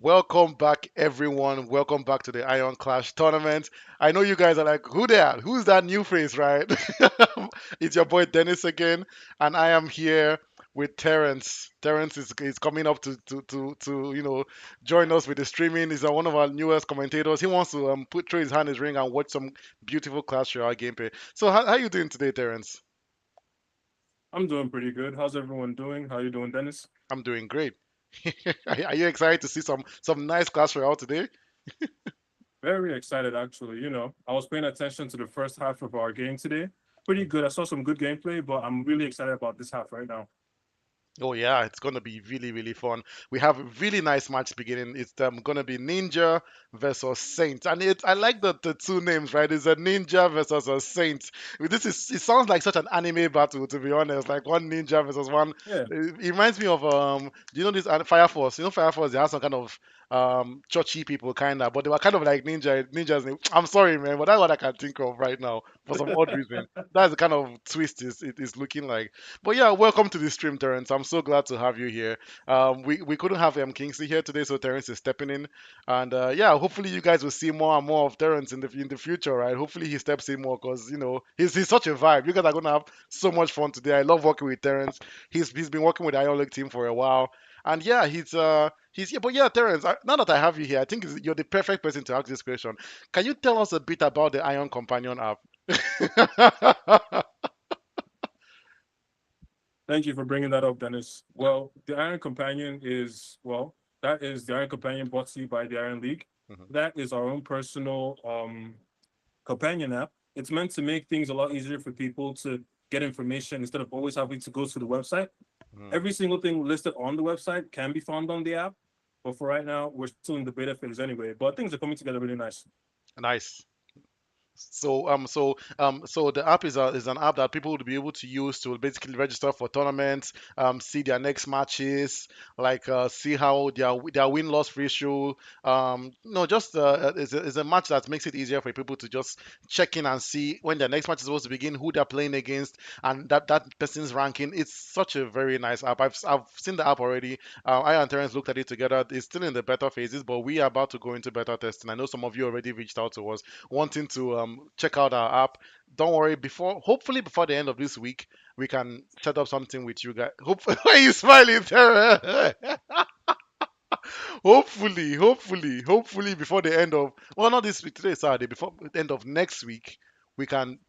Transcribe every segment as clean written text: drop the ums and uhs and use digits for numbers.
Welcome back, everyone. Welcome back to the Iron Clash tournament. I know you guys are like, who there? Who's that new face, right? It's your boy Dennis again, and I am here with Terrence. Terrence is coming up to join us with the streaming. He's one of our newest commentators. He wants to throw his hand in his ring and watch some beautiful Clash Royale gameplay. So how you doing today, Terrence? I'm doing pretty good. How's everyone doing? How you doing, Dennis? I'm doing great. Are you excited to see some nice Clash Royale today? Very excited, actually. I was paying attention to the first half of our game today. Pretty good. I saw some good gameplay, but I'm really excited about this half right now. Oh yeah, it's gonna be really really fun. We have a really nice match beginning. It's gonna be Ninja versus Saint, and I like the two names, right? It's a Ninja versus a Saint. It sounds like such an anime battle, to be honest. Like one ninja versus one. Yeah. It reminds me of do you know this Fire Force? You know Fire Force? They have some kind of churchy people kinda, but they were kind of like ninjas. I'm sorry, man, but that's what I can think of right now for some odd reason. That's the kind of twist it is looking like. But yeah, welcome to the stream, Terrence. I'm so glad to have you here. We couldn't have Kingsley here today, so Terrence is stepping in, and yeah, hopefully you guys will see more and more of Terrence in the future, right? Hopefully he steps in more because he's such a vibe. You guys are gonna have so much fun today. I love working with Terrence. He's been working with the Iron League team for a while, and yeah, he's yeah. But yeah, Terrence, now that I have you here, I think you're the perfect person to ask this question. Can you tell us a bit about the Iron Companion app? Thank you for bringing that up, Dennis. Well, the Iron Companion that is the Iron Companion brought to you by the Iron League. Mhm, That is our own personal companion app. It's meant to make things a lot easier for people to get information instead of always having to go to the website. mhm. Every single thing listed on the website can be found on the app. But for right now, we're still in the beta phase anyway. But things are coming together really nice. Nice. So the app is an app that people would be able to use to basically register for tournaments, see their next matches, like see how their win loss ratio. No, just is a match that makes it easier for people to just check in and see when their next match is supposed to begin, who they're playing against, and that person's ranking. It's such a very nice app. I've seen the app already. I and Terence looked at it together. It's still in the beta phases, but we are about to go into beta testing. I know some of you already reached out to us wanting to check out our app. Don't worry, hopefully before the end of this week, we can set up something with you guys. Hopefully, why are you smiling, Tara? Hopefully before the end of not this week, today is Saturday, before the end of next week, we can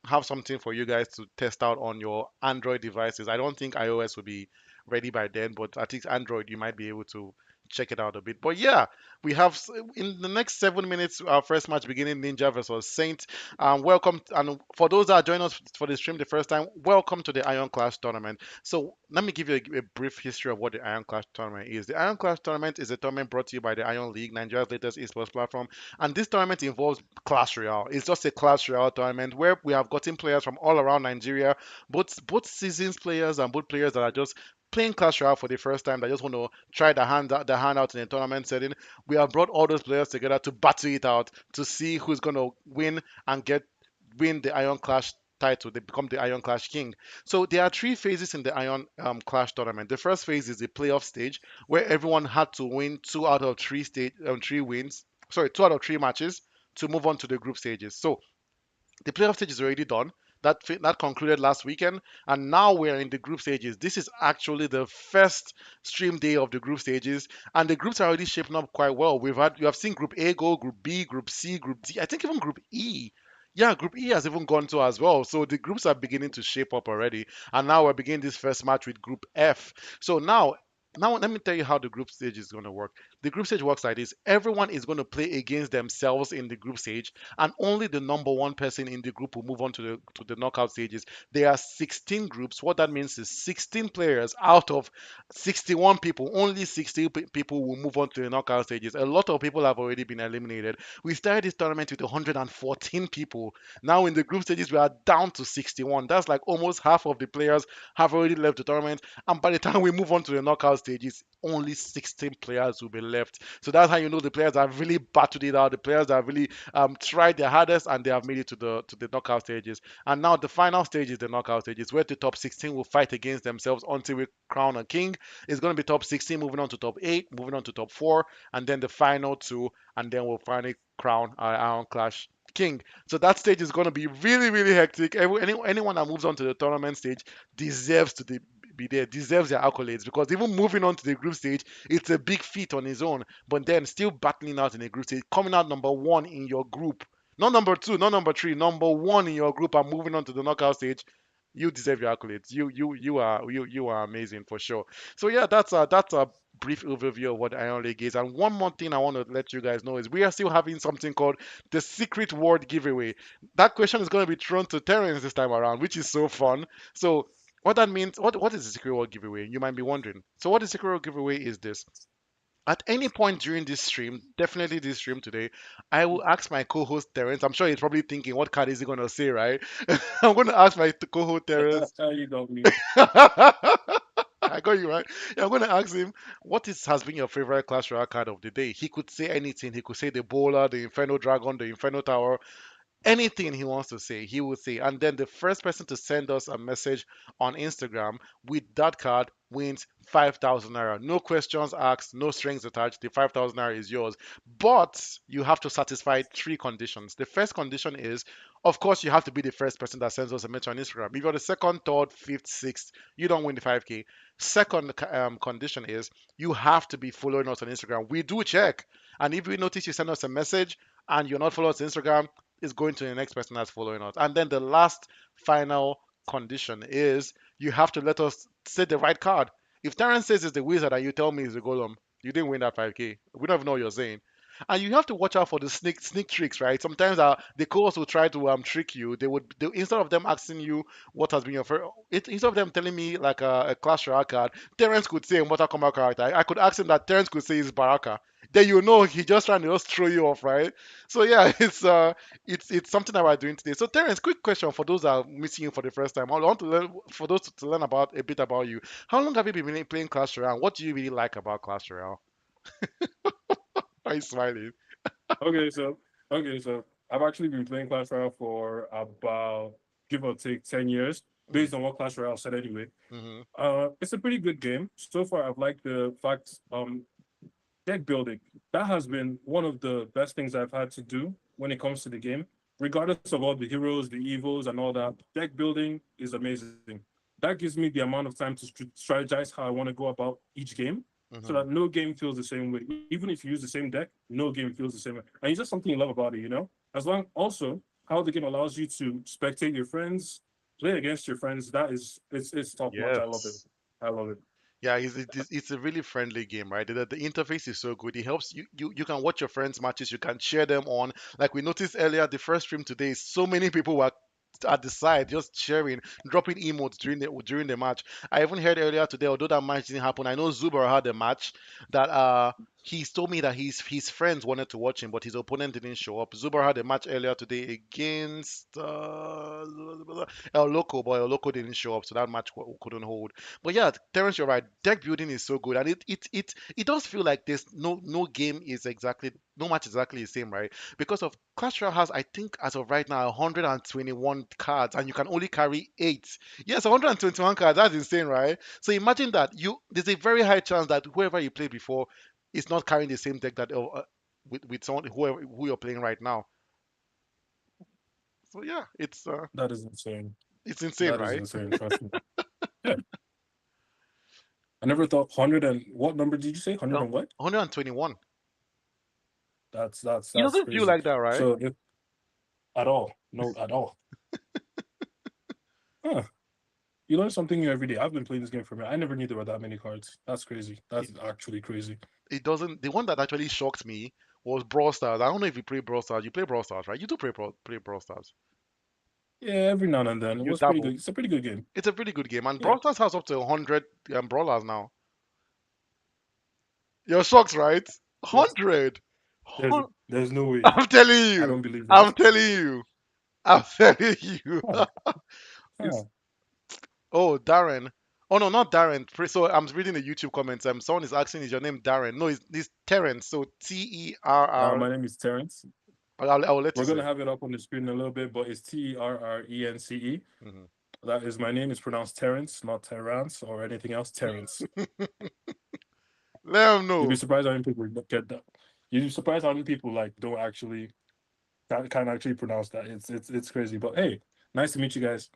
have something for you guys to test out on your Android devices. I don't think iOS will be ready by then, but at least Android you might be able to check it out a bit. But yeah, we have in the next 7 minutes our first match beginning Ninja versus Saint. Welcome, and for those that are joining us for the stream the first time, welcome to the Iron Clash tournament. So let me give you a brief history of what the Iron Clash tournament is. The Iron Clash tournament is a tournament brought to you by the Iron League, Nigeria's latest esports platform, and this tournament involves Clash Royale. It's just a Clash Royale tournament where we have gotten players from all around Nigeria, both seasons players and both players that are just playing Clash Royale for the first time that just want to try the hand out in a tournament setting. We have brought all those players together to battle it out to see who's going to win and win the Iron Clash title. They become the Iron Clash King. So there are three phases in the Iron Clash tournament. The first phase is the playoff stage where everyone had to win three wins. Sorry, two out of three matches to move on to the group stages. So the playoff stage is already done. That concluded last weekend, and now we're in the group stages. This is actually the first stream day of the group stages, and the groups are already shaping up quite well. We have seen Group A go, Group B, Group C, Group D. I think even Group E. Yeah, Group E has even gone to as well. So the groups are beginning to shape up already, and now we're beginning this first match with Group F. So now let me tell you how the group stage is going to work. The group stage works like this: everyone is going to play against themselves in the group stage, and only the number one person in the group will move on to the knockout stages. There are 16 groups. What that means is 16 players out of 61 people. Only 60 people will move on to the knockout stages. A lot of people have already been eliminated. We started this tournament with 114 people. Now in the group stages, we are down to 61. That's like almost half of the players have already left the tournament. And by the time we move on to the knockout stages, only 16 players will be left. So that's how you know the players have really battled it out. The players that have really tried their hardest and they have made it to the knockout stages. And now the final stage is the knockout stages where the top 16 will fight against themselves until we crown a king. It's going to be top 16 moving on to top 8, moving on to top 4, and then the final two, and then we'll finally crown our Iron Clash king. So that stage is going to be really, really hectic. Anyone that moves on to the tournament stage deserves to be there, deserves their accolades because even moving on to the group stage, it's a big feat on its own. But then still battling out in the group stage, coming out number one in your group, not number two, not number three, number one in your group, and moving on to the knockout stage. You deserve your accolades. You are amazing for sure. So yeah, that's a brief overview of what Iron League is. And one more thing I want to let you guys know is we are still having something called the secret word giveaway. That question is going to be thrown to Terrence this time around, which is so fun. So what that means, what is the secret word giveaway? You might be wondering. So what the secret word giveaway is this. At any point during this stream, definitely this stream today, I will ask my co-host Terrence. I'm sure he's probably thinking, what card is he going to say, right? I'm going to ask my co-host Terrence. You got me. I got you right. Yeah, I'm going to ask him has been your favorite Clash Royale card of the day. He could say anything. He could say the Bowler, the Inferno Dragon, the Inferno Tower, anything he wants to say, he will say. And then the first person to send us a message on Instagram with that card wins 5,000 naira. No questions asked, no strings attached. The 5,000 naira is yours. But you have to satisfy three conditions. The first condition is, of course, you have to be the first person that sends us a message on Instagram. If you're the second, third, fifth, sixth, you don't win the 5K. Second condition is you have to be following us on Instagram. We do check. And if we notice you send us a message and you're not following us on Instagram, is going to the next person that's following us. And then the last final condition is you have to let us say the right card. If Terrence says it's the wizard and you tell me it's the golem, you didn't win that 5K. We don't even know what you're saying. And you have to watch out for the sneak tricks, right? Sometimes the co-host will try to trick you. Instead of them asking you what has been your favorite, instead of them telling me like a Clash Royale card, Terrence could say a Mortal Kombat character. I could ask him that Terrence could say is Baraka. Then you know he just trying to just throw you off, right? So yeah, it's something that we're doing today. So Terence, quick question for those that are missing you for the first time. I want to learn for those to learn about a bit about you. How long have you been playing Clash Royale? What do you really like about Clash Royale? Why are you smiling? Okay, so I've actually been playing Clash Royale for about give or take 10 years, Mm, based on what Clash Royale said anyway. mhm. It's a pretty good game so far. I've liked the fact deck building. That has been one of the best things I've had to do when it comes to the game. Regardless of all the heroes, the evils, and all that, deck building is amazing. That gives me the amount of time to strategize how I want to go about each game so Mhm. that no game feels the same way. Even if you use the same deck, no game feels the same way. And it's just something you love about it, you know? As long also how the game allows you to spectate your friends, play against your friends, it's top notch. I love it. Yes. I love it. Yeah, it's a really friendly game, right? The interface is so good. It helps you can watch your friends' matches, you can share them on. Like we noticed earlier, the first stream today, so many people were at the side just sharing, dropping emotes during the match. I even heard earlier today, although that match didn't happen, I know Zuber had a match that he's told me that his friends wanted to watch him, but his opponent didn't show up. Zuber had a match earlier today against El Loco, but El Loco didn't show up, so that match couldn't hold. But yeah, Terence, you're right. Deck building is so good, and it does feel like there's no game is exactly no match is exactly the same, right? Because of Clash Royale has, I think, as of right now, 121 cards, and you can only carry eight. Yes, 121 cards. That's insane, right? So imagine that there's a very high chance that whoever you played before is not carrying the same deck that with someone who you're playing right now. So yeah, That is insane. it's insane, That is right? insane. Trust me. Yeah. I never thought 100 and what number did you say? 100 No, and what? 121. It That's doesn't feel crazy. like that, right? So if at all, no, at all. Huh. You learn something new every day. I've been playing this game for a minute. I never knew there were that many cards. That's crazy. That's actually crazy. It doesn't. The one that actually shocked me was Brawl Stars. I don't know if you play Brawl Stars. You play Brawl Stars, right? You do play Brawl Stars. Yeah, every now and then. It You was pretty good. dabble. It's a pretty good game. It's a pretty good game, and Yeah. Brawl Stars has up to 100 brawlers now. You're shocked, right? Yes. 100. There's there's no way. I'm telling I you. don't believe that. I'm telling you. I'm telling you. Huh. It's Huh. oh Darren. Oh no, not Darren. So I'm reading the YouTube comments. Someone is asking, is your name Darren? No, it's Terrence. So Terr. My name is Terrence. I'll let you We're say. gonna have it up on the screen in a little bit, but it's Terrence. Hmm. That is my name. It's pronounced Terrence, not Terrance or anything else. Terrence. Let him You'd be know. surprised how many people get that. You'd be surprised how many people like don't actually can't actually pronounce that. It's crazy. But hey, nice to meet you guys.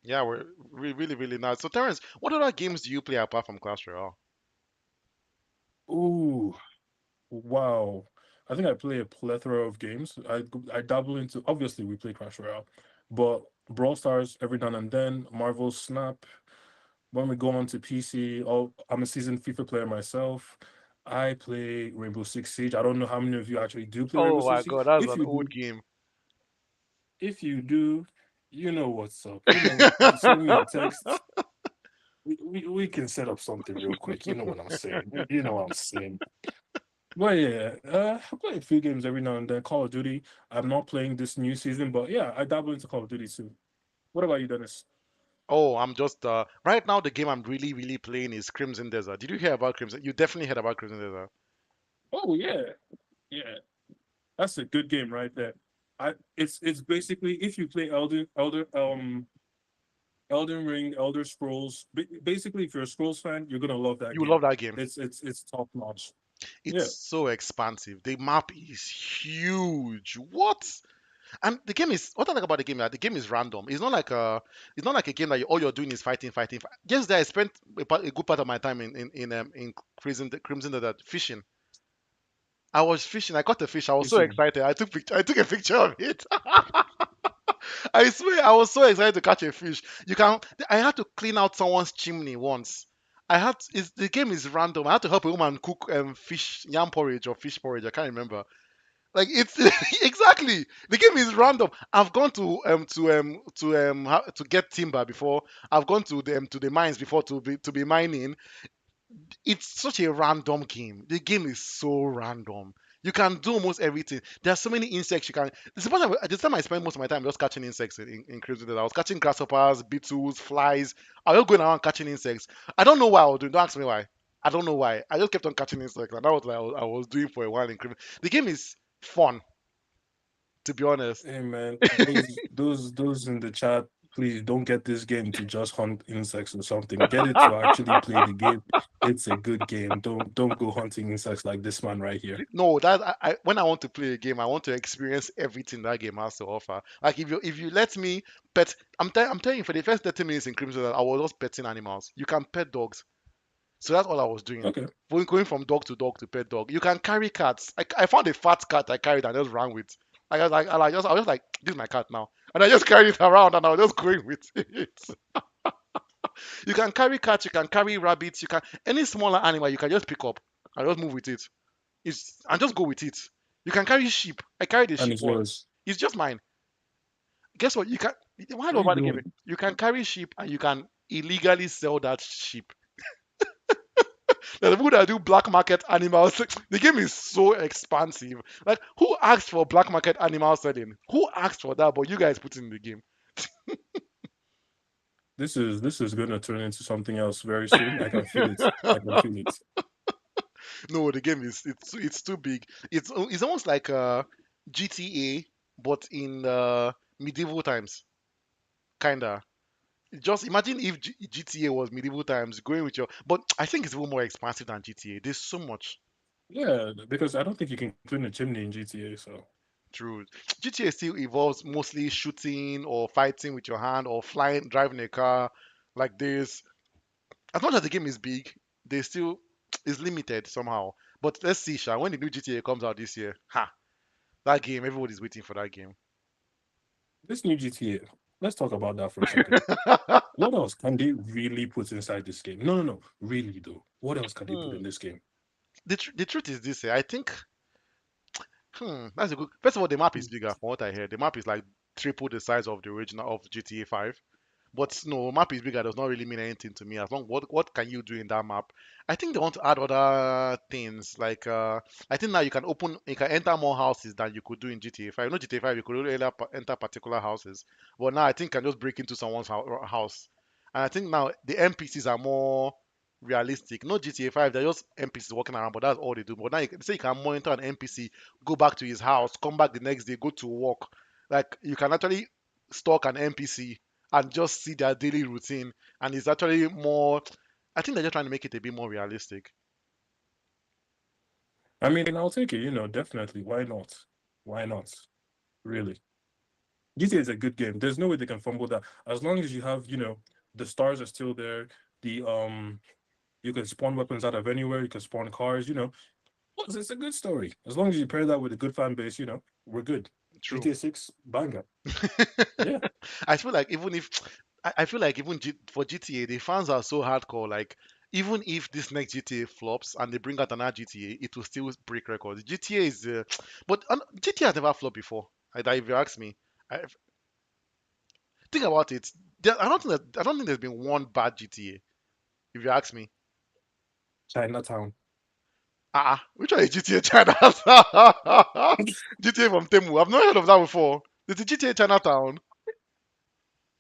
Yeah, we're really really nice. So Terrence, what other games do you play apart from Clash Royale? Ooh, wow. I think I play a plethora of games. I dabble into obviously we play Crash Royale, but Brawl Stars every now and then, Marvel Snap. When we go on to PC, oh, I'm a seasoned FIFA player myself. I play Rainbow Six Siege. I don't know how many of you actually do play Rainbow Oh Six my Siege. God, that's an old game. If you do, you know what's up. You know, send me a text. We can set up something real quick. You know what I'm saying. You know what I'm saying. But yeah, I play a few games every now and then. Call of Duty. I'm not playing this new season, but yeah, I dabble into Call of Duty too. What about you, Dennis? Oh, I'm just right now the game I'm really really playing is Crimson Desert. Did you hear about Crimson? You definitely heard about Crimson Desert. Oh yeah, yeah. That's a good game right there. It's basically if you play Elden Ring, Elder Scrolls. Basically, if you're a Scrolls fan, you're gonna love that You game. love that game. It's top notch. It's Yeah, so expansive. The map is huge. What? And the game is what I like about the game. That the game is random. It's not like a game that all you're doing is fighting, fighting. Yes, I spent a good part of my time in Crimson Desert fishing. I was fishing. I caught a fish. I was so listen, excited. I took a picture of it. I swear, I was so excited to catch a fish. You can. I had to clean out someone's chimney once. The game is random. I had to help a woman cook fish yam porridge or fish porridge. I can't remember. Like it's exactly the game is random. I've gone to get timber before. I've gone to the mines before to be mining. It's such a random game. The game is so random. You can do almost everything. There are so many insects you can. The time I spent most of my time just catching insects in Crimson Desert. I was catching grasshoppers, beetles, flies. I was going around catching insects. I don't know why I was doing. Don't ask me why. I don't know why. I just kept on catching insects, and that was what I was doing for a while in Crimson. The game is fun, to be honest. hey man, those in the chat, please don't get this game to just hunt insects or something. Get it to actually play the game. It's a good game. Don't go hunting insects like this man right here. No, that when I want to play a game, I want to experience everything that game has to offer. Like if you let me pet, I'm telling you, for the first 30 minutes in Crimson, I was just petting animals. You can pet dogs, so that's all I was doing. Okay, Going from dog to pet dog. You can carry cats. I found a fat cat I carried and just ran with. I was just like, this is my cat now, and I just carried it around and I was just going with it. You can carry cats, you can carry rabbits, you can any smaller animal you can just pick up and just move with it. It's and just go with it. You can carry sheep. I carried a and sheep it's once. yours. It's just mine. Guess what? You can. Why How you about the game? doing? You can carry sheep and you can illegally sell that sheep. The people that do black market animals, the game is so expansive. Like, who asked for black market animal selling? Who asked for that? But you guys put it in the game. This is gonna turn into something else very soon. I can feel it. I can feel it. No, the game is it's too big. It's almost like GTA, but in medieval times, kinda. Just imagine if GTA was medieval times going with your. But I think it's a little more expansive than GTA. There's so much. Yeah, because I don't think you can clean a chimney in GTA. So True. GTA still involves mostly shooting or fighting with your hand or flying, driving a car like this. As much as the game is big, they still is limited somehow. But let's see, Sha, when the new GTA comes out this year, ha, that game, everybody's waiting for that game. this new GTA. Let's talk about that for a second. What else can they really put inside this game? No, no, no. Really though. What else can they put Hmm. in this game? The truth is this, I think that's a good. First of all, the map is bigger from what I heard. The map is like triple the size of the original of GTA 5. But no, map is bigger does not really mean anything to me. As long what can you do in that map? I think they want to add other things like I think now you can enter more houses than you could do in GTA 5. No GTA 5 you could only enter particular houses, but now I think you can just break into someone's house And I think now the NPCs are more realistic. Not GTA 5, they're just NPCs walking around, but that's all they do. But now you can say you can monitor an NPC, go back to his house, come back the next day, go to work. Like you can actually stalk an NPC and just see their daily routine. And it's actually more, I think they're just trying to make it a bit more realistic. I mean, I'll take it. Definitely. Why not? Why not? Really, GTA is a good game. There's no way they can fumble that. As long as you have, the stars are still there. The you can spawn weapons out of anywhere. You can spawn cars. It's a good story. As long as you pair that with a good fan base, we're good. True. GTA 6 banger. Yeah, I feel like even if I feel like even for GTA, the fans are so hardcore. Like even if this next GTA flops and they bring out another GTA, it will still break records. GTA is, but GTA has never flopped before. If you ask me, I, think about it. I don't think there's been one bad GTA. If you ask me, Chinatown. which one is GTA China? GTA from Temu. I've never heard of that before. There's a GTA Chinatown.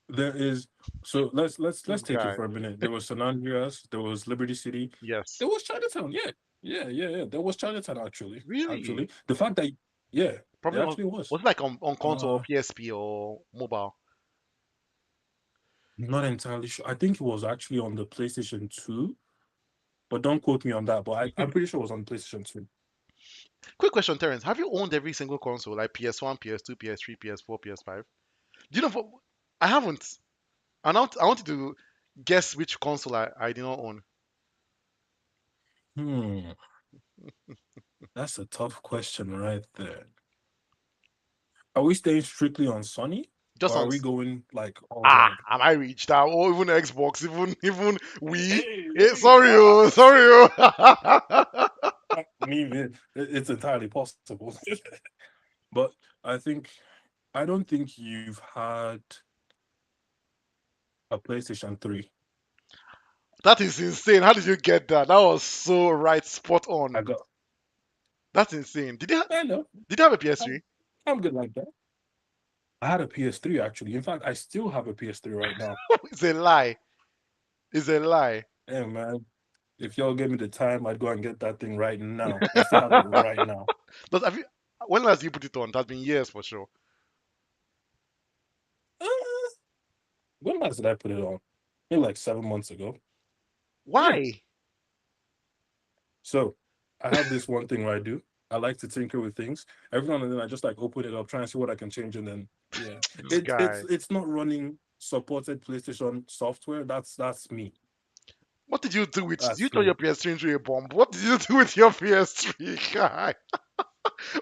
There is. So let's This take it guy. for a minute. There was San Andreas. There was Liberty City. Yes. There was Chinatown. Yeah, yeah, yeah, yeah. There was Chinatown actually. Really? Actually, the fact that yeah, Probably there actually was. was it like on console or Uh, PSP or mobile? Not entirely sure. I think it was actually on the PlayStation 2, but don't quote me on that. But I'm pretty sure it was on PlayStation 2. Quick question, Terence. Have you owned every single console like PS1, PS2, PS3, PS4, PS5? Do you know? I haven't. I wanted to guess which console I did not own. Hmm, that's a tough question right there. Are we staying strictly on Sony, Just or are on. we going like all round? Am I reached out? Or even Xbox, even we. Hey, hey, Sorry, oh, sorry, oh. I mean, it's entirely possible. But I think I don't think you've had a PlayStation 3. That is insane. How did you get that? That was so right, spot I on. got. That's insane. I know. Did you have a PS3? I'm, I'm good like that. I had a PS3 actually. In fact, I still have a PS3 right now. It's a lie. It's a lie. Hey man, if y'all give me the time, I'd go and get that thing right now. I still have it right now. But have you, when last you put it on? It has been years for sure. Uh, when last did I put it on? Maybe like 7 months ago. Yeah. Why? So I have this one thing where I do. I like to tinker with things. Every now and then I just like open it up, try and see what I can change, and then yeah. This It's guy. it's it's not running supported PlayStation software. That's me. What did you do with? You That's turn me. your PS3 into a bomb. What did you do with your PS3, guy?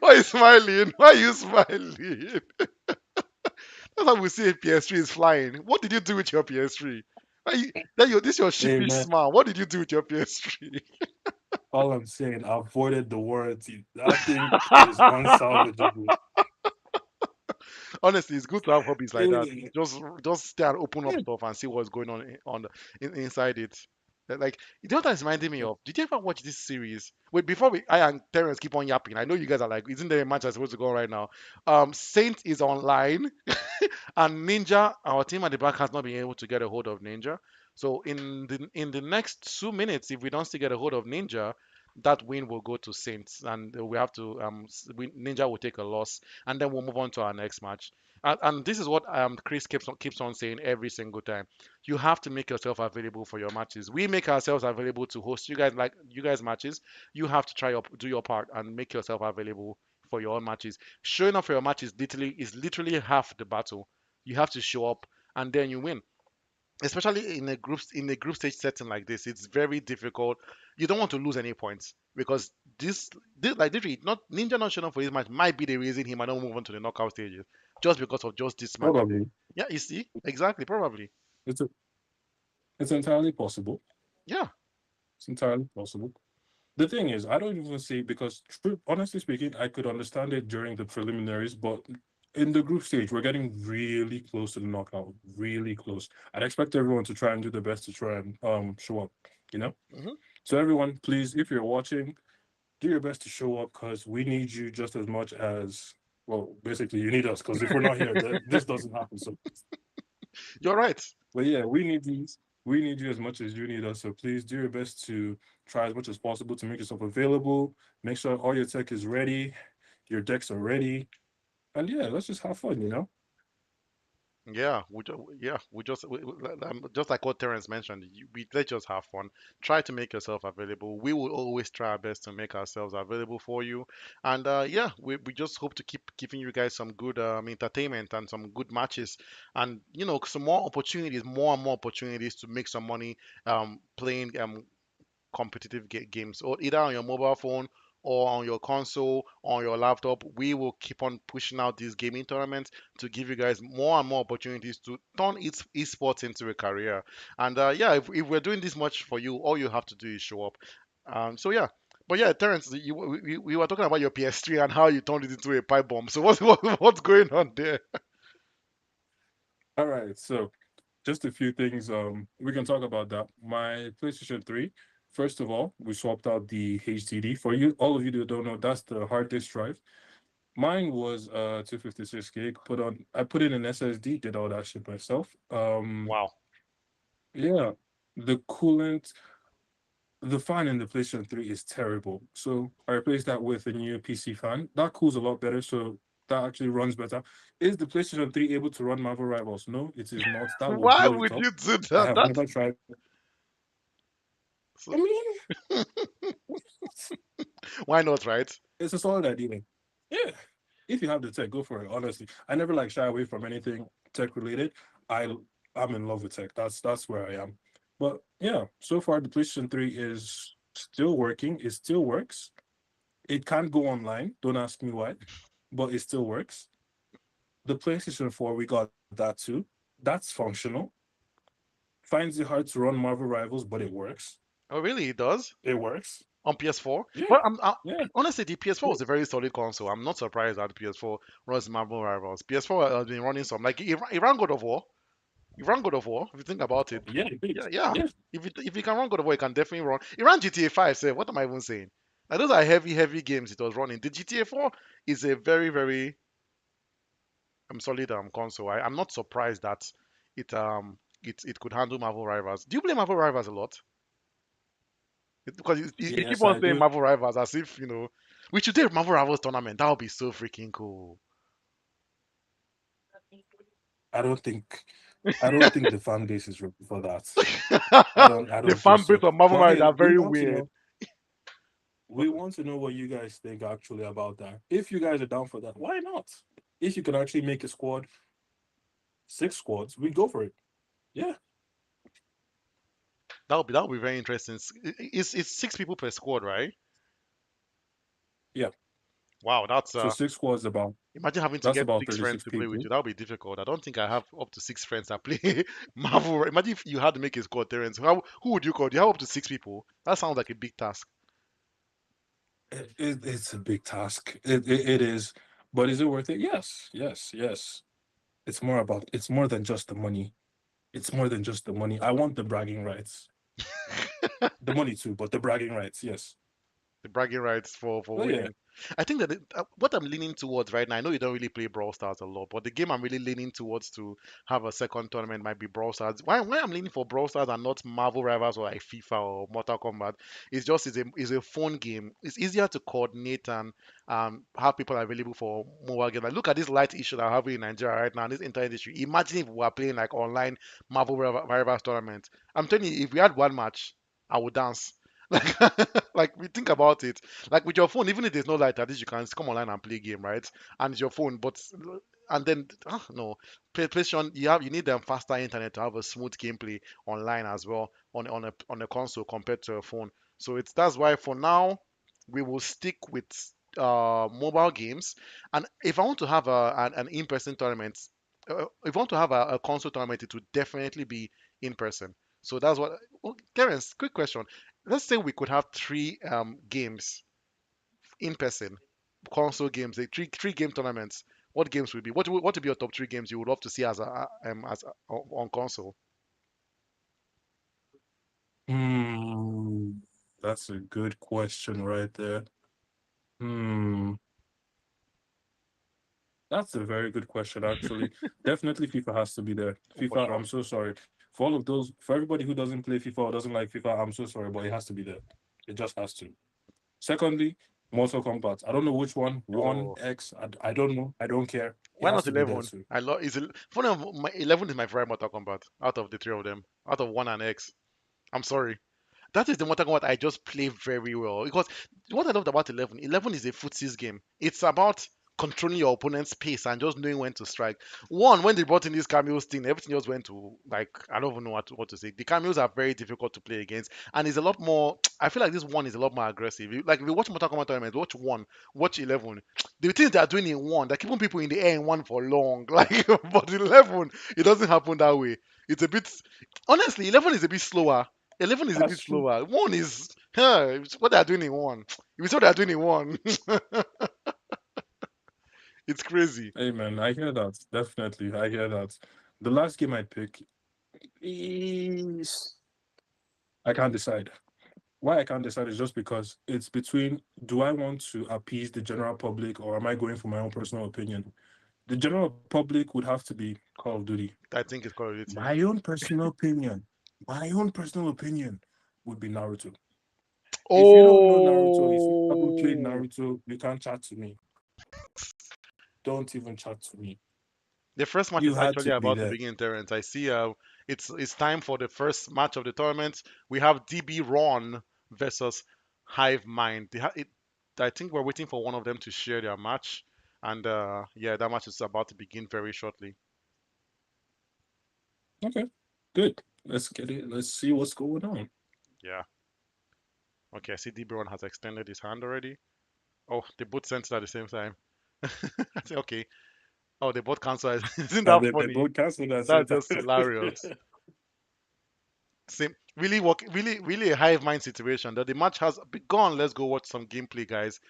Why are you smiling? Why are you smiling? That's how we see a PS3 is flying. What did you do with your PS3? This your Hey sheepish man, smile. What did you do with your PS3? all I'm saying, I avoided the warranty. That thing is unsalvageable. Honestly, it's good to have hobbies like that. Hey, Just stay and open up yeah. stuff and see what's going on inside it. Like the other time it's reminding me of. Did you ever watch this series? Wait, before I and Terrence keep on yapping. I know you guys are like, isn't there a match that's supposed to go on right now? Saint is online, and Ninja, our team at the back has not been able to get a hold of Ninja. So in the next 2 minutes, if we don't still get a hold of Ninja, that win will go to Saints, and we have to Ninja will take a loss, and then we'll move on to our next match. And this is what Chris keeps on saying every single time. You have to make yourself available for your matches. We make ourselves available to host you guys, like you guys matches. You have to do your part and make yourself available for your own matches. Showing up for your matches literally half the battle. You have to show up and then you win, especially in a group stage setting like this. It's very difficult. You don't want to lose any points because this like literally not Ninja not showing up for this match might be the reason he might not move on to the knockout stages just because of just this match alone. Probably. Yeah, you see, exactly, probably. It's a, it's entirely possible. Yeah. It's entirely possible. The thing is, I don't even see because, honestly speaking, I could understand it during the preliminaries, but in the group stage, we're getting really close to the knockout. Really close. I'd expect everyone to try and do the best to try and show up. You know. Hmm. So everyone, please, if you're watching, do your best to show up because we need you just as much as well. Basically, you need us because if we're not here, this doesn't happen. So You're right. But yeah, we need these. We need you as much as you need us. So please do your best to try as much as possible to make yourself available. Make sure all your tech is ready, your decks are ready, and yeah, let's just have fun. Just like what Terence mentioned. Let's just have fun. Try to make yourself available. We will always try our best to make ourselves available for you. And yeah, we just hope to keep giving you guys some good entertainment and some good matches, and some more opportunities, more and more opportunities to make some money playing competitive games, or either on your mobile phone or on your console or on your laptop. We will keep on pushing out these gaming tournaments to give you guys more and more opportunities to turn esports into a career. And yeah, if we're doing this much for you, all you have to do is show up. So yeah. But yeah, Terence, we were talking about your PS3 and how you turned it into a pipe bomb. So what's going on there? All right, so just a few things. We can talk about that. My PlayStation 3. First of all, we swapped out the HDD. For you, all of you that don't know, that's the hard disk drive. Mine was 256 gig. I put in an SSD, did all that shit myself. Wow. Yeah, the coolant, the fan in the PlayStation 3 is terrible. So I replaced that with a new PC fan. That cools a lot better, so that actually runs better. Is the PlayStation 3 able to run Marvel Rivals? No, it is not. That will Why blow it would up. you do I that? have never tried. I So, mean, why not, right? it's a solid idea. Yeah. If you have the tech, go for it. Honestly, I never like shy away from anything tech related. I I'm in love with tech. That's where I am. But yeah, so far the PlayStation 3 is still working. It still works. It can't go online. Don't ask me why, but it still works. The PlayStation 4, we got that too. That's functional. Finds it hard to run Marvel Rivals, but it works. Oh, really? It does? It works. On PS4. Yeah. Well, Yeah. honestly, the PS4 Yeah. was a very solid console. I'm not surprised that the PS4 runs Marvel Rivals. PS4 has been running some like it ran God of War. It ran God of War. If you think about it, Yeah. yeah, yeah. Yeah. If you can run God of War, it can definitely run. It ran GTA 5. Say, what am I even saying? Like, those are heavy games it was running. The GTA 4 is a very solid console. I'm not surprised that it could handle Marvel Rivals. Do you play Marvel Rivals a lot? Because you keep Yes, on I saying do. Marvel Rivals as if, we should do a Marvel Rivals tournament. That would be so freaking cool. I don't think I don't think the fan base is ready for that. I The don't think fan base so. of Marvel But Rivals again, are very weird. we want to know what you guys think actually about that. If you guys are down for that, why not? If you can actually make a squad, 6 squads, we go for it. Yeah. That would be very interesting. It's 6 people per squad, right? Yeah. Wow, So 6 squads imagine having to that's get about six friends 36 to play with people. you. That would be difficult. I don't think I have up to 6 friends that play Marvel. Imagine if you had to make a squad, Terence. Who would you call? Do you have up to 6 people? That sounds like a big task. It's a big task. It is. But is it worth it? Yes. Yes. Yes. It's more than just the money. It's more than just the money. I want the bragging rights. The money too, but the bragging rights, yes. The bragging rights for Well, yeah, winning. I think that what I'm leaning towards right now, I know you don't really play Brawl Stars a lot, but the game I'm really leaning towards to have a second tournament might be Brawl Stars. Why I'm leaning for Brawl Stars and not Marvel Rivals or like FIFA or Mortal Kombat? It's a phone game. It's easier to coordinate and have people available for mobile games. Like, look at this light issue that I have in Nigeria right now, this internet issue. Imagine if we were playing like online Rivals tournament. I'm telling you, if we had one match, I would dance. Like, like we think about it. Like with your phone, even if there's no light, at least you can come online and play game, right? And it's your phone, but and then no, PlayStation, you need them faster internet to have a smooth gameplay online as well on a console compared to a phone. So that's why for now we will stick with mobile games. And if I want to have an in-person tournament, if I want to have a console tournament, it would definitely be in person. So that's what. Well, Terence, quick question. Let's say we could have three games in person, console games, three game tournaments. What games would be? What would be your top 3 games you would love to see on console? Hmm, that's a good question right there. Hmm, That's a very good question, actually. Definitely FIFA has to be there. For FIFA, sure. I'm so sorry. For all of those, for everybody who doesn't play FIFA or doesn't like FIFA, I'm so sorry, but it has to be there. It just has to. Secondly, Mortal Kombat. I don't know which one. One, Oh, X. I don't know. I don't care. It why has not to be there 11? too. I love is funny enough, my 11 is my favorite Mortal Kombat out of the three of them, out of one and X. I'm sorry. That is the Mortal Kombat I just play very well. Because what I loved about 11, 11 is a footsies game. It's about controlling your opponent's pace and just knowing when to strike. One, when they brought in this cameos thing, everything just went to like I don't even know what to say. The cameos are very difficult to play against, and it's a lot more. I feel like this one is a lot more aggressive. Like if you watch Mortal Kombat tournament, watch one, watch 11. The things they are doing in one, they're keeping people in the air in one for long. Like, but 11, it doesn't happen that way. It's a bit honestly, 11 is a bit slower. 11 is a bit That's true. slower. One is it's what they're doing in one. If it's what they're doing in one, it's crazy. Hey man, I hear that. Definitely, I hear that. The last game I pick is I can't decide. Why I can't decide is just because it's between do I want to appease the general public or am I going for my own personal opinion? The general public would have to be Call of Duty. I think it's Call of Duty. My own personal opinion would be Naruto. If you don't know Naruto, if you haven't played Oh, Naruto, you can't chat to me. Don't even chat to me. the first match You is had actually to be about to there. begin, Terrence. I see. It's time for the first match of the tournament. We have DB Ron versus Hive Mind. I think we're waiting for one of them to share their match, and yeah, that match is about to begin very shortly. Okay, good. Let's get it. Let's see what's going on. Yeah. Okay, I see DB Ron has extended his hand already. Oh, they both sent it at the same time. I say, okay. Oh, they both cancelled. Isn't And that they funny? both canceled at the same That's time. just hilarious. Same, really work, really a hive mind situation. That the match has begun. Let's go watch some gameplay, guys.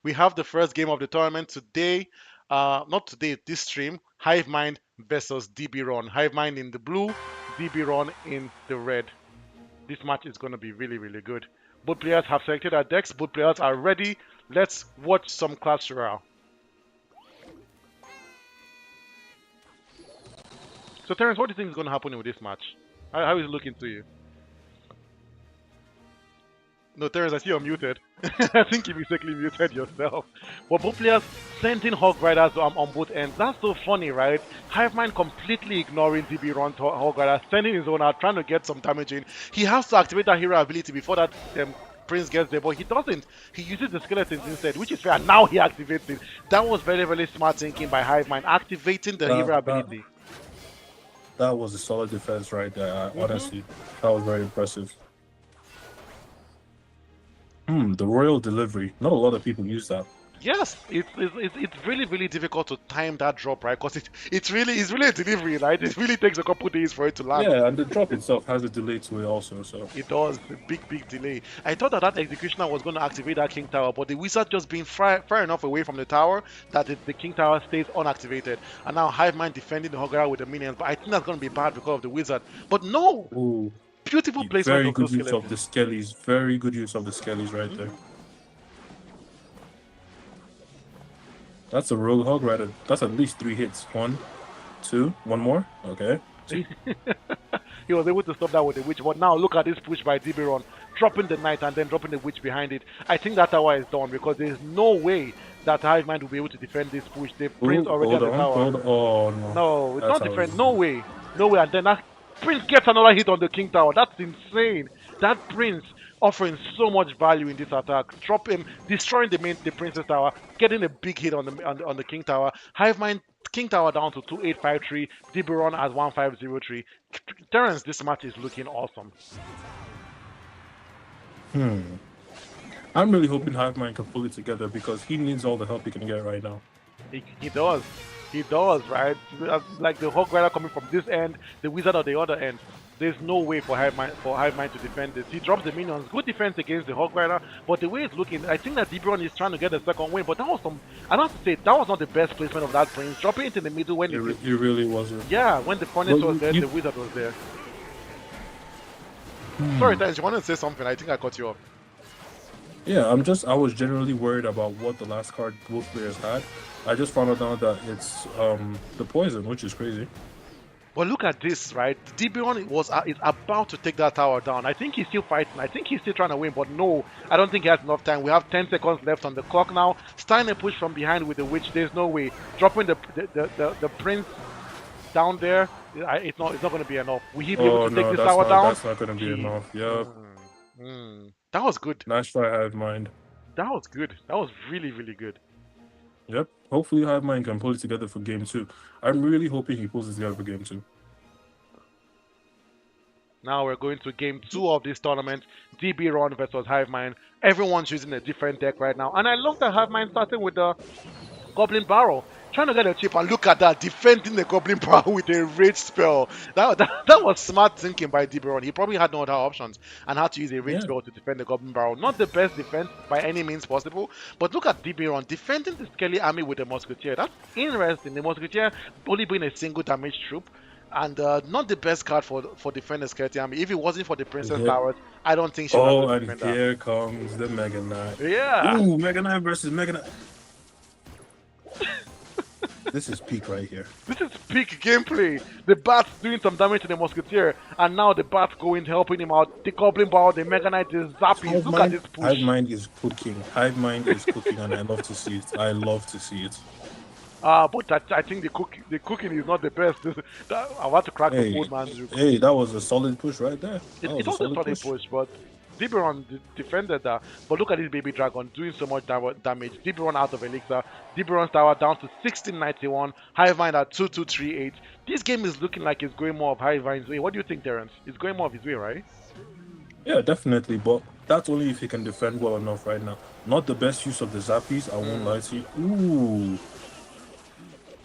We have the first game of the tournament today. Not today. This stream. Hive Mind versus DB Ron. Hive Mind in the blue, DB Ron in the red. This match is going to be really good. Both players have selected their decks. Both players are ready. Let's watch some Clash Royale. So, Terrence, what do you think is going to happen with this match? How is it looking to you? No, Terrence, I see you're muted. I think you mistakenly muted yourself. But both players sending Hog Riders on both ends. That's so funny, right? Hivemind completely ignoring DB Ron Hog Rider, sending his own out, trying to get some damage in. He has to activate that hero ability before that Prince gets there, but he doesn't. He uses the skeletons instead, which is fair. Now he activates it. That was very smart thinking by Hivemind, activating the hero that that ability. that was a solid defense right there. Hmm. Honestly, that was very impressive. The royal delivery. Not a lot of people use that. Yes, it's really difficult to time that drop, right? Because it's really a delivery, right? It really takes a couple days for it to land. Yeah, and the drop itself has a delay to it also. So It does a big delay. I thought that executioner was going to activate that king tower, but the wizard just being far enough away from the tower that the king tower stays unactivated. And now Hive Mind defending the Hogara with the minions, but I think that's going to be bad because of the wizard. But no, ooh, beautiful placement very of good those use of the skeletons. skellies. Very good use of the skellies right there. Mhm. That's a rogue hog rider. That's at least 3 hits. One, two, one more. Okay. Two. He was able to stop that with the witch, but now look at this push by Tiburon, dropping the knight and then dropping the witch behind it. I think that tower is done because there's no way that Hive Mind will be able to defend this push. The prince Ooh, already hold at the on, tower. hold on. Oh no, No, it's that's not how it defend. is. No way. No way. And then that prince gets another hit on the king tower. That's insane. That prince offering so much value in this attack. Drop him, destroying the princess tower, getting a big hit on the king tower. Hive Mind king tower down to 2853. Diberon at 1503. Terrence, this match is looking awesome. Hmm. I'm really hoping Hiveman can pull it together because he needs all the help he can get right now. He does. He does, right? Like the Hog Rider coming from this end, the Wizard on the other end. There's no way for Hive Mind to defend this. He drops the minions. Good defense against the Hog Rider, but the way it's looking, I think that Debron is trying to get the second win, but that was some. I have to say that was not the best placement of that Prince. Dropping it in the middle when It really wasn't. yeah, when the But Furnace was there, the Wizard was there. Sorry, hmm. Tens, you wanted to say something? I think I cut you off. Yeah, I was generally worried about what the last card both players had. I just found out now that it's the poison, which is crazy. But look at this, right? Dibion is about to take that tower down. I think he's still fighting. I think he's still trying to win, but no, I don't think he has enough time. We have 10 seconds left on the clock now. Starting a push from behind with the witch. There's no way. Dropping the prince down there, it's not going to be enough. Will he be able Oh to take no, this tower down? that's not gonna be He. enough. Yep. That was good. Nice try, Hive Mind. That was good. That was really, really good. Yep. Hopefully Hive Mind can pull it together for game two. I'm really hoping he pulls it together for game two. Now we're going to game two of this tournament. DB Run versus Hivemind. Everyone's using a different deck right now. And I love that Hivemind starting with the Goblin Barrel. Trying to get a chip and look at that, defending the Goblin Barrel with a rage spell. That was smart thinking by DB Run. He probably had no other options and had to use a rage Yeah. spell to defend the Goblin Barrel. Not the best defense by any means possible, but look at DB Run defending the Skelly army with the Musketeer. That's interesting. The Musketeer only being a single damage troop. And not the best card for defending Skeleton Army. If it wasn't for the Princess Here. Towers, I don't think she would have Oh, been and defender. here comes the Mega Knight. Yeah, Ooh, Mega Knight versus Mega Knight. This is peak right here. this is peak gameplay. The Bat's doing some damage to the Musketeer, and now the Bat's going helping him out. The Goblin Ball, the Mega Knight, the Zappies. Look at this Hive push. Mind is cooking. Hive Mind is cooking, and I love to see it. I love to see it. But I think the cooking is not the best. I want to crack the Hey, code, man. hey, that was a solid push right there. That It was a was a solid solid push. push, but Diberon defended that. But look at this baby dragon doing so much damage. Diberon out of elixir. Diberon's tower down to 1691. Hivemind at 2238. This game is looking like it's going more of Hivemind's way. What do you think, Terrence? It's going more of his way, right? Yeah, definitely, but that's only if he can defend well enough right now. Not the best use of the Zappies, I won't lie Mm. to you. Ooh,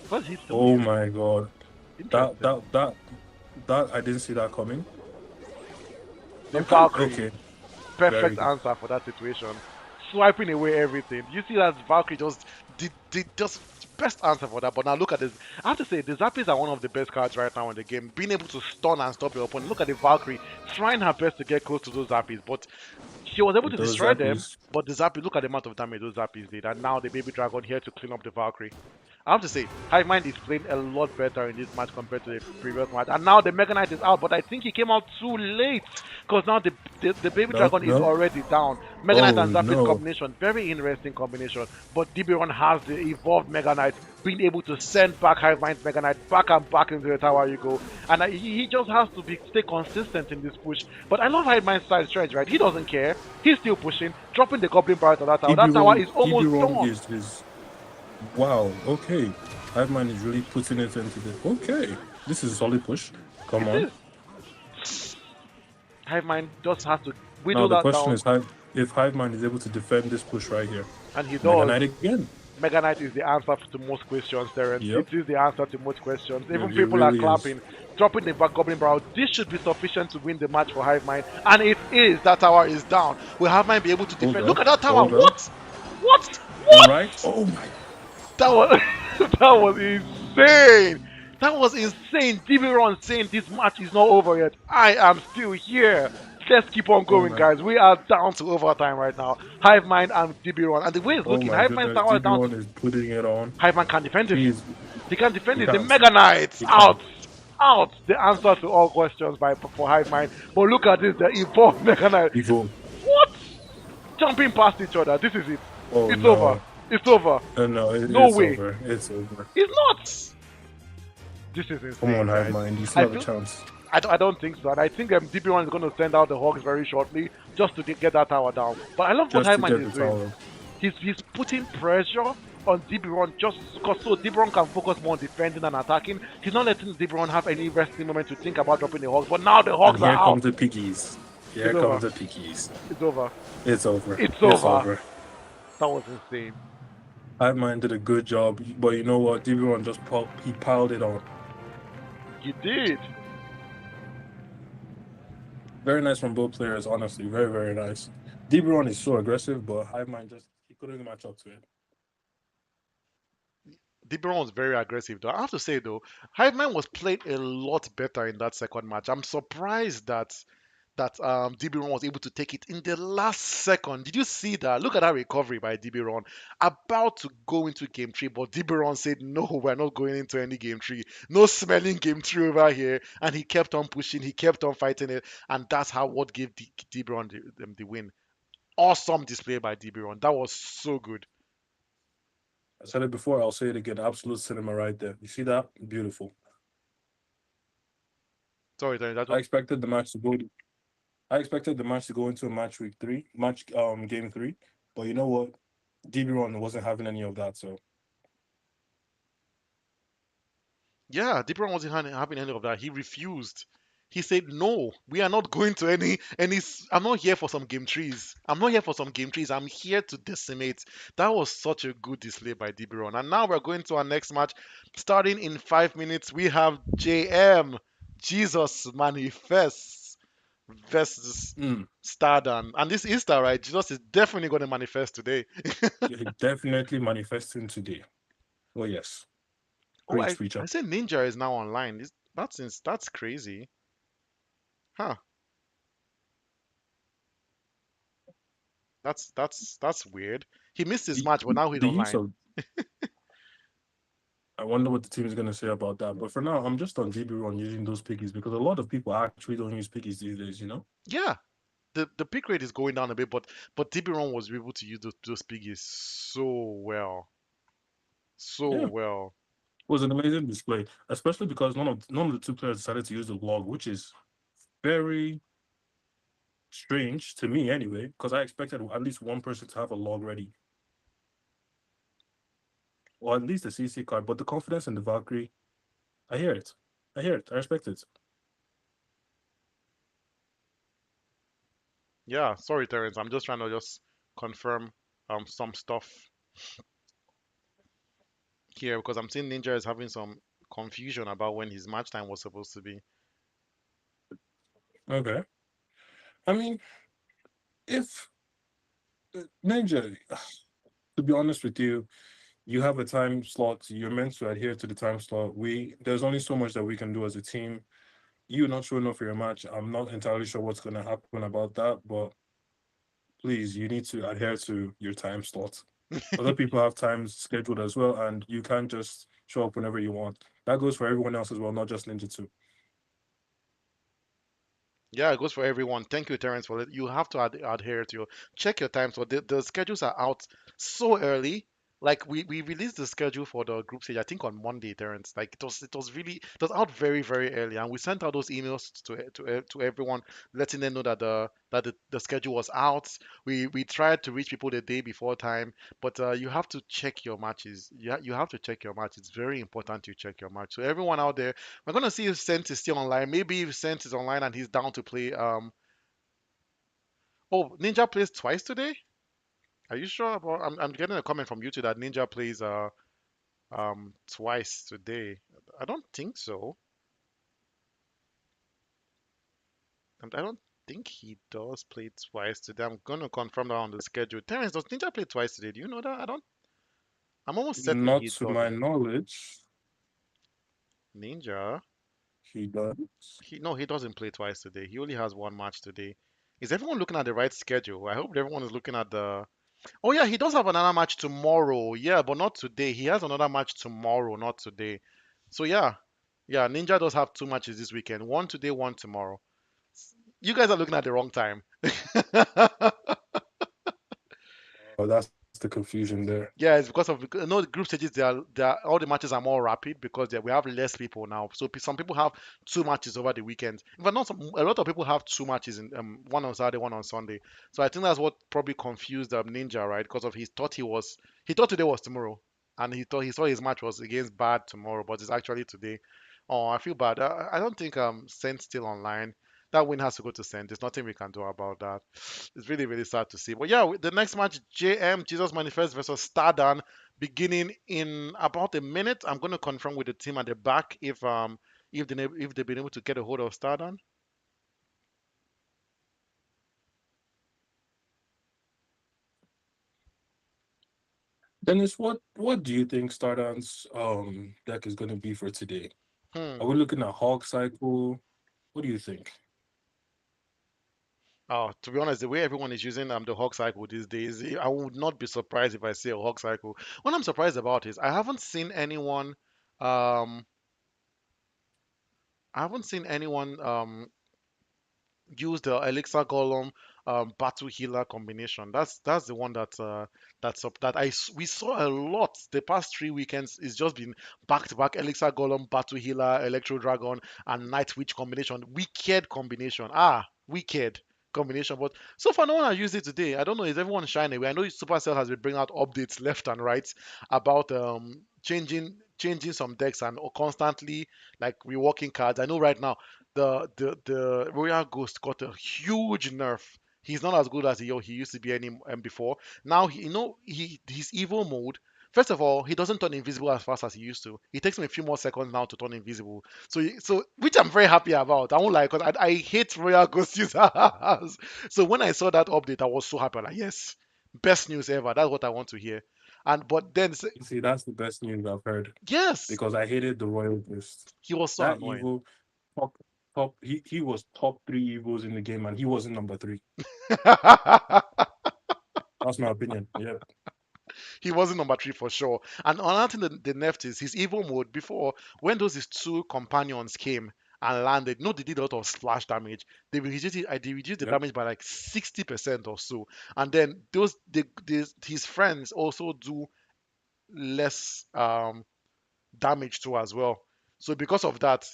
What's he still oh using? my god. That Interesting. that that that I didn't see that coming. The I'm kind Valkyrie. okay. Very Perfect good. answer for that situation. Swiping away everything. You see that Valkyrie just did just best answer for that. But now look at this. I have to say the Zappies are one of the best cards right now in the game. Being able to stun and stop your opponent. Look at the Valkyrie trying her best to get close to those Zappies, but she was able to Those destroy them. Zappies. But the Zappies, look at the amount of damage those Zappies did, and now the Baby Dragon here to clean up the Valkyrie. I have to say, Hive Mind is playing a lot better in this match compared to the previous match. And now the Mega Knight is out, but I think he came out too late. Because now the Baby No, Dragon is no. already down. Mega Knight Oh and Zappies no. combination, very interesting combination. But DB1 has the evolved Mega Knight, being able to send back Hive Mind's Mega Knight back and back into the tower you go. And he just has to stay consistent in this push. But I love Hive Mind's side stretch, right? He doesn't care. He's still pushing, dropping the Goblin Barret on that tower. That tower is DB almost Ron done. is wow. Okay, Hive Mind is really putting it into the. Okay, this is a solid push. Come It on. is. Hive Mind just has to Now whittle the that question down, is, if Hive Mind is able to defend this push right here, and he Mega does. Knight again. Mega Knight is the answer to most questions, Terence. Yep, It is the answer to most questions. it, Even it people are really is. clapping, dropping the back Goblin Barrel. This should be sufficient to win the match for Hive Mind. And it is. That tower is down. Will Hive Mind be able to Hold defend? Look up, at that tower. hold up. What? What? All What? right. Oh my. That was that was insane. That was insane. DB Ron saying this match is not over yet. I am still here. Let's keep on Oh going, my. guys. We are down to overtime right now. Hive Mind and DB Ron. And the way it's Oh looking, my Hive Mind's goodness. tower is down to DB1 is putting it on. Hive Mind can defend it. He is. He can defend He it. The can't. Mega Knight He can't. out. Out. The answer to all questions by for Hive Mind. But look at this, the evolved Mega Knight. Evo. What? Jumping past each other. This is it. Oh It's over. no. It's over. No, No it's way. over. It's over. It's not. This is Come insane, on, Hive guys. Mind. You I still have a feel chance. I don't think so. And I think DP1 is going to send out the Hawks very shortly just to get that tower down. But I love what Just to Hyman get is the doing. tower. He's putting pressure on DB1 just because so DB1 can focus more on defending and attacking. He's not letting DB1 have any resting moment to think about dropping the Hawks. But now the And Hawks are here out. comes the piggies. Here It's comes over. the piggies. It's over. It's over. It's It's over. over. That was insane. Hive Mind did a good job, but you know what? DB1 just he piled it on. You did. Very nice from both players, honestly. Very, very nice. DB1 is so aggressive, but Hive Mind just he couldn't match up to it. DB1 was very aggressive though. I have to say though, Hiveman was playing a lot better in that second match. I'm surprised that that DB Ron was able to take it in the last second. Did you see that? Look at that recovery by DB Ron. About to go into game three, but DB Ron said, "No, we're not going into any game three. No smelling game three over here." And he kept on pushing, he kept on fighting it, and that's how what gave DB Ron the win. Awesome display by DB Ron. That was so good. I said it before, I'll say it again. Absolute cinema right there. You see that? Beautiful. Sorry, that I was expected the match to go I expected the match to go into a match game three. But you know what? DB Ron wasn't having any of that, so Yeah, Dipron wasn't having any of that. He refused. He said, "No, we are not going to any. I'm not here for some game trees. I'm not here for some game trees. I'm here to decimate." That was such a good display by Dibron. And now we're going to our next match. Starting in 5 minutes, we have JM Jesus Manifests versus mm, Stardom. And this Easter, right? Jesus is definitely going to manifest today. yeah, definitely manifesting today. Oh yes. Oh, Preach, I preacher. said Ninja is now online. That's crazy, huh? That's weird. He missed his The match, but now he's the use online. of I wonder what the team is gonna say about that. But for now, I'm just on DB Ron using those piggies because a lot of people actually don't use piggies these days, you know? Yeah, the pick rate is going down a bit, but DB was able to use those piggies so well, so Yeah. well. It was an amazing display, especially because none of the two players decided to use the log, which is very strange to me anyway, because I expected at least one person to have a log ready, or at least a CC card. But the confidence in the Valkyrie, I hear it. I hear it. I respect it. Yeah, sorry, Terrence. I'm just trying to just confirm some stuff here because I'm seeing Ninja is having some confusion about when his match time was supposed to be. Okay. I mean, if Ninja, to be honest with you, you have a time slot. You're meant to adhere to the time slot. There's only so much that we can do as a team. You're not showing up for your match. I'm not entirely sure what's going to happen about that, but please, you need to adhere to your time slot. Other people have times scheduled as well, and you can't just show up whenever you want. That goes for everyone else as well, not just Ninja 2. Yeah, it goes for everyone. Thank you, Terrence, for it. You have to adhere to your check your time. So the schedules are out so early. Like we released the schedule for the group stage, I think on Monday, Terrence. Like it was out very early, and we sent out those emails to everyone, letting them know that the schedule was out. We tried to reach people the day before time, but you have to check your matches. You have to check your match. It's very important to check your match. So everyone out there, we're gonna see if Sent is still online. Maybe if Sent is online and he's down to play. Oh, Ninja plays twice today. Are you sure? About, I'm getting a comment from YouTube that Ninja plays twice today. I don't think so. And I don't think he does play twice today. I'm gonna confirm that on the schedule. Terrence, does Ninja play twice today? Do you know that? I don't. I'm almost certain Not he to my doesn't. knowledge, Ninja. he does. He doesn't play twice today. He only has one match today. Is everyone looking at the right schedule? I hope everyone is looking at the. Oh yeah, he does have another match tomorrow. Yeah, but not today. He has another match tomorrow, not today. So yeah, yeah, Ninja does have two matches this weekend. One today, one tomorrow. You guys are looking at the wrong time. Oh, that's the confusion there. Yeah, it's because of the group stages. They are all the matches are more rapid because we have less people now. So some people have two matches over the weekend. But not a lot of people have two matches in one on Saturday, one on Sunday. So I think that's what probably confused Ninja, right? Because of he thought today was tomorrow, and he saw his match was against Bad tomorrow, but it's actually today. Oh, I feel bad. I don't think Saint's still online. That win has to go to Saint. There's nothing we can do about that. It's really sad to see. But yeah, the next match, JM Jesus Manifest versus Stardan, beginning in about a minute. I'm going to confirm with the team at the back if they've been able to get a hold of Stardan. Dennis, what do you think Stardance deck is going to be for today? Hmm. Are we looking at Hawk Cycle? What do you think? To be honest, the way everyone is using the hog cycle these days, I would not be surprised if I see a hog cycle. What I'm surprised about is um, I haven't seen anyone use the Elixir Golem Battle Healer combination. That's the one that's up that we saw a lot the past 3 weekends. It's just been back to back Elixir Golem Battle Healer, Electro Dragon, and Night Witch combination. Wicked combination. Wicked combination. But so far, no one has used it today. I don't know. Is everyone shying away? I know Supercell has been bringing out updates left and right about changing some decks and constantly like reworking cards. I know right now the Royal Ghost got a huge nerf. He's not as good as he used to be any before. Now his evil mode. First of all, he doesn't turn invisible as fast as he used to. It takes him a few more seconds now to turn invisible. So which I'm very happy about. I won't lie, because I hate Royal Ghost users. So when I saw that update, I was so happy. Like, yes, best news ever. That's what I want to hear. And but then You see, that's the best news I've heard yes, because I hated the Royal Beast. he was so That annoying. evil, top, he was top three evils in the game, and he wasn't number three. That's my opinion. Yeah, He wasn't number three for sure. And another thing that they nerfed is his evil mode. Before, when those his two companions came and landed, no, they did a lot of splash damage. They reduced the yep. damage by like 60% or so. And then his friends also do less damage too as well. So because of that,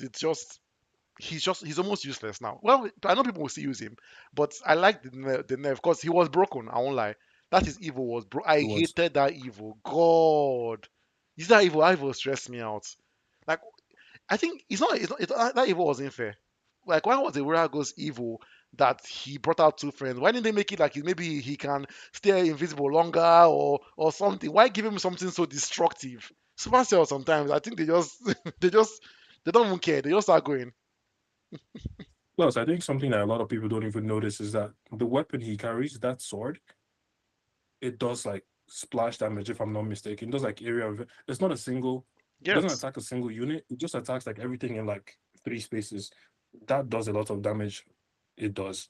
he's almost useless now. Well, I know people will still use him, but I like the nerf because he was broken. I won't lie. That his evil was bro. I It was. hated that evil. God, is that evil? That evil stressed me out. Like I think that evil wasn't fair. Like why was the Royal Ghost evil that he brought out two friends? Why didn't they make it like maybe he can stay invisible longer or something? Why give him something so destructive? Supercell sometimes I think they just they don't even care. They just start going. Plus, I think something that a lot of people don't even notice is that the weapon he carries, that sword, it does like splash damage. If I'm not mistaken, it does like area of. It's not a single. It doesn't Yes. attack a single unit. It just attacks like everything in like three spaces. That does a lot of damage. It does.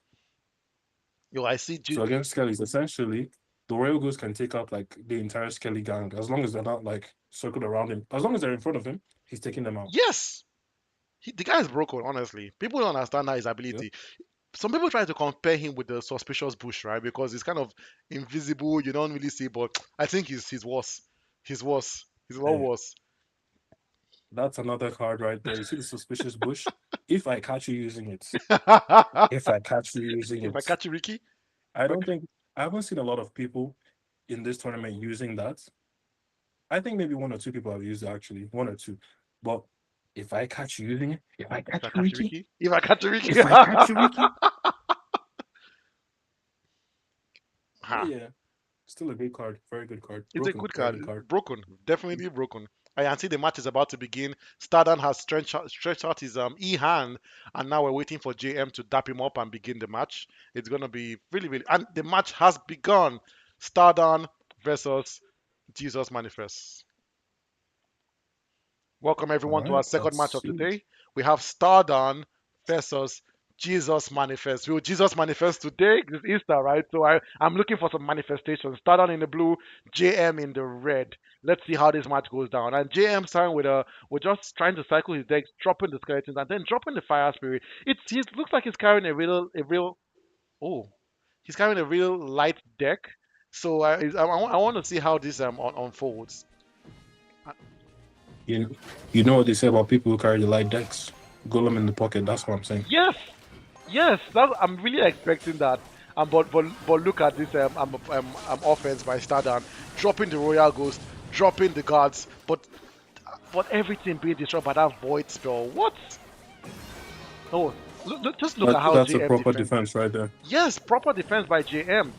Yo, I see. So against Skellies, essentially, the Royal Ghost can take out like the entire Skelly gang as long as they're not like circled around him. As long as they're in front of him, he's taking them out. Yes, the guy is broken. Honestly, people don't understand that his Yep. ability. Some people try to compare him with the suspicious bush, right? Because he's kind of invisible. You don't really see, but I think he's worse. He's worse. He's a lot Hey, worse. that's another card right there. You see the suspicious bush? If I catch you using it, if I catch you using If I it, catch you, Ricky, I don't think I haven't seen a lot of people in this tournament using that. I think maybe one or two people have used it actually, one or two. But if I catch you using it, if I if I catch you, catch you, Ricky, Ricky, if I catch you, Ricky, if I catch you, Ricky, oh ha. yeah, still a good card, very good card, It's a broken, good very card. good card. Broken, definitely broken. I can see the match is about to begin. Stardom has stretched out his E hand, and now we're waiting for JM to dap him up and begin the match. It's gonna be really, and the match has begun. Stardom versus Jesus Manifest. Welcome All everyone to our right, second let's match of the see. day. We have Stardom versus Jesus Manifest. Will Jesus manifest today? It's Easter, right? So I'm looking for some manifestations. Stardom in the blue, JM in the red. Let's see how this match goes down. And JM starting with we're just trying to cycle his decks, dropping the skeletons, and then dropping the fire spirit. He looks like he's carrying a real oh, he's carrying a real light deck. So I want to see how this unfolds. You, you know what they say about people who carry the light decks? Golem in the pocket. That's what I'm saying. Yes, yes, I'm really expecting that. But look at this offense by Stardom, dropping the Royal Ghost, dropping the guards, but everything being destroyed by that Void spell. What? Oh, just look at how That's a JM proper defends this. defense right there. Yes, proper defense by JM.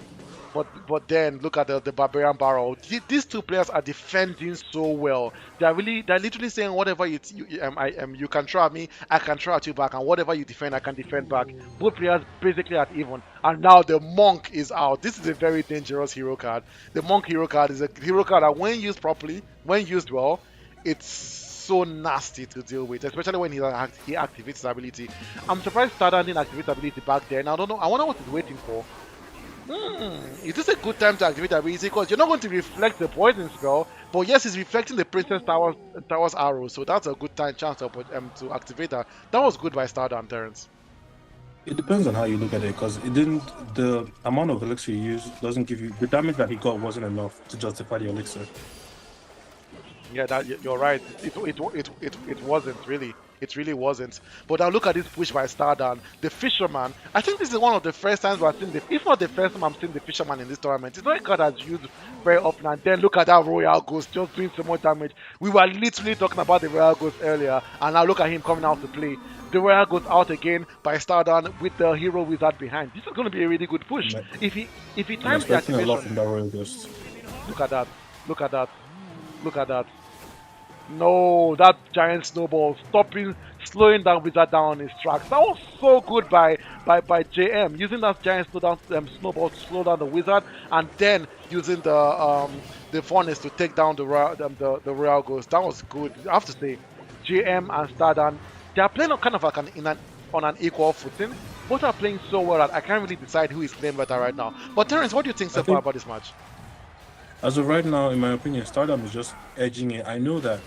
But then look at the Barbarian Barrel. These two players are defending so well. They're literally saying whatever you can throw at me, I can throw at you back, and whatever you defend, I can defend back. Both players basically at even. And now the Monk is out. This is a very dangerous hero card. The Monk hero card is a hero card that when used properly, when used well, it's so nasty to deal with, especially when he activates his ability. I'm surprised Stardust didn't activate his ability back then. I don't know. I wonder what he's waiting for. Is this a good time to activate ability? Because you're not going to reflect the poison spell, but yes, it's reflecting the Princess Tower's arrow, so that's a good time chance to activate that. That was good by Stardom, Terrence. It depends on how you look at it, because it didn't. The amount of elixir you use doesn't give you the damage that he got wasn't enough to justify the elixir. Yeah, you're right. It wasn't really. It really wasn't. But now look at this push by Stardom. The Fisherman. I think this is one of the first times we're seeing if not the first time I'm seeing the Fisherman in this tournament. It's not a card that's used very often. And then look at that Royal Ghost just doing so much damage. We were literally talking about the Royal Ghost earlier, and now look at him coming out to play. The Royal Ghost out again by Stardom with the Hero Wizard behind. This is going to be a really good push. If he I'm times the expecting a lot activation. from that Royal Ghost. Look at that. Look at that. Look at that. No, that giant snowball slowing that wizard down on his tracks. That was so good by JM using that giant snowball to slow down the wizard, and then using the furnace to take down the Royal Ghost. That was good. I have to say, JM and Stardom, they are playing on kind of like on an equal footing. Both are playing so well that I can't really decide who is playing better right now. But Terrence, what do you think I so far think about this match? as of right now, in my opinion, Stardom is just edging it. I know that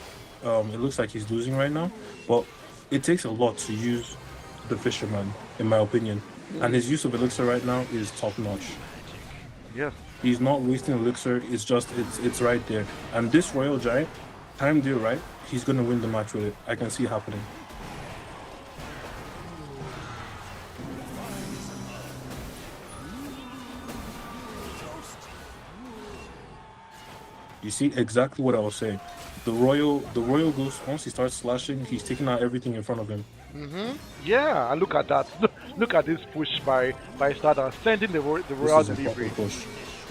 it looks like he's losing right now, but it takes a lot to use the Fisherman, in my opinion. And his use of elixir right now is top notch. Yes. He's not wasting elixir. It's right there. And this Royal Giant, timed it right, he's gonna win the match with it. I can see it happening. You see exactly what I was saying. The Royal Ghost, once he starts slashing, he's taking out everything in front of him. Yeah, and look at that. Look at this push by Stardust sending the This Royal is a proper delivery. push.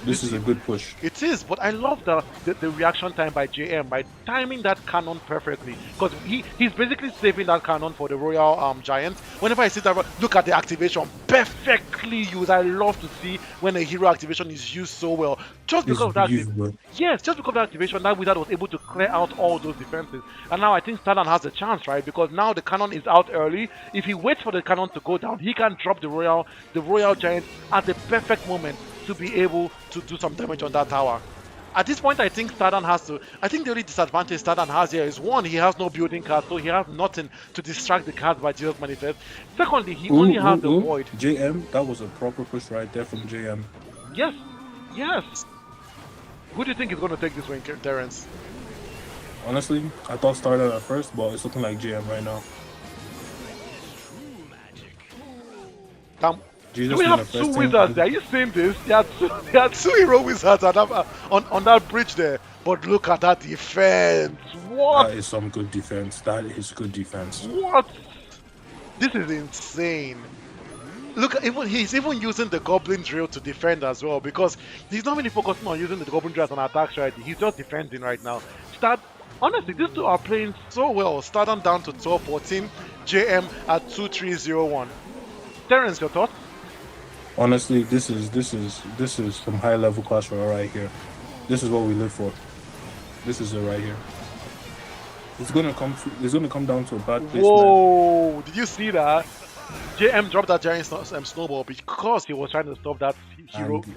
This This is a good push. It is, but I love the reaction time by JM by timing that cannon perfectly because he's basically saving that cannon for the Royal Giant. Whenever I see that, look at the activation, perfectly used. I love to see when a hero activation is used so well. Just It's because of that, beautiful. yes, just because of the activation, that wizard was able to clear out all those defenses. And now I think Stardom has a chance, right? Because now the cannon is out early. If he waits for the cannon to go down, he can drop the Royal Giant at the perfect moment to be able to do some damage on that tower. At this point, I think Stardom has to. I think the only disadvantage Stardom has here is one, he has no building card, so he has nothing to distract the cards by Jesus Manifest. Secondly, he Ooh, only has ooh, the ooh. Void. JM, that was a proper push right there from JM. Yes, yes. Who do you think is going to take this win, Terrence? Honestly, I thought Stardom at first, but it's looking like JM right now. Um, do Jesus we have two manifesting. wizards there? Are you seeing this? There are two hero wizards on that bridge there. But look at that defense. What? That is some good defense. That is good defense. What? This is insane. Look, he's even using the Goblin Drill to defend as well because he's not really focusing on using the Goblin Drill as an attack strategy. He's just defending right now. Honestly, these two are playing so well. Stardom down to 12-14, JM at 2-3-0-1. Terrence, your thoughts? Honestly, this is some high level class right here. This is what we live for. This is it right here. It's gonna come down to a bad placement. Whoa! Did you see that? JM dropped that giant snowball because he was trying to stop that hero. And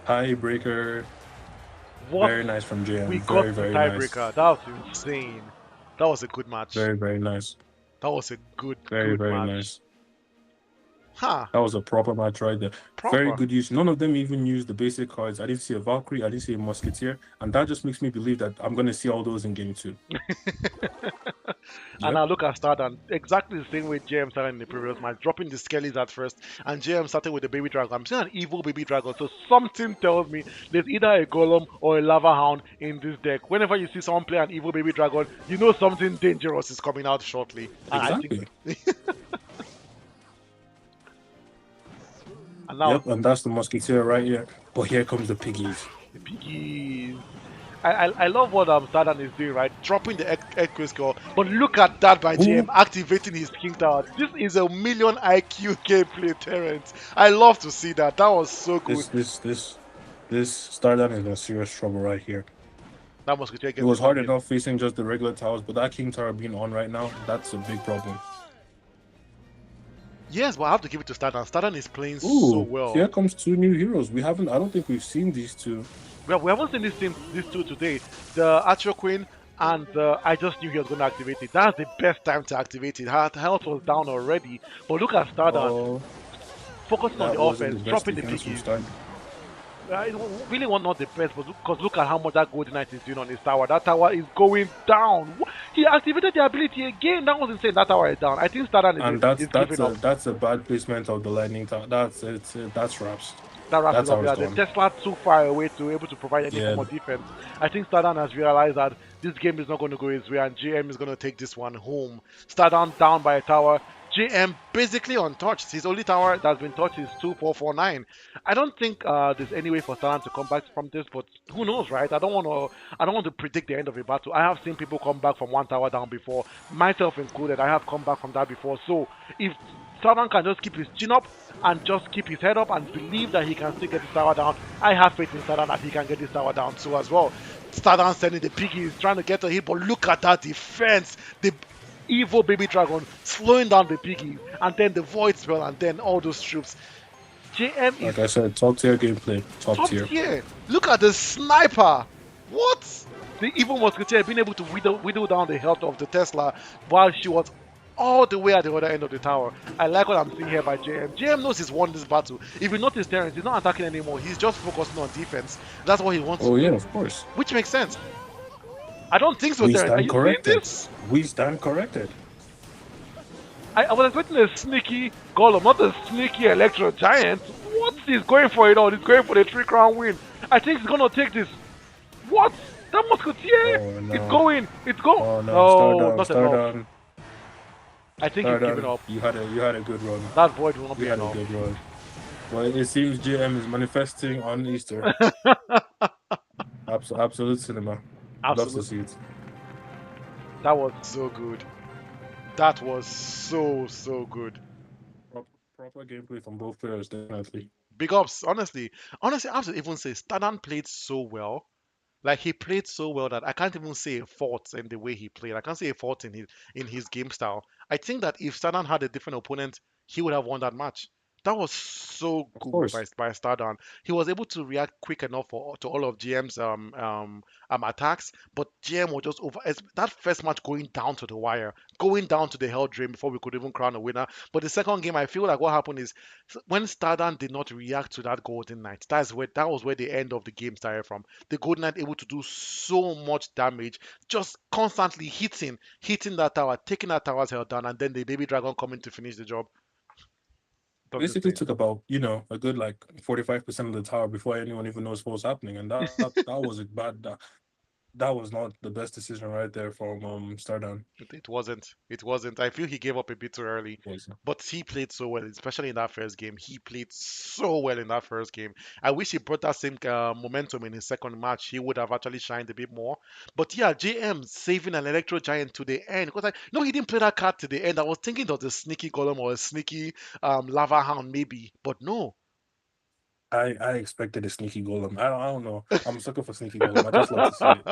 high breaker. What? Very nice from JM. We Very, got the very nice. tiebreaker. That was insane. That was a good match. Very, very nice. That was a good, Very, good very match. nice. Huh. That was a proper match right there. Very Proper. good use. None of them even used the basic cards. I didn't see a Valkyrie. I didn't see a Musketeer. And that just makes me believe that I'm going to see all those in game 2. And now look at Stardom. Exactly the same way JM started in the previous match, dropping the Skellies at first, and JM started with the Baby Dragon. I'm seeing an evil Baby Dragon, so something tells me there's either a Golem or a Lava Hound in this deck. Whenever you see someone play an evil Baby Dragon, you know something dangerous is coming out shortly. And Exactly. And now Yep, and that's the Musketeer right here. But here comes the piggies. the piggies. I love what Stardom is doing, right? Dropping the Earthquake Skull. But look at that by JM activating his King Tower. This is a million IQ gameplay, Terrence. I love to see that. That was so good. This Stardom is in serious trouble right here. That Musketeer It gets was it hard done. enough facing just the regular towers, but that King Tower being on right now, that's a big problem. Yes, but I have to give it to Stadan. Stadan is playing so Ooh, well. here comes two new heroes. We haven't. I don't think we've seen these two. Well, we haven't seen this team, these two today. The Archer Queen and I just knew he was going to activate it. That's the best time to activate it. Her health was down already. But look at Stadan Oh, focusing on that the wasn't the offense, best dropping the defense from piggies. start. I really want not the best, but because look at how much that Golden Knight is doing on his tower. That tower is going down. He activated the ability again. That was insane. That tower is down. I think Stadan And is giving up. that's a bad placement of the lightning tower. That's wraps. That wraps That it up tower's there. The gone. Tesla too far away to able to provide any Yeah, form of defense. I think Stadan has realized that this game is not going to go his way, and GM is going to take this one home. Stadan down by a tower. GM basically untouched. His only tower that's been touched is 2449. I don't think there's any way for Stadan to come back from this, but who knows, right? I don't want to predict the end of a battle. I have seen people come back from one tower down before, myself included. I have come back from that before. So if Stadan can just keep his chin up and just keep his head up and believe that he can still get this tower down. I have faith in Stadan that he can get this tower down too as well. Stadan sending the piggies, trying to get to him, but look at that defense. The evil baby dragon slowing down the piggies, and then the void spell, and then all those troops. JM is like I said, top tier gameplay, top top tier. tier. Look at the sniper. What? The evil musketeer being able to whittle down the health of the Tesla while she was all the way at the other end of the tower. I like what I'm seeing here by JM. JM knows he's won this battle. If you notice Terrence, he's not attacking anymore. He's just focusing on defense. That's what he wants to Oh yeah, do. of course. Which makes sense. I don't think so, We Terrence. Are stand you seeing corrected. this? We stand corrected. I was expecting a sneaky Golem, not a sneaky Electro Giant. What? He's going for it all. He's going for the 3 crown win. I think he's gonna take this. What? That Musketeer? Oh It's no. going. It's go. Oh no. Star No, down. not Star enough. down. I think he's Star giving down. up. You had a good run. That void will not We be had a enough. good run. Well, it seems GM is manifesting on Easter. Absolute cinema. Love to see Absolutely. it. That was so good. That was so good. Proper gameplay from both players, definitely. Big ups, honestly. Honestly, I have to even say Stadan played so well. Like he played so well that I can't even say a fault in the way he played. I can't say a fault in his game style. I think that if Stadan had a different opponent, he would have won that match. That was so Of good course. by Stadan. He was able to react quick enough to all of GM's attacks, but GM was just over that first match going down to the wire, going down to the hell drain before we could even crown a winner. But the second game, I feel like what happened is when Stadan did not react to that Golden Knight, that was where the end of the game started from. The Golden Knight able to do so much damage, just constantly hitting that tower, taking that tower's held down, and then the baby dragon coming to finish the job. It was Basically insane. took about, a good like 45% of the tower before anyone even knows what was happening. And that was a bad that was not the best decision right there from Stardown. It wasn't. It wasn't. I feel he gave up a bit too early, Was but he played so well, especially in that first game. He played so well in that first game. I wish he brought that same momentum in his second match. He would have actually shined a bit more. But yeah, JM saving an Electro Giant to the end because no, he didn't play that card to the end. I was thinking it was a sneaky Golem or a sneaky Lava Hound maybe, but no. I expected a sneaky golem. I don't know. I'm a sucker for sneaky golem. I just love to see it.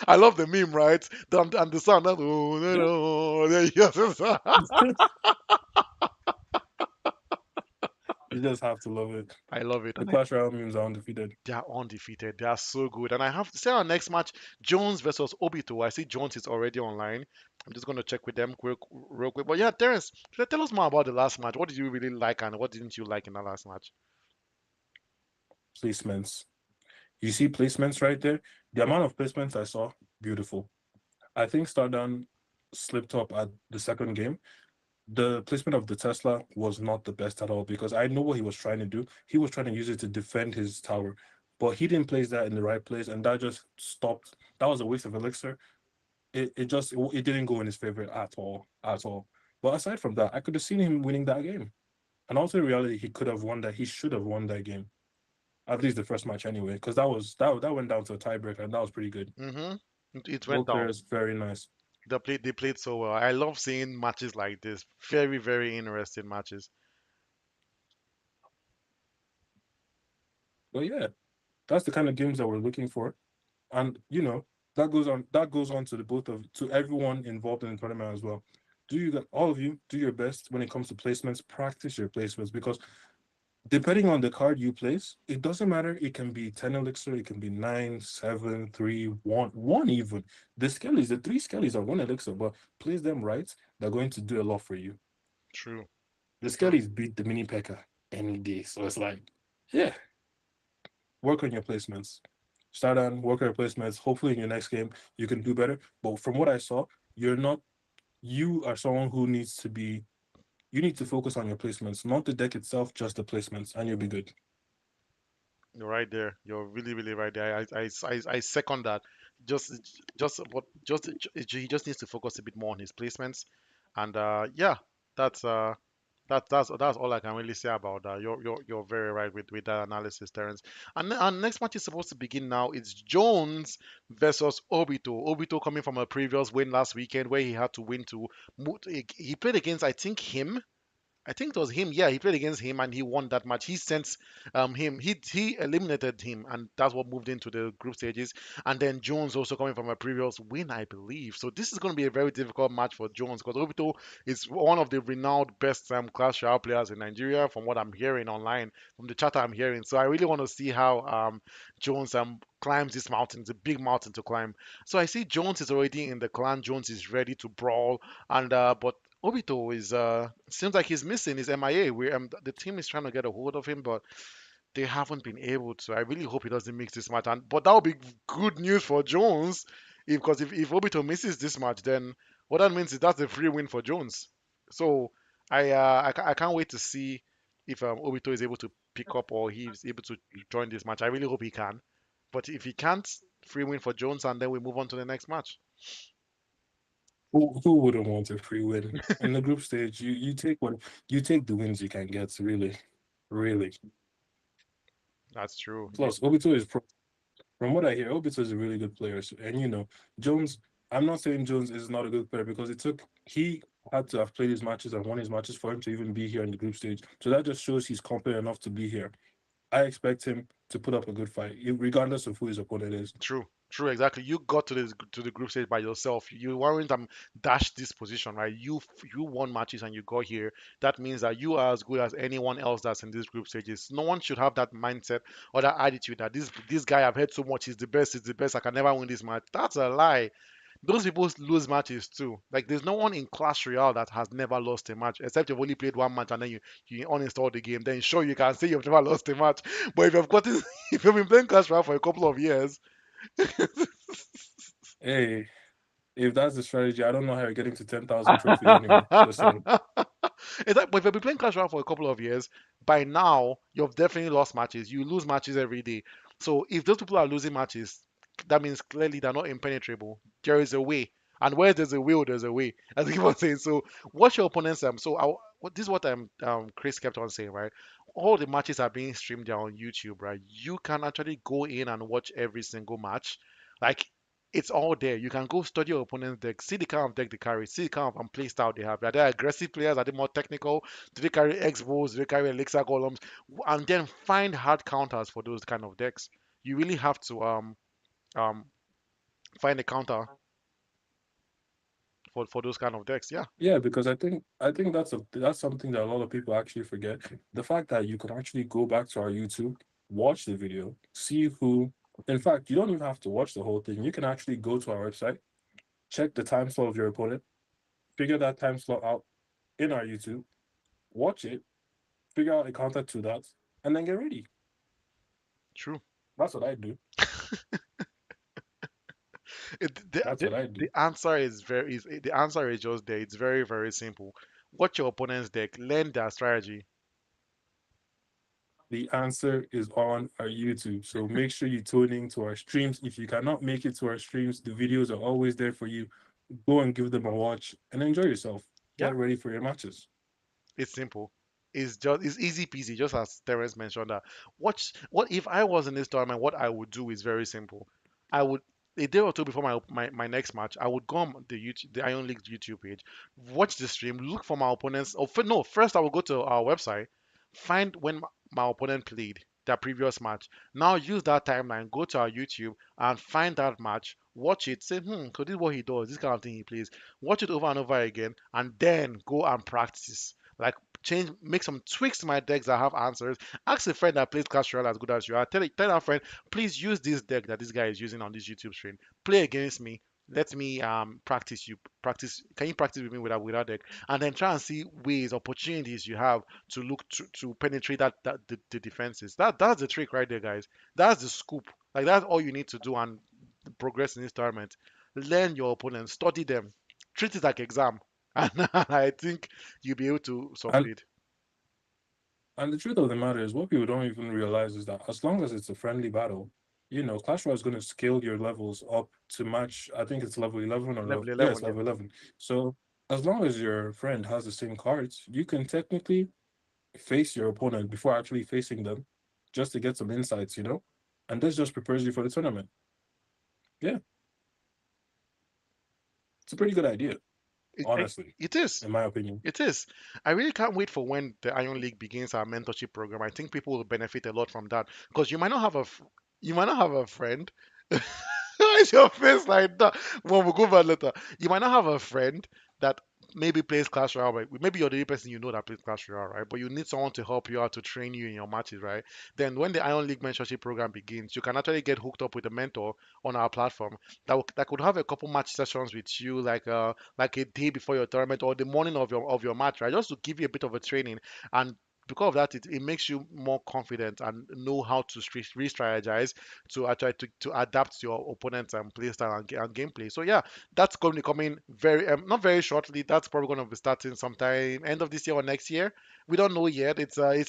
I love the meme, right? And the sound that oh, no, no, yes. You just have to love it. I love it. The And Clash Royale memes are undefeated. they are undefeated. They are so good. And I have to say our next match, Jones versus Obito. I see Jones is already online. I'm just going to check with them real quick. But yeah, Terence, tell us more about the last match. What did you really like and what didn't you like in the last match? Placements. You see placements right there? The amount of placements I saw, beautiful. I think Stardown slipped up at the second game. The placement of the Tesla was not the best at all because I know what he was trying to do. He was trying to use it to defend his tower, but he didn't place that in the right place, and that just stopped. That was a waste of elixir. It didn't go in his favor at all. But aside from that, I could have seen him winning that game. And also in reality, he could have won that. He should have won that game, at least the first match anyway, because that went down to a tiebreaker, and that was pretty good. Mm-hmm. It went Both down. players very nice. They played so well. I love seeing matches like this. Very interesting matches. But yeah, that's the kind of games that we're looking for. And that goes on to the both of to everyone involved in the tournament as well. All of you do your best when it comes to placements. Practice your placements because depending on the card you place, it doesn't matter. It can be 10 elixir, it can be 9, 7, 3, 1, 1 even. The three skellies are one elixir, but place them right, they're going to do a lot for you. True. The True. skellies beat the mini P.E.K.K.A any day. So it's like, yeah, work on your placements. Start on work on your placements. Hopefully in your next game you can do better. But from what I saw, you're not you are someone who needs to be you need to focus on your placements, not the deck itself, just the placements, and you'll be good. You're right there. You're really, really right there. I second that. He just needs to focus a bit more on his placements, and yeah, that's that's all I can really say about that. You're very right with that analysis, Terence. And our next match is supposed to begin now. It's Jones versus Obito. Obito coming from a previous win last weekend where he had to win to he played against I think him. I think it was him. Yeah, he played against him and he won that match. He sent him. He eliminated him, and that's what moved into the group stages. And then Jones also coming from a previous win, I believe. So this is going to be a very difficult match for Jones because Obito is one of the renowned best Clash Royale players in Nigeria, from what I'm hearing online, from the chat I'm hearing. So I really want to see how Jones climbs this mountain. It's a big mountain to climb. So I see Jones is already in the clan. Jones is ready to brawl, and but Obito is seems like he's missing his MIA. The team is trying to get a hold of him, but they haven't been able to. I really hope he doesn't miss this match. And but that would be good news for Jones, if Obito misses this match, then what that means is that's a free win for Jones. So I can't wait to see if Obito is able to pick up or he's able to join this match. I really hope he can. But if he can't, free win for Jones, and then we move on to the next match. Who wouldn't want a free win? In the group stage, you take the wins you can get, really. Really. That's true. Plus, from what I hear, Obito is a really good player. And Jones, I'm not saying Jones is not a good player because he had to have played his matches and won his matches for him to even be here in the group stage. So that just shows he's competent enough to be here. I expect him to put up a good fight, regardless of who his opponent is. True, true, exactly. You got to the group stage by yourself. You weren't dashed this position, right? You won matches and you got here. That means that you are as good as anyone else that's in this group stages. No one should have that mindset or that attitude that this guy I've heard so much is the best. I can never win this match. That's a lie. Those people lose matches too. Like there's no one in Clash Royale that has never lost a match, except you've only played one match and then you uninstall the game. Then sure you can say you've never lost a match. But if you've gotten if you've been playing Clash Royale for a couple of years, Hey, if that's the strategy, I don't know how you're getting to 10,000 trophies anyway. Just saying. It's like, but if you've been playing Clash Royale for a couple of years, by now you've definitely lost matches. You lose matches every day. So if those people are losing matches, that means clearly they're not impenetrable. There is a way, and where there's a will, there's a way. As I keep on saying. So watch your opponents. This is what Chris kept on saying, right? All the matches are being streamed there on YouTube, right? You can actually go in and watch every single match. Like it's all there. You can go study your opponent's deck, see the kind of deck they carry, see the kind of play style they have. Are they aggressive players? Are they more technical? Do they carry X-Bows? Do they carry Elixir columns? And then find hard counters for those kind of decks. You really have to um find a counter for those kind of decks. Yeah, Yeah, because I think that's something that a lot of people actually forget. The fact that you can actually go back to our YouTube, watch the video, see who. In fact, you don't even have to watch the whole thing. You can actually go to our website, check the time slot of your opponent, figure that time slot out in our YouTube, watch it, figure out a counter to that, and then get ready. true. That's what I do. It, That's what I do. the answer is the answer is just there. It's very very simple. Watch your opponent's deck, learn their strategy. The answer is on our YouTube. So make sure you tune in to our streams. If you cannot make it to our streams, the videos are always there for you. Go and give them a watch and enjoy yourself. Yeah, Get ready for your matches. it's simple. It's easy peasy, just as Terence mentioned that. What if I was in this tournament? What I would do is very simple. I would a day or two before my next match, I would go on the Iron League YouTube page, watch the stream, look for my opponents. No, first I will go to our website, find when my opponent played. their previous match. Now use that timeline, go to our YouTube and find that match, watch it, say, so this is what he does, this kind of thing he plays. Watch it over and over again, and then go and practice. Like change, make some tweaks to my decks that have answers. Ask a friend that plays Clash Royale as good as you are. Tell that friend, please use this deck that this guy is using on this YouTube stream. Play against me. Let me practice you practice. Can you practice with me with that deck? And then try and see ways, opportunities you have to look to penetrate the defenses. That's the trick right there, guys. That's the scoop. Like that's all you need to do and progress in this tournament. Learn your opponents, study them, treat it like exam, and I think you'll be able to And succeed. and the truth of the matter is, what people don't even realize is that as long as it's a friendly battle, Clash Royale is going to scale your levels up to match. I think it's level 11 or level, Level yeah, 11, it's yeah. level 11. So as long as your friend has the same cards, you can technically face your opponent before actually facing them, just to get some insights. And this just prepares you for the tournament. Yeah, it's a pretty good idea, It, honestly, it is. in my opinion. It is. I really can't wait for when the Iron League begins our mentorship program. I think people will benefit a lot from that because you might not have a friend. Why is your face like that? Well, we'll go back later. You might not have a friend that maybe plays Clash Royale, but maybe you're the only person you know that plays Clash Royale, right? But you need someone to help you out to train you in your matches, right? Then when the Iron League mentorship program begins, you can actually get hooked up with a mentor on our platform that could have a couple match sessions with you, like a day before your tournament or the morning of your match, right? Just to give you a bit of a training. And because of that, it makes you more confident and know how to re-strategize to actually to adapt to your opponent's play style and gameplay. So yeah, that's going to be coming very not very shortly. That's probably going to be starting sometime end of this year or next year. We don't know yet. It's a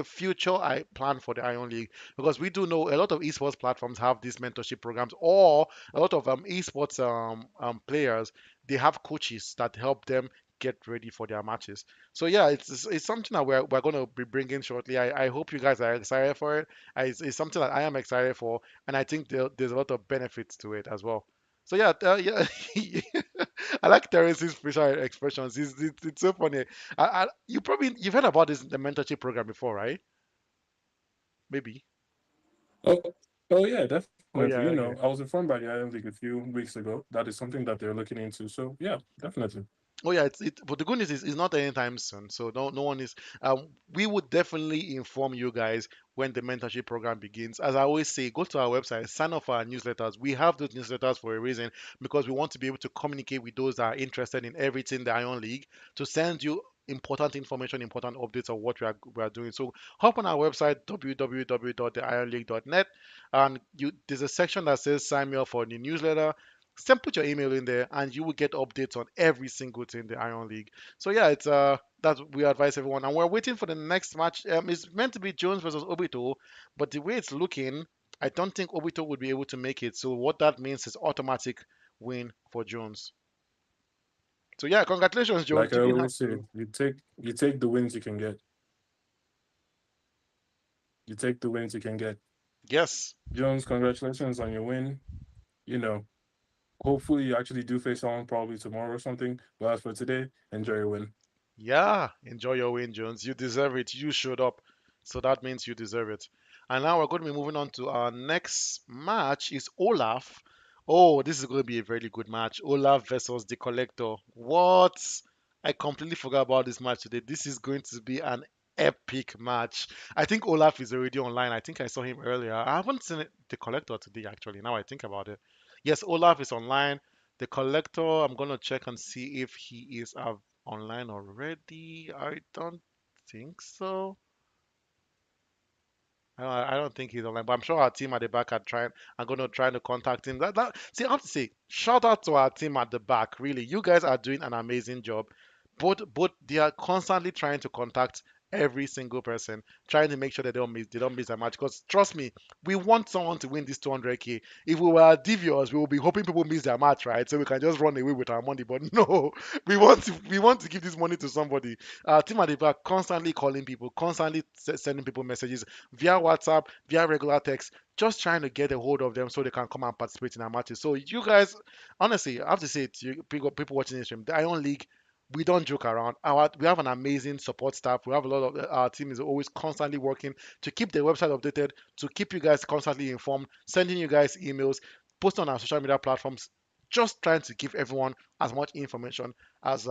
future I plan for the Iron League because we do know a lot of esports platforms have these mentorship programs, or a lot of esports players, they have coaches that help them get ready for their matches. So yeah, it's something that we're going to be bringing shortly. I hope you guys are excited for it. It's something that I am excited for, and I think there's a lot of benefits to it as well. So yeah, yeah, I like Terence's facial expressions. It's so funny. You've heard about this the mentorship program before, right? Maybe. Oh, oh yeah, definitely. Oh yeah, okay. I was informed by the Iron League a few weeks ago that is something that they're looking into. So yeah, definitely. Oh yeah, but the good news is it's not anytime soon. So no one is. We would definitely inform you guys when the mentorship program begins. As I always say, go to our website, sign up for our newsletters. We have those newsletters for a reason because we want to be able to communicate with those that are interested in everything the Iron League to send you important information, important updates of what we are doing. So hop on our website www.theironleague.net, and there's a section that says sign me up for the newsletter. Put your email in there and you will get updates on every single thing in the Iron League. So yeah, it's that we advise everyone, and we're waiting for the next match. It's meant to be Jones versus Obito, but the way it's looking, I don't think Obito would be able to make it. So what that means is automatic win for Jones. So yeah, congratulations, Jones. Like I You didn't have always say, to. you take the wins you can get. You take the wins you can get. Yes. Jones, congratulations on your win. You know, hopefully you actually do face someone probably tomorrow or something. But as for today, enjoy your win. Yeah, enjoy your win, Jones. You deserve it. You showed up. So that means you deserve it. And now we're going to be moving on to our next match is Olaf. Oh, this is going to be a very good match. Olaf versus the Collector. What? I completely forgot about this match today. This is going to be an epic match. I think Olaf is already online. I think I saw him earlier. I haven't seen the Collector today, actually, now I think about it. Yes, Olaf is online. The Collector, I'm going to check and see if he is online already? I don't think so. I don't think he's online, but I'm sure our team at the back are trying. I'm gonna try to contact him. See, I have to say, shout out to our team at the back. Really, you guys are doing an amazing job. Both they are constantly trying to contact every single person, trying to make sure that they don't miss a match. Because trust me, we want someone to win this 200k. If we were devious, we would be hoping people miss their match, right? So we can just run away with our money. But no, we want to give this money to somebody. Our team at the back constantly calling people, constantly sending people messages via WhatsApp, via regular text, just trying to get a hold of them so they can come and participate in our matches. So you guys, honestly, I have to say it to you, people watching this stream, the Iron League We don't joke around. We have an amazing support staff. We have a lot of our team is always constantly working to keep the website updated, to keep you guys constantly informed, sending you guys emails, posting on our social media platforms, just trying to give everyone as much information as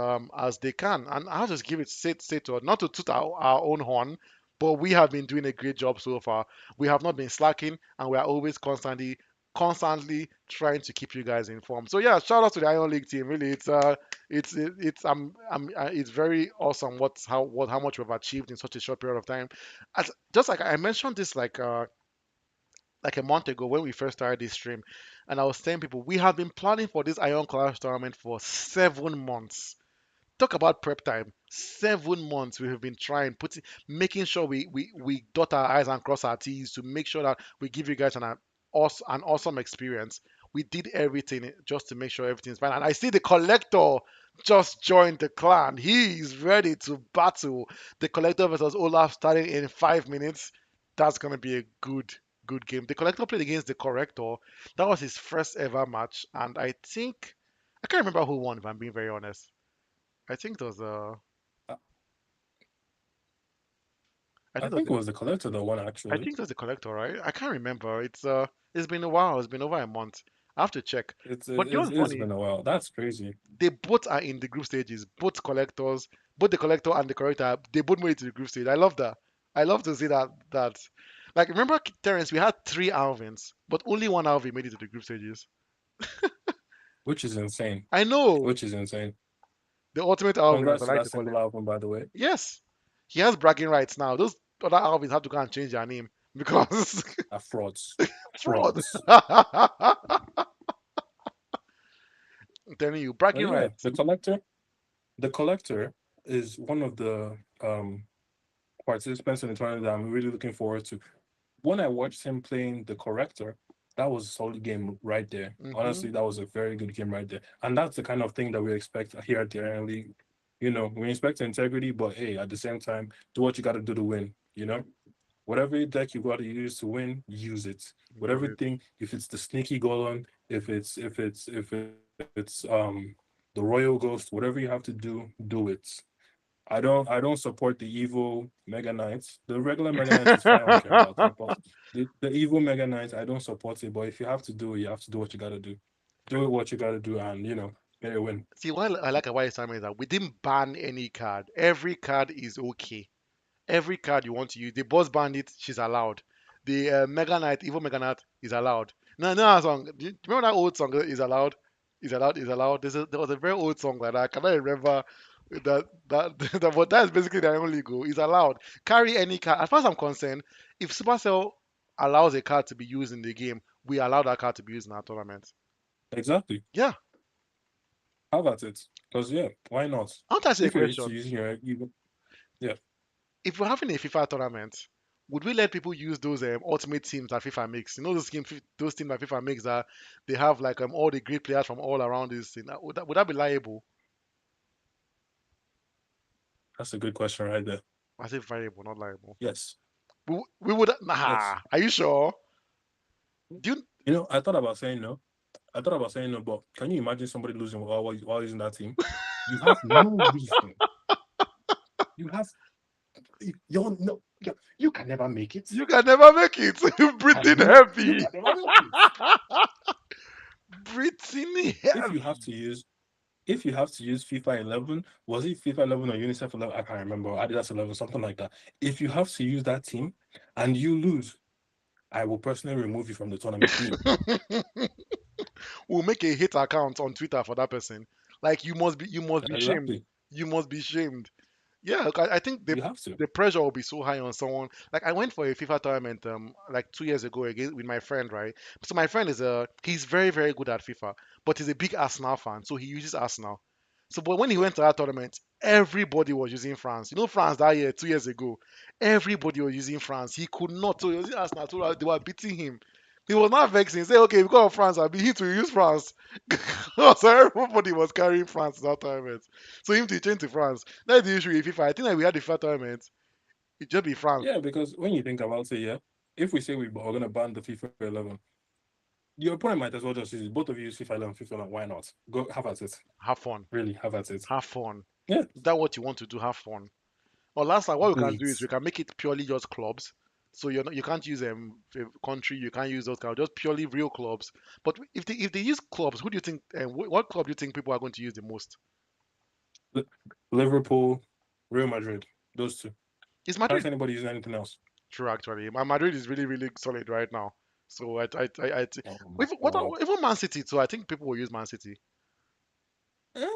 they can. And I'll just give it say to not to toot our own horn, but we have been doing a great job so far. We have not been slacking, and we are always constantly trying to keep you guys informed. So yeah, shout out to the Iron League team. Really, it's very awesome how much we've achieved in such a short period of time. As just like I mentioned this like a month ago when we first started this stream, and I was telling people we have been planning for this Iron Clash tournament for 7 months. Talk about prep time. 7 months we have been trying, making sure we dot our I's and cross our T's to make sure that we give you guys an awesome experience. We did everything just to make sure everything's fine. And I see the collector just joined the clan. He is ready to battle. The collector versus Olaf starting in 5 minutes. That's gonna be a good game. The collector played against the corrector. That was his first ever match, and I can't remember who won if I'm being very honest. I think it was I, I I think it was think it was the collector that won I actually. think it was the collector, right? I can't remember. It's been a while. It's been over a month. I have to check. But you know what's It's funny? been a while. That's crazy. They both are in the group stages. Both the collector and the corrector, they both made it to the group stage. I love that. I love to see that. Like remember Terence, we had three Alvins, but only one Alvin made it to the group stages. Which is insane. I know Which is insane. the ultimate Alvin, as I Congrats to like that to call single him. album, by the way. Yes, he has bragging rights now. Those other Alvins have to go and change their name because Frauds. fraud. Frauds. I'm telling you, bragging But yeah, rights. the collector is one of the participants in the tournament that I'm really looking forward to. When I watched him playing the corrector, that was a solid game right there. Hmm. Honestly, that was a very good game right there. And that's the kind of thing that we expect here at the Iron League. We expect integrity, but hey, at the same time, do what you got to do to win. Whatever deck you got to use to win, use it. Do Whatever it. thing, if it's the sneaky golem, if it's the royal ghost, whatever you have to do it. I don't support the evil Mega Knights. The regular Mega Knights is fine. I don't care about that. But the evil Mega Knights, I don't support it. But if you have to do it, you have to do what you gotta do. Do it what you gotta do, and get a win. See, what I like about Simon is that we didn't ban any card. Every card is okay. Every card you want to use. The boss bandit, she's allowed. The Mega Knight, evil Mega Knight, is allowed. No, no song. Do you remember that old song? Is allowed. Is allowed. Is allowed. There was a very old song like that. I cannot remember that. But that's basically the only go. Is allowed. Carry any card. As far as I'm concerned, if Supercell allows a card to be used in the game, we allow that card to be used in our tournament. Exactly. Yeah. How about it? Because yeah, why not? I want to ask you a If you're used to question. using yeah, If we're having a FIFA tournament, would we let people use those ultimate teams that FIFA makes? You know those teams that FIFA makes that they have like all the great players from all around this thing. Would that be liable? that's a good question right there. I say variable, not liable. Yes, We would. Nah. yes. Are you sure? Do you, I thought about saying no. I thought about saying no, but can you imagine somebody losing while using that team? You have no reason. You have you're no you can never make it. you can never make it. And Breathing you heavy. can never make it. Breathing If you have heavy. to use if you have to use FIFA 11, was it FIFA 11 or UNICEF 11? I can't remember. Adidas 11, something like that. If you have to use that team and you lose, I will personally remove you from the tournament. Me. We'll make a hate account on Twitter for that person. Like you must be shamed. Exactly. You must be shamed. Yeah, look, I think the You have to. the pressure will be so high on someone. Like I went for a FIFA tournament like 2 years ago again with my friend, right? So my friend he's very good at FIFA, but he's a big Arsenal fan, so he uses Arsenal. So but when he went to that tournament, everybody was using France. You know France that year 2 years ago, everybody was using France. He could not. So he was using Arsenal. So they were beating him. He was not vexing. Say okay, because of France, I'll be here to use France. So everybody was carrying France at that tournament. So him to change to France. That's the issue with FIFA. I think that we had the FIFA tournament. It just be France. Yeah, because when you think about it, yeah, if we say we're gonna ban the FIFA 11, your opponent might as well just use it. Both of you use FIFA 11, FIFA 11. Why not? Go have at it. Have fun. Really, have at it. Have fun. Yeah, Is that what you want to do? Have fun. Or last time, what we can do is we please. can make it purely just clubs. So you can't use country, you can't use those kind of just purely real clubs. But if they use clubs, who do you think? What club do you think people are going to use the most? Li- Liverpool, Real Madrid, those two. It's Can't Madrid. see anybody using anything else. True, actually. Madrid is really, really solid right now. So Oh my even, God. even Man City too. I think people will use Man City. Eh,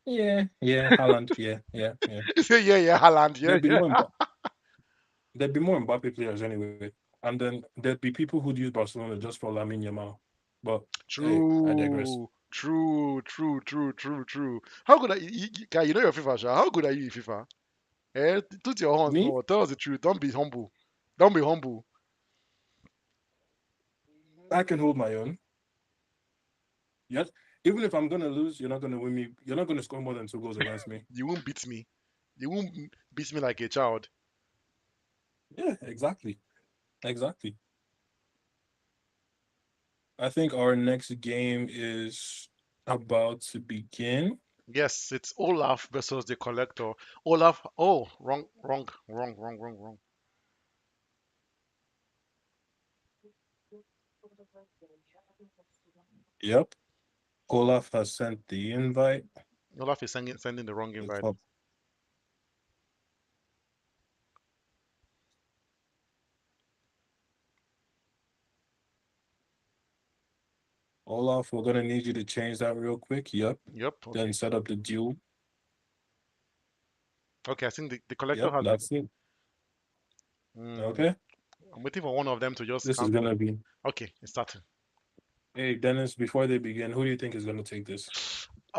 yeah, yeah, Haaland, yeah, yeah, yeah. Yeah, yeah, Haaland, yeah, There'd be yeah. more there'd be more Mbappe players anyway. And then there'd be people who'd use Barcelona just for Lamine Yamal. But hey, I digress. True, true, true, true, true, true. How good are guy? You know your FIFA, Sha. How good are you in FIFA? Eh, toot your horn Me, small. Tell us the truth. Don't be humble. Don't be humble. I can hold my own. Yes. Even if I'm gonna lose, you're not gonna win me. You're not gonna score more than 2 goals against me. You won't beat me. You won't beat me like a child. Yeah, exactly. Exactly. I think our next game is about to begin. Yes, it's Olaf versus the Collector. Olaf. Oh, wrong, wrong, wrong, wrong, wrong, wrong. Yep. Olaf has sent the invite. Olaf is sending the wrong The invite. club. Olaf, we're gonna need you to change that real quick. Yep. Yep. Then Okay. set up the duel. Okay. I think the Collector Yep, has. that's it. Mm, Okay. I'm waiting for one of them to just This is cancel it. gonna be. Okay, it's starting. Hey, Dennis, before they begin, who do you think is gonna take this?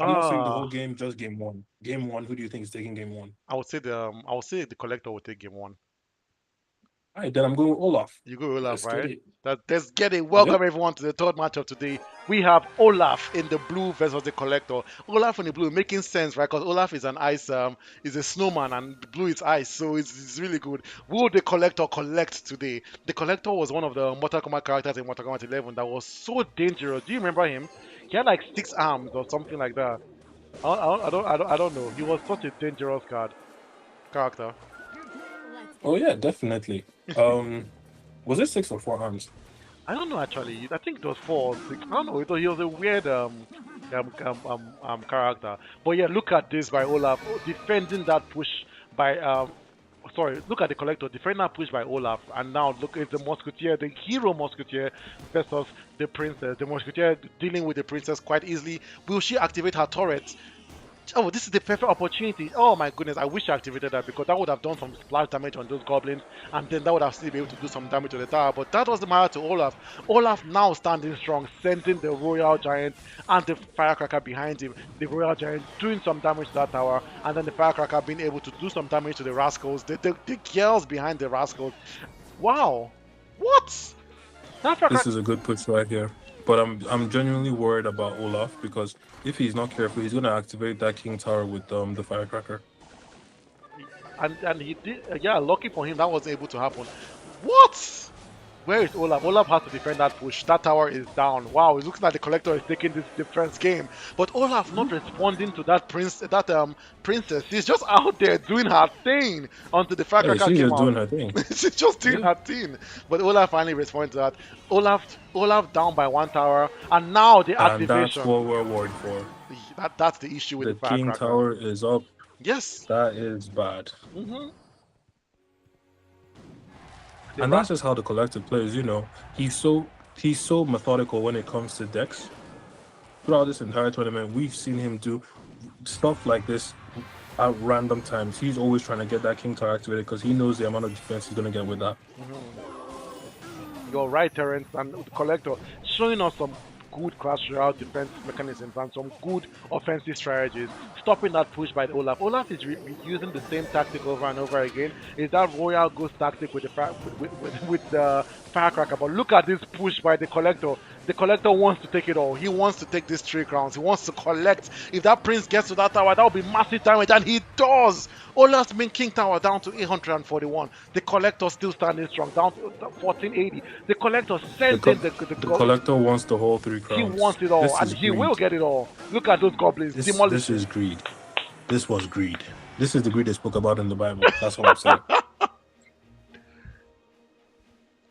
I'm not saying the whole Ah, game, just game one. Game one, who do you think is taking game one? I would say the Collector will take game one. All right, then I'm going with Olaf. You go Olaf, Let's get right? it. Let's get it. Yep. Welcome everyone to the third match of today. We have Olaf in the blue versus the Collector. Olaf in the blue making sense, right? Because Olaf is an ice, is a snowman, and the blue is ice, so it's really good. Will the Collector collect today? The Collector was one of the Mortal Kombat characters in Mortal Kombat 11 that was so dangerous. Do you remember him? He had like 6 arms or something like that. I don't know. He was such a dangerous character. Oh yeah, definitely. Was it 6 or 4 arms? I don't know actually. I think it was 4 or 6. I don't know. He was a weird character. But yeah, look at this by Olaf defending that push by sorry. Look at the Collector defending that push by Olaf, and now look at the Musketeer, the hero Musketeer versus the Princess. The Musketeer dealing with the Princess quite easily. Will she activate her turret? Oh, this is the perfect opportunity. Oh my goodness, I wish I activated that because that would have done some splash damage on those goblins and then that would have still been able to do some damage to the tower. But that doesn't matter to Olaf. Olaf now standing strong, sending the Royal Giant and the Firecracker behind him. The Royal Giant doing some damage to that tower and then the Firecracker being able to do some damage to the Rascals. The girls behind the Rascals. Wow. What? That This Firecracker. is a good push right here. But I'm genuinely worried about Olaf because if he's not careful, he's gonna activate that King Tower with the firecracker. And he did, yeah, lucky for him, that wasn't able to happen. What? Where is Olaf? Olaf has to defend that push. That tower is down. Wow, it looks like the Collector is taking this defense game. But Olaf not responding to that princess. She's just out there doing her thing until the Hey, firecracker she's came just out. doing her thing. She's just doing Yeah. her thing. But Olaf finally responded to that. Olaf down by one tower, and now the And that's activation. what we're worried for. That's the issue with the The King firecracker. Tower is up. Yes. That is bad. hmm The And Ra- that's just how the collective plays, he's so methodical when it comes to decks. Throughout this entire tournament, we've seen him do stuff like this at random times. He's always trying to get that King Tower activated because he knows the amount of defense he's gonna get with that. mhm. You're right, Terence, and the Collector showing us some good Clash Royale defense mechanisms and some good offensive strategies. Stopping that push by Olaf. Olaf is using the same tactic over and over again. Is that Royal Ghost tactic with with the Firecracker? But look at this push by the Collector. The Collector wants to take it all. He wants to take these 3 crowns. He wants to collect. If that Prince gets to that tower, that will be massive damage, and he does. Olaf's main King Tower down to 841. The Collector still standing strong, down to 1480. The Collector The, sending co- the collector wants the whole three he crowns. wants it all, This and is he will greed. get it all. Look at those goblins This is demolishing. greed. This was greed. This is the greed they spoke about in the Bible. That's all I'm saying.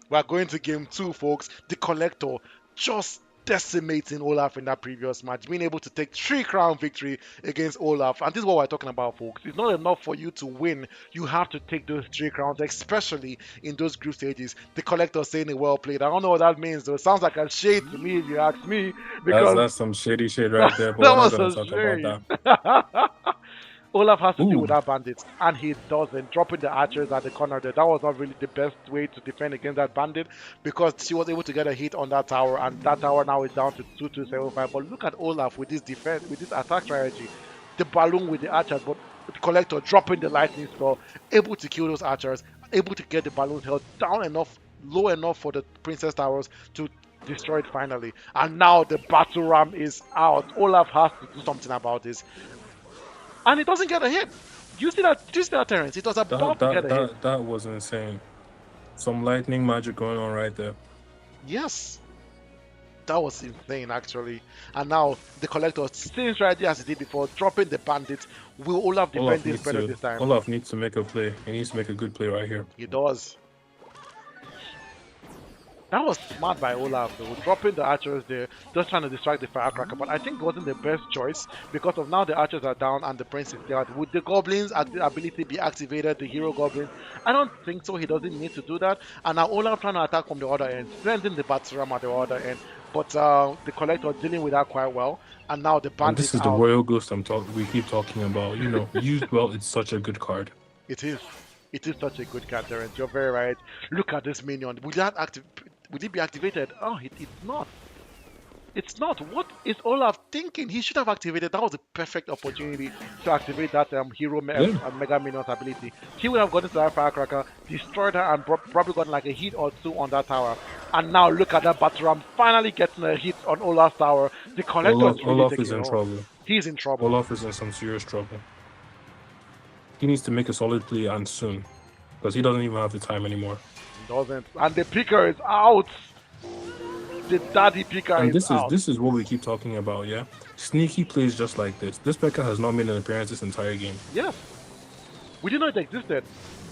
We're going to game two, folks. The Collector just decimating Olaf in that previous match, being able to take 3 crown victory against Olaf. And this is what we're talking about, folks. It's not enough for you to win. You have to take those 3 crowns, especially in those group stages. The Collector saying it well played. I don't know what that means, though. It sounds like a shade to me, if you ask me, because That's some shady shit right that there, but we're not was gonna a talk about shade. that. Olaf has to deal Ooh, with that bandit, and he doesn't. Dropping the archers at the corner there, that was not really the best way to defend against that bandit because she was able to get a hit on that tower, and that tower now is down to 2275. But look at Olaf with this defense, with this attack strategy. The balloon with the archers, but the Collector dropping the lightning spell, able to kill those archers, able to get the balloons held down enough, low enough for the princess towers to destroy it finally. And now the battle ram is out. Olaf has to do something about this, and it doesn't get a hit. Do you see that? Do you see that, Terrence? It was that about to get that a hit. that was insane. Some lightning magic going on right there. Yes, that was insane actually. And now the Collector, same strategy as he did before, dropping the bandits. Will Olaf defend this better this time? Olaf needs to make a play. He needs to make a good play right here. He does. That was smart by Olaf though, dropping the archers there, just trying to distract the firecracker. But I think it wasn't the best choice because of now the archers are down and the prince is dead. Would the goblins ability be activated, the hero goblins? I don't think so. He doesn't need to do that. And now Olaf trying to attack from the other end, sending the battle ram at the other end. But the Collector dealing with that quite well. And now the And this bandits is the out. Royal Ghost we keep talking about. You know, used well, it's such a good card. It is. It is such a good card, Terrence. You're very right. Look at this minion. Will it be activated? Oh, it's not. It's not. What is Olaf thinking? He should have activated. That was a perfect opportunity to activate that hero Yeah. Mega Minion's ability. He would have gotten to that firecracker, destroyed her, and probably gotten like a hit or two on that tower. And now look at that battle ram finally getting a hit on Olaf's tower. The Collector is really Olaf taking is it in off. trouble. He's in trouble. Olaf is in some serious trouble. He needs to make a solid play and soon, because he doesn't even have the time anymore. He doesn't. And the picker is out. The daddy picker And is out. this is what we keep talking about, yeah. Sneaky plays just like this. This Pekka has not made an appearance this entire game. Yes. We didn't know it existed.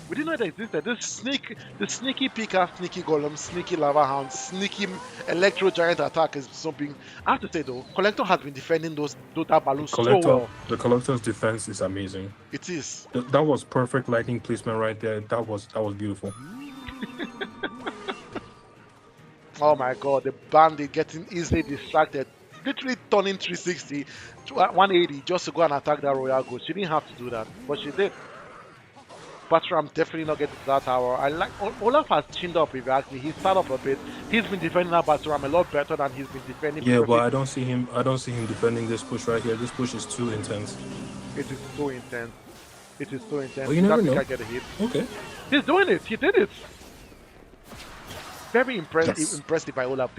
We didn't know it existed. The sneaky picker, sneaky golem, sneaky lava hound, sneaky electro giant attack is something. I have to say though, Collector has been defending that balloon so well. The collector's defense is amazing. It is. That was perfect lightning placement right there. That was beautiful. Oh my god, the bandit getting easily distracted. Literally turning 360 to 180 just to go and attack that royal ghost. She didn't have to do that, but she did. Batram definitely not getting to that tower. I like Olaf has chinned up if you ask me. He's started up a bit. He's been defending that Batram a lot better than he's been defending. Yeah, but I don't see him defending this push right here. This push is too intense. It is so intense. It is so intense. Well, you never know. Get a hit. Okay. He's doing it. He did it. Very Yes. impressive by Olaf.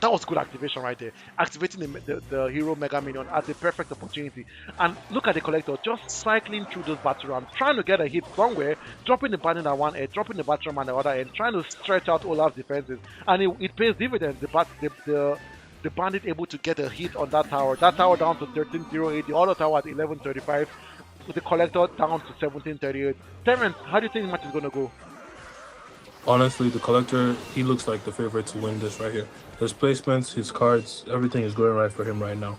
That was good activation right there. Activating the hero Mega Minion at the perfect opportunity. And look at the Collector just cycling through those battle rams, trying to get a hit somewhere, dropping the bandit at one end, dropping the battle ram at the other end, trying to stretch out Olaf's defenses. And it pays dividends. The bandit able to get a hit on that tower. That tower down to 1308, the other tower at 1135. With the Collector down to 1738. Terrence, how do you think the match is going to go? Honestly, the collector, he looks like the favorite to win this right here. His placements, his cards, everything is going right for him right now.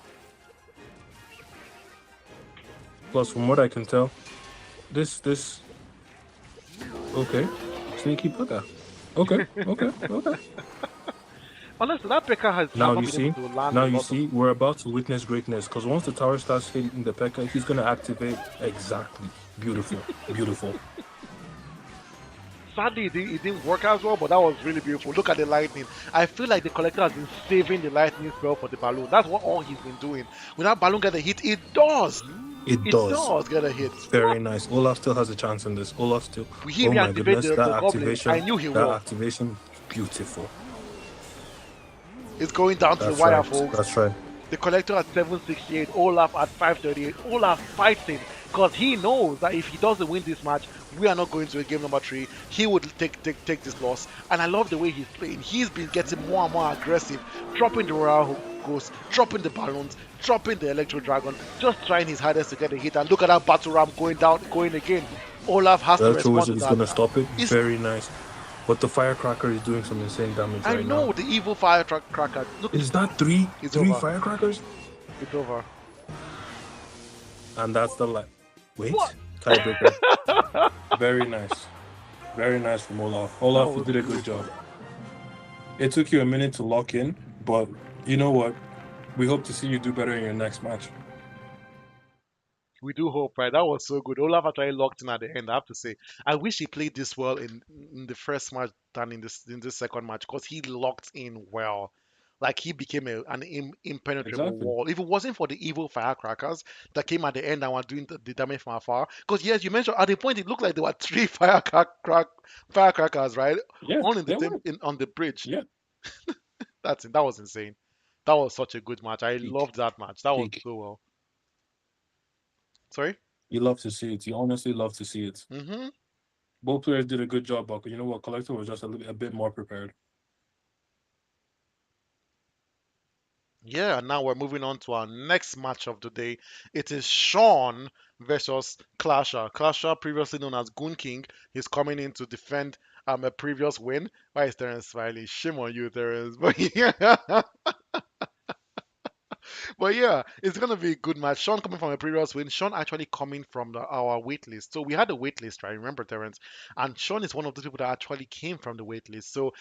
Plus, from what I can tell, this okay, sneaky Pekka. Okay. Honestly, that Pekka has Now not you been see, able to land now a you lot of- see, we're about to witness greatness. Because once the tower starts hitting the Pekka, he's gonna activate exactly. Beautiful. Sadly, it didn't work as well, but that was really beautiful. Look at the lightning. I feel like the Collector has been saving the lightning spell for the balloon. That's what all he's been doing. When that balloon get a hit, it does. It It does. does get a hit. Very nice. Olaf still has a chance in this. Olaf still. He Oh my reactivated goodness, the that goblin. activation. I knew he that will. activation, beautiful. It's going down to That's the wire, right. folks. That's right. The Collector at 768, Olaf at 538. Olaf fighting because he knows that if he doesn't win this match, we are not going to a game number 3. He would take this loss. And I love the way he's playing. He's been getting more and more aggressive, dropping the royal ghost, dropping the balloons, dropping the Electro Dragon, just trying his hardest to get a hit. And look at that battle ram going down, going again. Olaf has to Electro respond to Wizard is that. gonna stop it. It's, Very nice. But the Firecracker is doing some insane damage I right now. know the evil firecracker. Look, Is that three it's three over. firecrackers? It's over. And that's the What? wait, tiebreaker. Very nice. Very nice from Olaf. That Olaf, you was did a good job. beautiful. It took you a minute to lock in, but you know what? We hope to see you do better in your next match. We do hope, right? That was so good. Olaf actually locked in at the end. I have to say, I wish he played this well in the first match than in this second match because he locked in well. Like he became an impenetrable Exactly. wall. If it wasn't for the evil firecrackers that came at the end and were doing the damage from afar, because yes, you mentioned at the point it looked like there were three firecrackers, right, Yeah, on in the they were. on the bridge. Yeah. That was insane. That was such a good match. I Peak. loved that match. That was Peak. so well. Sorry. You love to see it. You honestly love to see it. Mm-hmm. Both players did a good job, but you know what? Collector was just a bit more prepared. Yeah, and now we're moving on to our next match of the day. It is Sean versus Clasher. Clasher, previously known as Goon King, he's coming in to defend a previous win. Why is Terence smiling? Shame on you, Terence. But yeah, but yeah, it's gonna be a good match. Sean coming from a previous win. Sean actually coming from our wait list. So we had a wait list, right? Remember, Terence? And Sean is one of the people that actually came from the wait list. So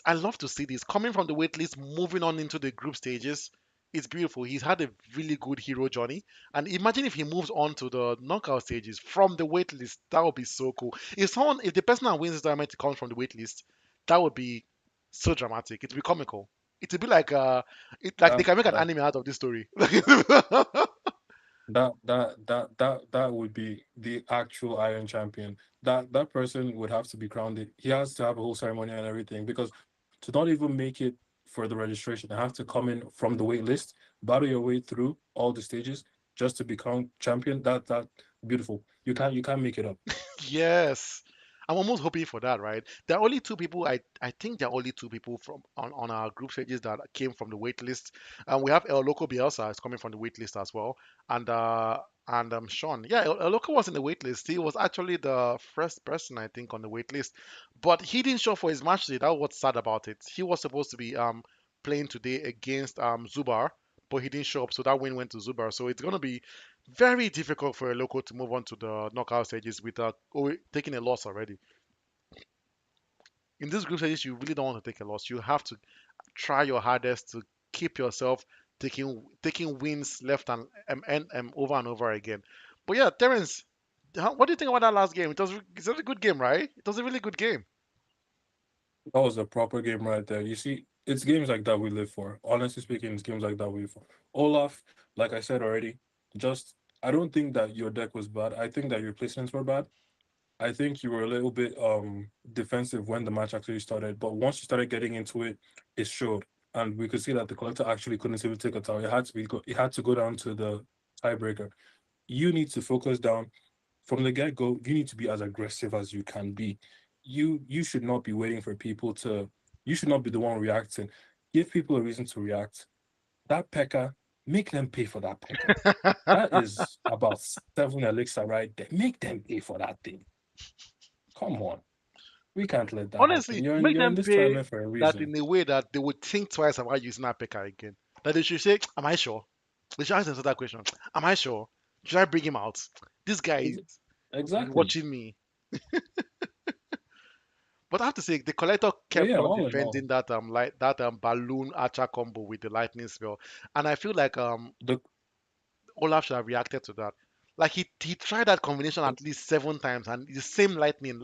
I love to see this coming from the wait list, moving on into the group stages. It's beautiful. He's had a really good hero journey. And imagine if he moves on to the knockout stages from the wait list. That would be so cool. If the person that wins this tournament comes from the wait list, that would be so dramatic. It'd be comical. It'd be like they That can make an that anime out of this story. that would be the actual Iron Champion. That person would have to be crowned. He has to have a whole ceremony and everything because to not even make it for the registration, you have to come in from the wait list, battle your way through all the stages just to become champion. That beautiful. You can't make it up. Yes. I'm almost hoping for that, right? There are only two people. I think there are only two people from on our group stages that came from the wait list. We have El Loco Bielsa is coming from the wait list as well, and Sean. Yeah, El Loco was in the wait list. He was actually the first person I think on the wait list, but he didn't show for his match today. That was what's sad about it. He was supposed to be playing today against Zubar, but he didn't show up, so that win went to Zubar. So it's gonna be very difficult for a local to move on to the knockout stages without taking a loss already. In this group stages, you really don't want to take a loss. You have to try your hardest to keep yourself taking wins left and over and over again. But yeah, Terence, what do you think about that last game? It was a good game, right? It was a really good game. That was a proper game right there. You see, it's games like that we live for. Honestly speaking, it's games like that we live for. Olaf, like I said already, just I don't think that your deck was bad. I think that your placements were bad. I think you were a little bit defensive when the match actually started, but once you started getting into it, it showed, and we could see that the collector actually couldn't even take a tower. It had to go down to the tiebreaker. You need to focus down from the get go. You need to be as aggressive as you can be. You should not be waiting for people to. You should not be the one reacting. Give people a reason to react. That Pekka, make them pay for that Pekka. That is about 7 elixir right there. Make them pay for that thing. Come on. We can't let that happen. Honestly, You're make you're in them this pay tournament for a that reason. in a way that they would think twice about using that picker again. That they should say, "Am I sure?" They should ask themselves that question. Am I sure? Should I bring him out? This guy Ex- is Exactly. watching me. But I have to say, the collector But kept yeah, on all in all, defending that balloon archer combo with the lightning spell, and I feel like the Olaf should have reacted to that. Like he tried that combination at least 7 times, and the same lightning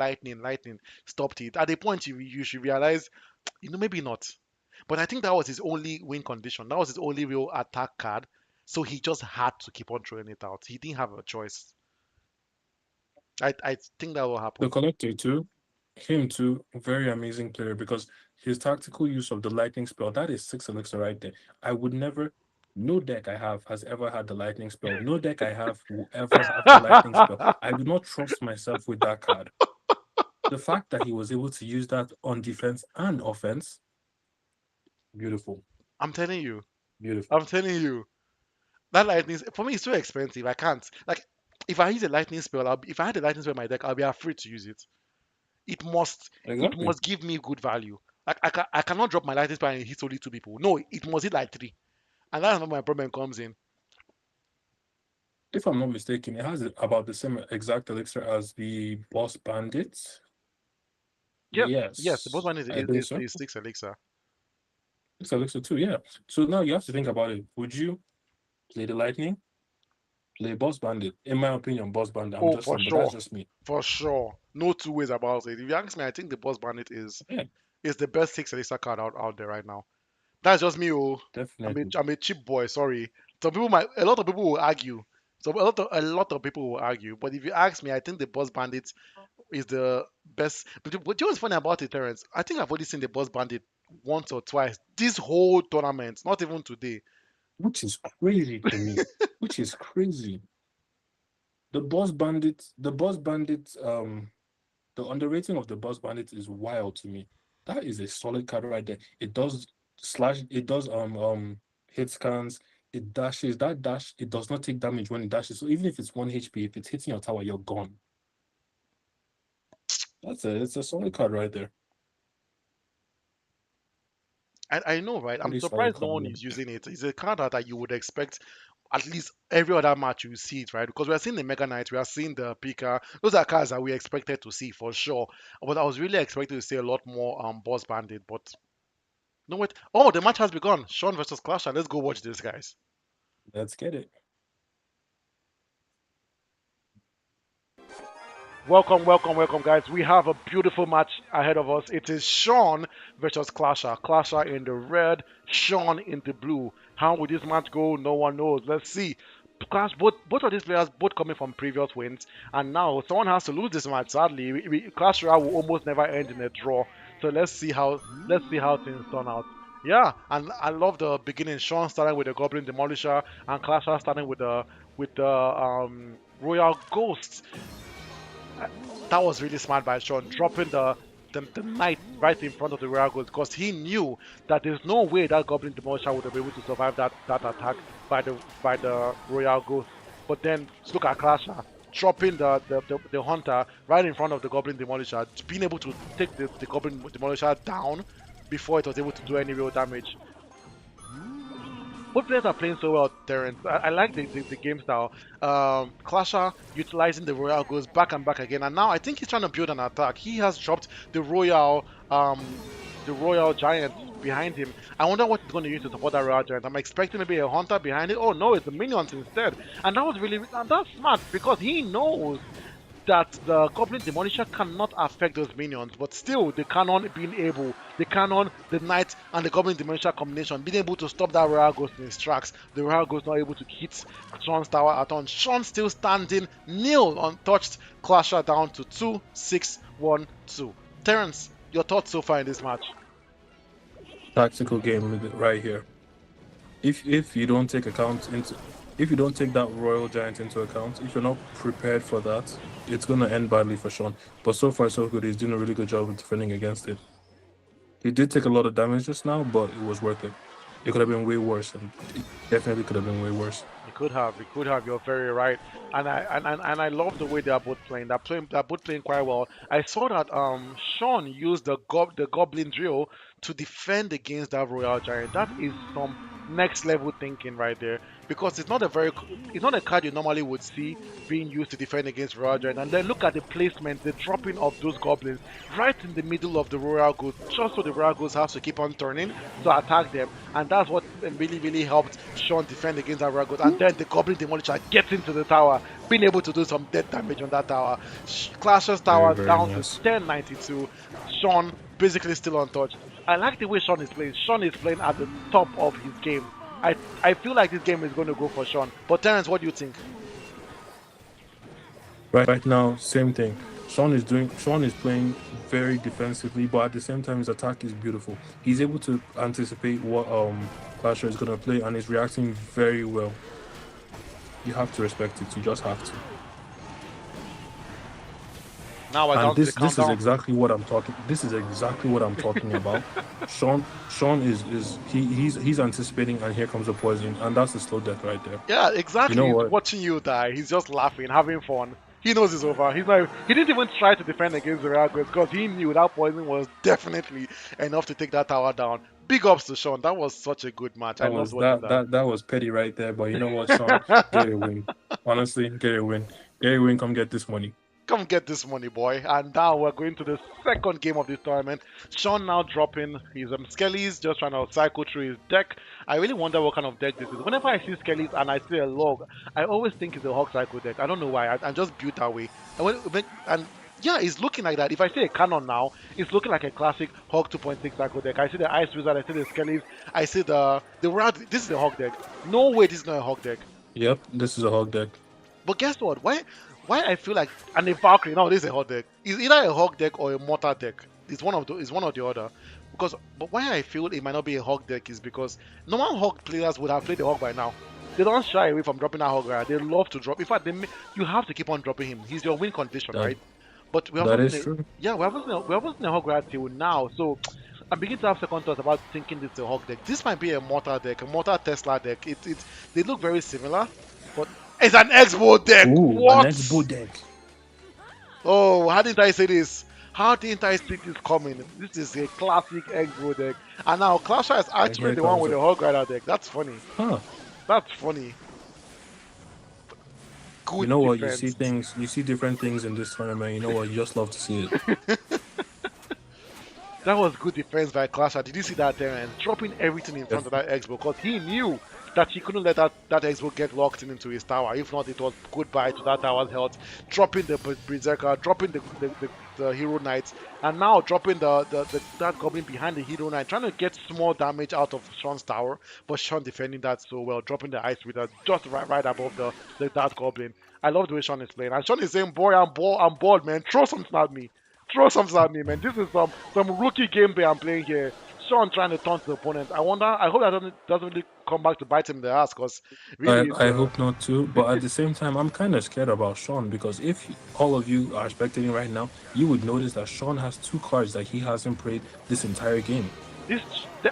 stopped it. At the point you should realize, maybe not. But I think that was his only win condition. That was his only real attack card. So he just had to keep on throwing it out. He didn't have a choice. I think that will the happen. collector too, him too, very amazing player because his tactical use of the lightning spell, that is 6 elixir right there. I would never no deck I have has ever had the lightning spell. No deck I have will ever have the lightning spell. I do not trust myself with that card. The fact that he was able to use that on defense and offense, beautiful, I'm telling you. beautiful. I'm telling you. That lightning for me is too expensive. I can't. Like, if I use a lightning spell, if I had a lightning spell in my deck, I'll be afraid to use it. It must it Exactly. must give me good value. Like I cannot drop my lightning spell and it hits only two people. No, it must hit like three. And that's where my problem comes in. If I'm not mistaken, it has about the same exact elixir as the boss bandit. Yep. Yes, the boss Yes, one is, I is, believe is, so. is six elixir. It's elixir too, yeah. So now you have to think about it. Would you play the lightning? Play boss bandit? In my opinion, boss bandit. I'm Oh, just for saying, but that's sure. just me. For sure. No two ways about it. If you ask me, I think the boss bandit Yeah, is the best six elixir card out there right now. That's just me. Oh, definitely. I'm a cheap boy. Sorry. A lot of people will argue. So a lot of people will argue. But if you ask me, I think the boss bandit is the best. But you know what's funny about it, Terrence? I think I've only seen the boss bandit once or twice this whole tournament. Not even today. Which is crazy to me. Which is crazy. The the underrating of the boss bandit is wild to me. That is a solid card right there. It does hit scans, it dashes. That dash, it does not take damage when it dashes. So even if it's 1 HP, if it's hitting your tower, you're gone. It's a solid card right there. I know, right? I'm Pretty solid surprised no card. one is using it. It's a card that you would expect at least every other match you see it, right? Because we are seeing the Mega Knight, we are seeing the Pika. Those are cards that we expected to see for sure. But I was really expecting to see a lot more Boss Bandit. But no wait. Oh, the match has begun. Sean versus Clash. Let's go watch this, guys. Let's get it. Welcome, welcome, welcome, guys. We have a beautiful match ahead of us. It is Sean versus Clasher. Clasher in the red, Sean in the blue. How will this match go? No one knows. Let's see. Clash, both of these players both coming from previous wins, and now someone has to lose this match. Sadly, Clash Royale will almost never end in a draw. So let's see how things turn out. Yeah, and I love the beginning. Sean starting with the Goblin Demolisher, and Clasher starting with the Royal Ghost. That was really smart by Sean, dropping the knight right in front of the Royal Ghost because he knew that there's no way that Goblin Demolisher would have been able to survive that attack by the Royal Ghost. But then look at Clasher dropping the Hunter right in front of the Goblin Demolisher, being able to take the Goblin Demolisher down before it was able to do any real damage. Both players are playing so well, Terrence. I like the game style. Clasher utilizing the Royal goes back and back again, and now I think he's trying to build an attack. He has dropped the Royal Giant behind him. I wonder what he's going to use to support that Royal Giant. I'm expecting maybe a Hunter behind it. Oh no, it's the minions instead. And that was and that's smart because he knows that the Goblin Demolisher cannot affect those minions, but still the Cannon, the Knight, and the Goblin Demolisher combination being able to stop that Royal Ghost in his tracks. The Royal Ghost not able to hit Sean's tower at all. Sean still standing, nil untouched, Clasher down to 2-6-1-2. Terrence, your thoughts so far in this match? Tactical game right here. If you don't take account into if you don't take that Royal Giant into account, if you're not prepared for that, it's gonna end badly for Sean. But so far so good. He's doing a really good job of defending against it. He did take a lot of damage just now, but it was worth it. It could have been way worse, and it definitely could have been way worse. It could have. It could have. You're very right. And I love the way they are both playing. They're both playing quite well. I saw that Sean used the Goblin Drill to defend against that Royal Giant. That is some next level thinking right there. Because it's not a card you normally would see being used to defend against Royal Giant. And then look at the placement, the dropping of those goblins right in the middle of the Royal Ghost, just so the Royal Ghost has to keep on turning to attack them. And that's what really, really helped Sean defend against that Royal Ghost. And then the Goblin Demolisher gets into the tower, being able to do some dead damage on that tower. Clasher's Very, tower very down to nice. 1092. Sean basically still untouched. I like the way Sean is playing. Sean is playing at the top of his game. I feel like this game is going to go for Sean. But Terrence, what do you think? Right now, same thing. Sean is playing very defensively, but at the same time his attack is beautiful. He's able to anticipate what Clasher is gonna play and is reacting very well. You have to respect it, you just have to. Now we're And down to the this is countdown. exactly what I'm talking. This is exactly what I'm talking about. Sean is he's anticipating, and here comes the poison, and that's the slow death right there. Yeah, You exactly. know He's what? watching you die. He's just laughing, having fun. He knows it's over. He's like, he didn't even try to defend against the Raguez because he knew that poison was definitely enough to take that tower down. Big ups to Sean. That was such a good match. I That loved was watching that. that was petty right there. But you know what, Sean? Get a win. Honestly, get a win. Get a win. Come get this money. Come get this money, boy. And now we're going to the second game of this tournament. Sean now dropping his Skellies, just trying to cycle through his deck. I really wonder what kind of deck this is. Whenever I see Skellies and I see a log, I always think it's a Hog Cycle deck. I don't know why. I'm just built that way. And yeah, it's looking like that. If I see a Cannon now, it's looking like a classic Hog 2.6 cycle deck. I see the Ice Wizard, I see the Skellies, I see the Rat. This is a Hog deck. No way, this is not a Hog deck. Yep, this is a hog deck. But guess what? Why I feel like and a Valkyrie now this is a hot deck. It's either a hog deck or a mortar deck. It's one or the other. Because but why I feel it might not be a hog deck is because normal hog players would have played the hog by now. They don't shy away from dropping that hog right. They love to drop. In fact, you have to keep on dropping him. He's your win condition, That right? But we that haven't is seen a, true. yeah, we haven't seen a hog right till now. So I'm beginning to have second thoughts about thinking this is a hog deck. This might be a mortar deck, a mortar Tesla deck. They look very similar, but it's an Expo deck. Ooh, an What? Expo deck. Oh, how didn't I say this? How didn't I see this coming? This is a classic Expo deck. And now Clasher is And actually here the one comes with it. the Hog Rider deck. That's funny. Huh. That's funny. You Good know what? defense. You see different things in this tournament. You know what? You just love to see it. That was good defense by Clasher. Did you see that there? And dropping everything in front If of that Expo because he knew that he couldn't let that Expo get locked into his tower. If not, it was goodbye to that tower's health. Dropping the Berserker, dropping the Hero Knights, and now dropping that Goblin behind the Hero Knight, trying to get small damage out of Sean's tower, but Sean defending that so well, dropping the Ice Wizard just right above the that Goblin. I love the way Sean is playing. And Sean is saying, boy, I'm bored, man. Throw something at me. Throw something at me, man. This is some rookie gameplay I'm playing here. Sean trying to taunt the opponent. I hope that doesn't really come back to bite him in the ass, because really it's I hope not too, but at the same time, I'm kind of scared about Sean because if all of you are spectating right now, you would notice that Sean has two cards that he hasn't played this entire game, this.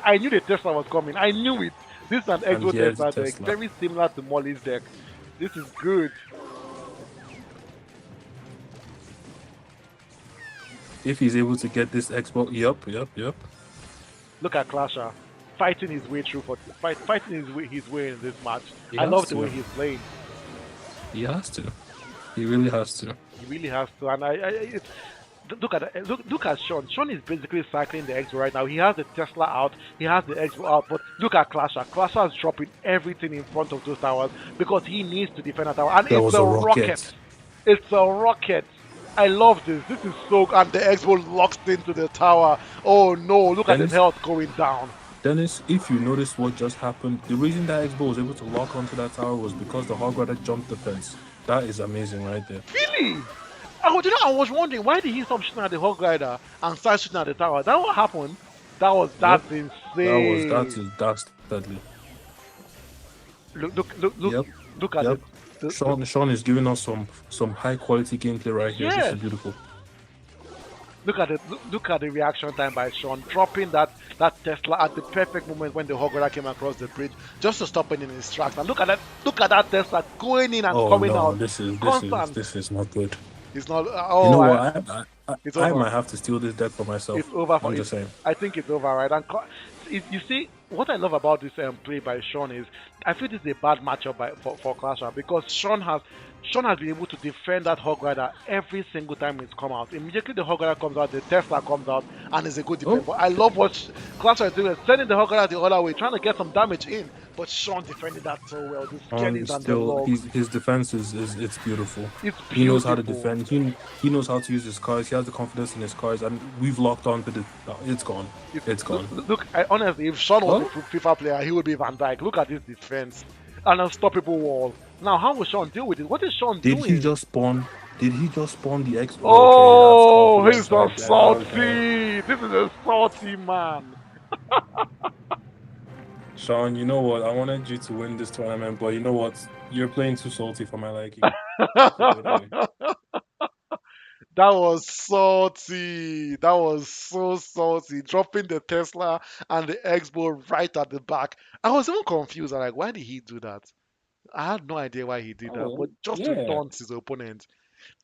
I knew the Tesla was coming. I knew it. This is an and Exo here's the Tesla deck, Tesla. very similar to Molly's deck. This is good. If he's able to get this Xbox, yep. Look at Clasher fighting his way through fighting his way in this match. He I love has the way to. he's playing. He has to. He really has to. He really has to. And look at Sean. Sean is basically cycling the Expo right now. He has the Tesla out, he has the Expo out, but look at Clasher. Clasher is dropping everything in front of those towers because he needs to defend a tower. And That it's was a a rocket. rocket. It's a rocket. I love this. This is so. And the Expo locks into the tower. Oh no! Look at his Dennis, health going down. Dennis, if you notice what just happened, the reason that Xbox was able to lock onto that tower was because the Hog Rider jumped the fence. That is amazing right there. Really? I was wondering why did he stop shooting at the Hog Rider and start shooting at the tower? That what happened? Yep, That's insane. that's deadly. Look Yep, look at yep. it. The Sean is giving us some high quality gameplay right here. This is yes. beautiful. Look at it. Look at the reaction time by Sean dropping that Tesla at the perfect moment when the Hog Rider came across the bridge just to stop him in his tracks. And look at that. Look at that Tesla going in and Oh coming no, out. Constant. this is not good. It's not. You Oh, know what? it's I over. might have to steal this deck for It's myself. over for I'm it. just saying. I think it's over, right? And you see, what I love about this play by Sean is I feel this is a bad matchup for Clasher because Sean has been able to defend that Hog Rider every single time it's come out. Immediately the Hog Rider comes out, the Tesla comes out, and it's a good defense. Oh, But I love what Clasher is doing, sending the Hog Rider the other way, trying to get some damage in. But Sean defended that so well. The on skellies and the still logs. his defense is it's beautiful. It's He knows how to beautiful. defend. He knows how to use his cards. He has the confidence in his cards, and we've locked on to the. It's gone. It's gone. Honestly, if Sean was a Oh, FIFA player, he would be Van Dijk. Look at this defense. An unstoppable wall. Now, how will Sean deal with it? What is Sean did he doing? just spawn? Did he just spawn the X? Okay, that's Oh, he's confidence a right there. Okay, salty. This is a salty man. Sean, you know what? I wanted you to win this tournament, but you know what? You're playing too salty for my liking. So anyway, That was salty. That was so salty. Dropping the Tesla and the Expo right at the back. I was even confused. I'm like, why did he do that? I had no idea why he did that, but Oh, just to yeah. taunt his opponent.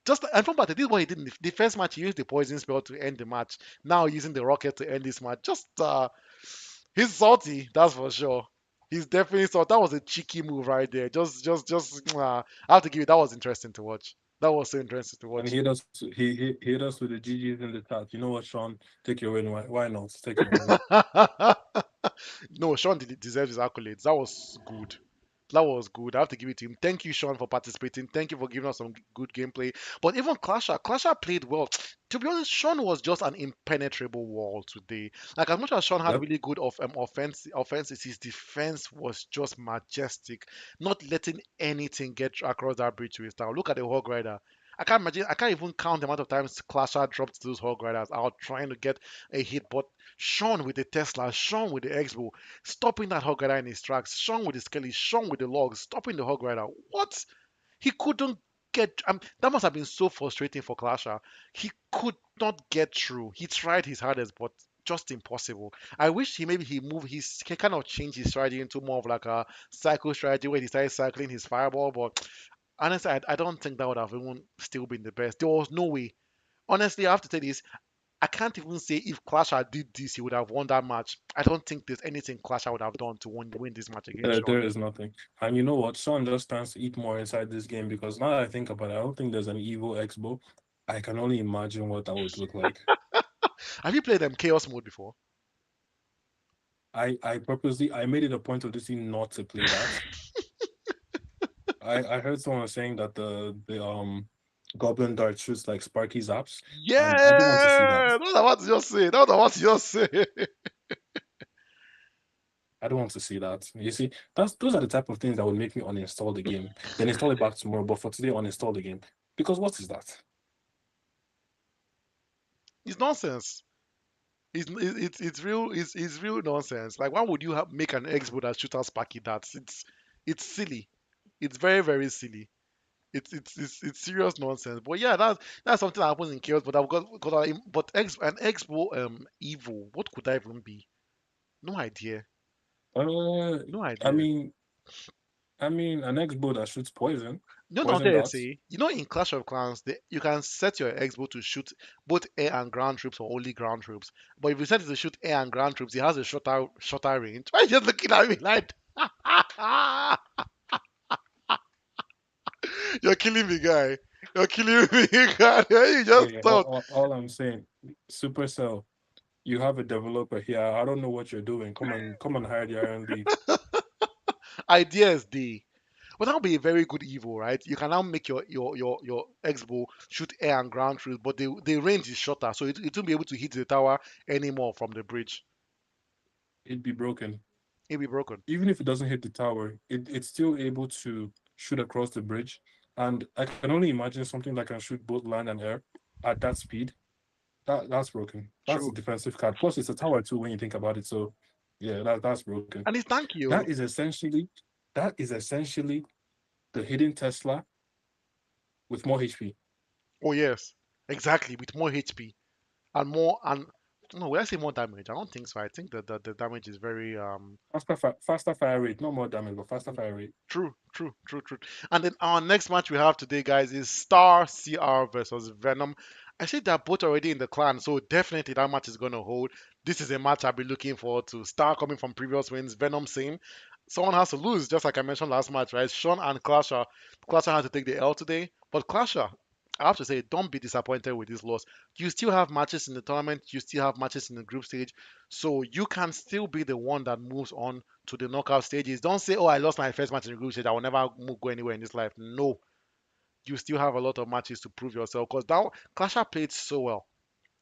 Just and from that, this is what he did in the first match. He used the poison spell to end the match. Now using the rocket to end this match. Just he's salty, that's for sure. He's definitely salty. That was a cheeky move right there. Just. I have to give you. That was interesting to watch. That was so interesting to And watch. he hit us with the GGs in the chat. You know what, Sean? Take your win. Why not? Take your win. No, Sean deserves his accolades. That was good. That was good. I have to give it to him. Thank you, Sean, for participating. Thank you for giving us some good gameplay. But even Clasher played well. To be honest, Sean was just an impenetrable wall today. Like as much as Sean had Yep. really good offenses, his defense was just majestic, not letting anything get across that bridge to his tower. Look at the Hog Rider. I can't imagine. I can't even count the amount of times Clasher dropped those Hog Riders out trying to get a hit. But Sean with the Tesla, Sean with the X-Bow, stopping that hog rider in his tracks, Sean with the skelly, Sean with the logs, stopping the hog rider. What? He couldn't get. That must have been so frustrating for Clasher. He could not get through. He tried his hardest, but just impossible. I wish he moved he kind of changed his strategy into more of like a cycle strategy where he started cycling his fireball. But honestly, I don't think that would have even still been the best. There was no way. Honestly, I have to say this. I can't even say if Clasher did this, he would have won that match. I don't think there's anything Clasher would have done to win this match against Sean. There is nothing. And you know what? Sean just stands to eat more inside this game because now that I think about it, I don't think there's an evil Expo. I can only imagine what that would look like. Have you played Chaos mode before? I purposely I made it a point of this team not to play that. I heard someone saying that the Goblin Dart shoots like Sparky zaps, and I don't want to see that. Yeah, that's what I want to just say. That's what I want to just say. I don't want to see that. You see, those are the type of things that would make me uninstall the game, then install it back tomorrow. But for today, uninstall the game because what is that? It's nonsense. It's real. It's real nonsense. Like, why would you make an X-bow that shoots out Sparky darts? It's silly. It's very very silly. It's serious nonsense. But yeah, that's something that happens in chaos. But I've got but an X-bow evil. What could that even be? No idea. Uh, No I idea. mean, an X-bow that shoots You know what I poison wanted to darts. say? You know, in Clash of Clans, you can set your X-bow to shoot both air and ground troops or only ground troops. But if you set it to shoot air and ground troops, it has a shorter range. Why are you just looking at me like you're killing me, guy? You're killing me, guy. You just Yeah, thought. all I'm saying, Supercell, you have a developer here. I don't know what you're doing. Come and hire the R&D. Ideas D. But that would be a very good evil, right? You can now make your X-bow shoot air and ground troops, but the range is shorter, so it won't be able to hit the tower anymore from the bridge. It'd be broken. It'll be broken. Even if it doesn't hit the tower, it's still able to shoot across the bridge. And I can only imagine something that can shoot both land and air at that speed. That's broken. That's a True. defensive card. Plus, it's a tower too when you think about it. So, yeah, that's broken. And it's thank That you. is essentially that is essentially the hidden Tesla with more HP. Oh yes, exactly. With more HP and more and no, will I say more damage? I don't think so. I think that the damage is very Faster fire rate, not more damage, but faster fire rate. true. And then our next match we have today, guys, is Star CR versus Venom. I see they're both already in the clan, so definitely that match is gonna hold. This is a match I'll be looking forward to. Star coming from previous wins, Venom same. Someone has to lose, just like I mentioned last match, right? Sean and Clasher. Clasher had to take the L today, but Clasher, I have to say, don't be disappointed with this loss. You still have matches in the tournament, you still have matches in the group stage, so you can still be the one that moves on to the knockout stages. Don't say, "Oh, I lost my first match in the group stage. I will never go anywhere in this life." No, you still have a lot of matches to prove yourself. Because that Clasher played so well.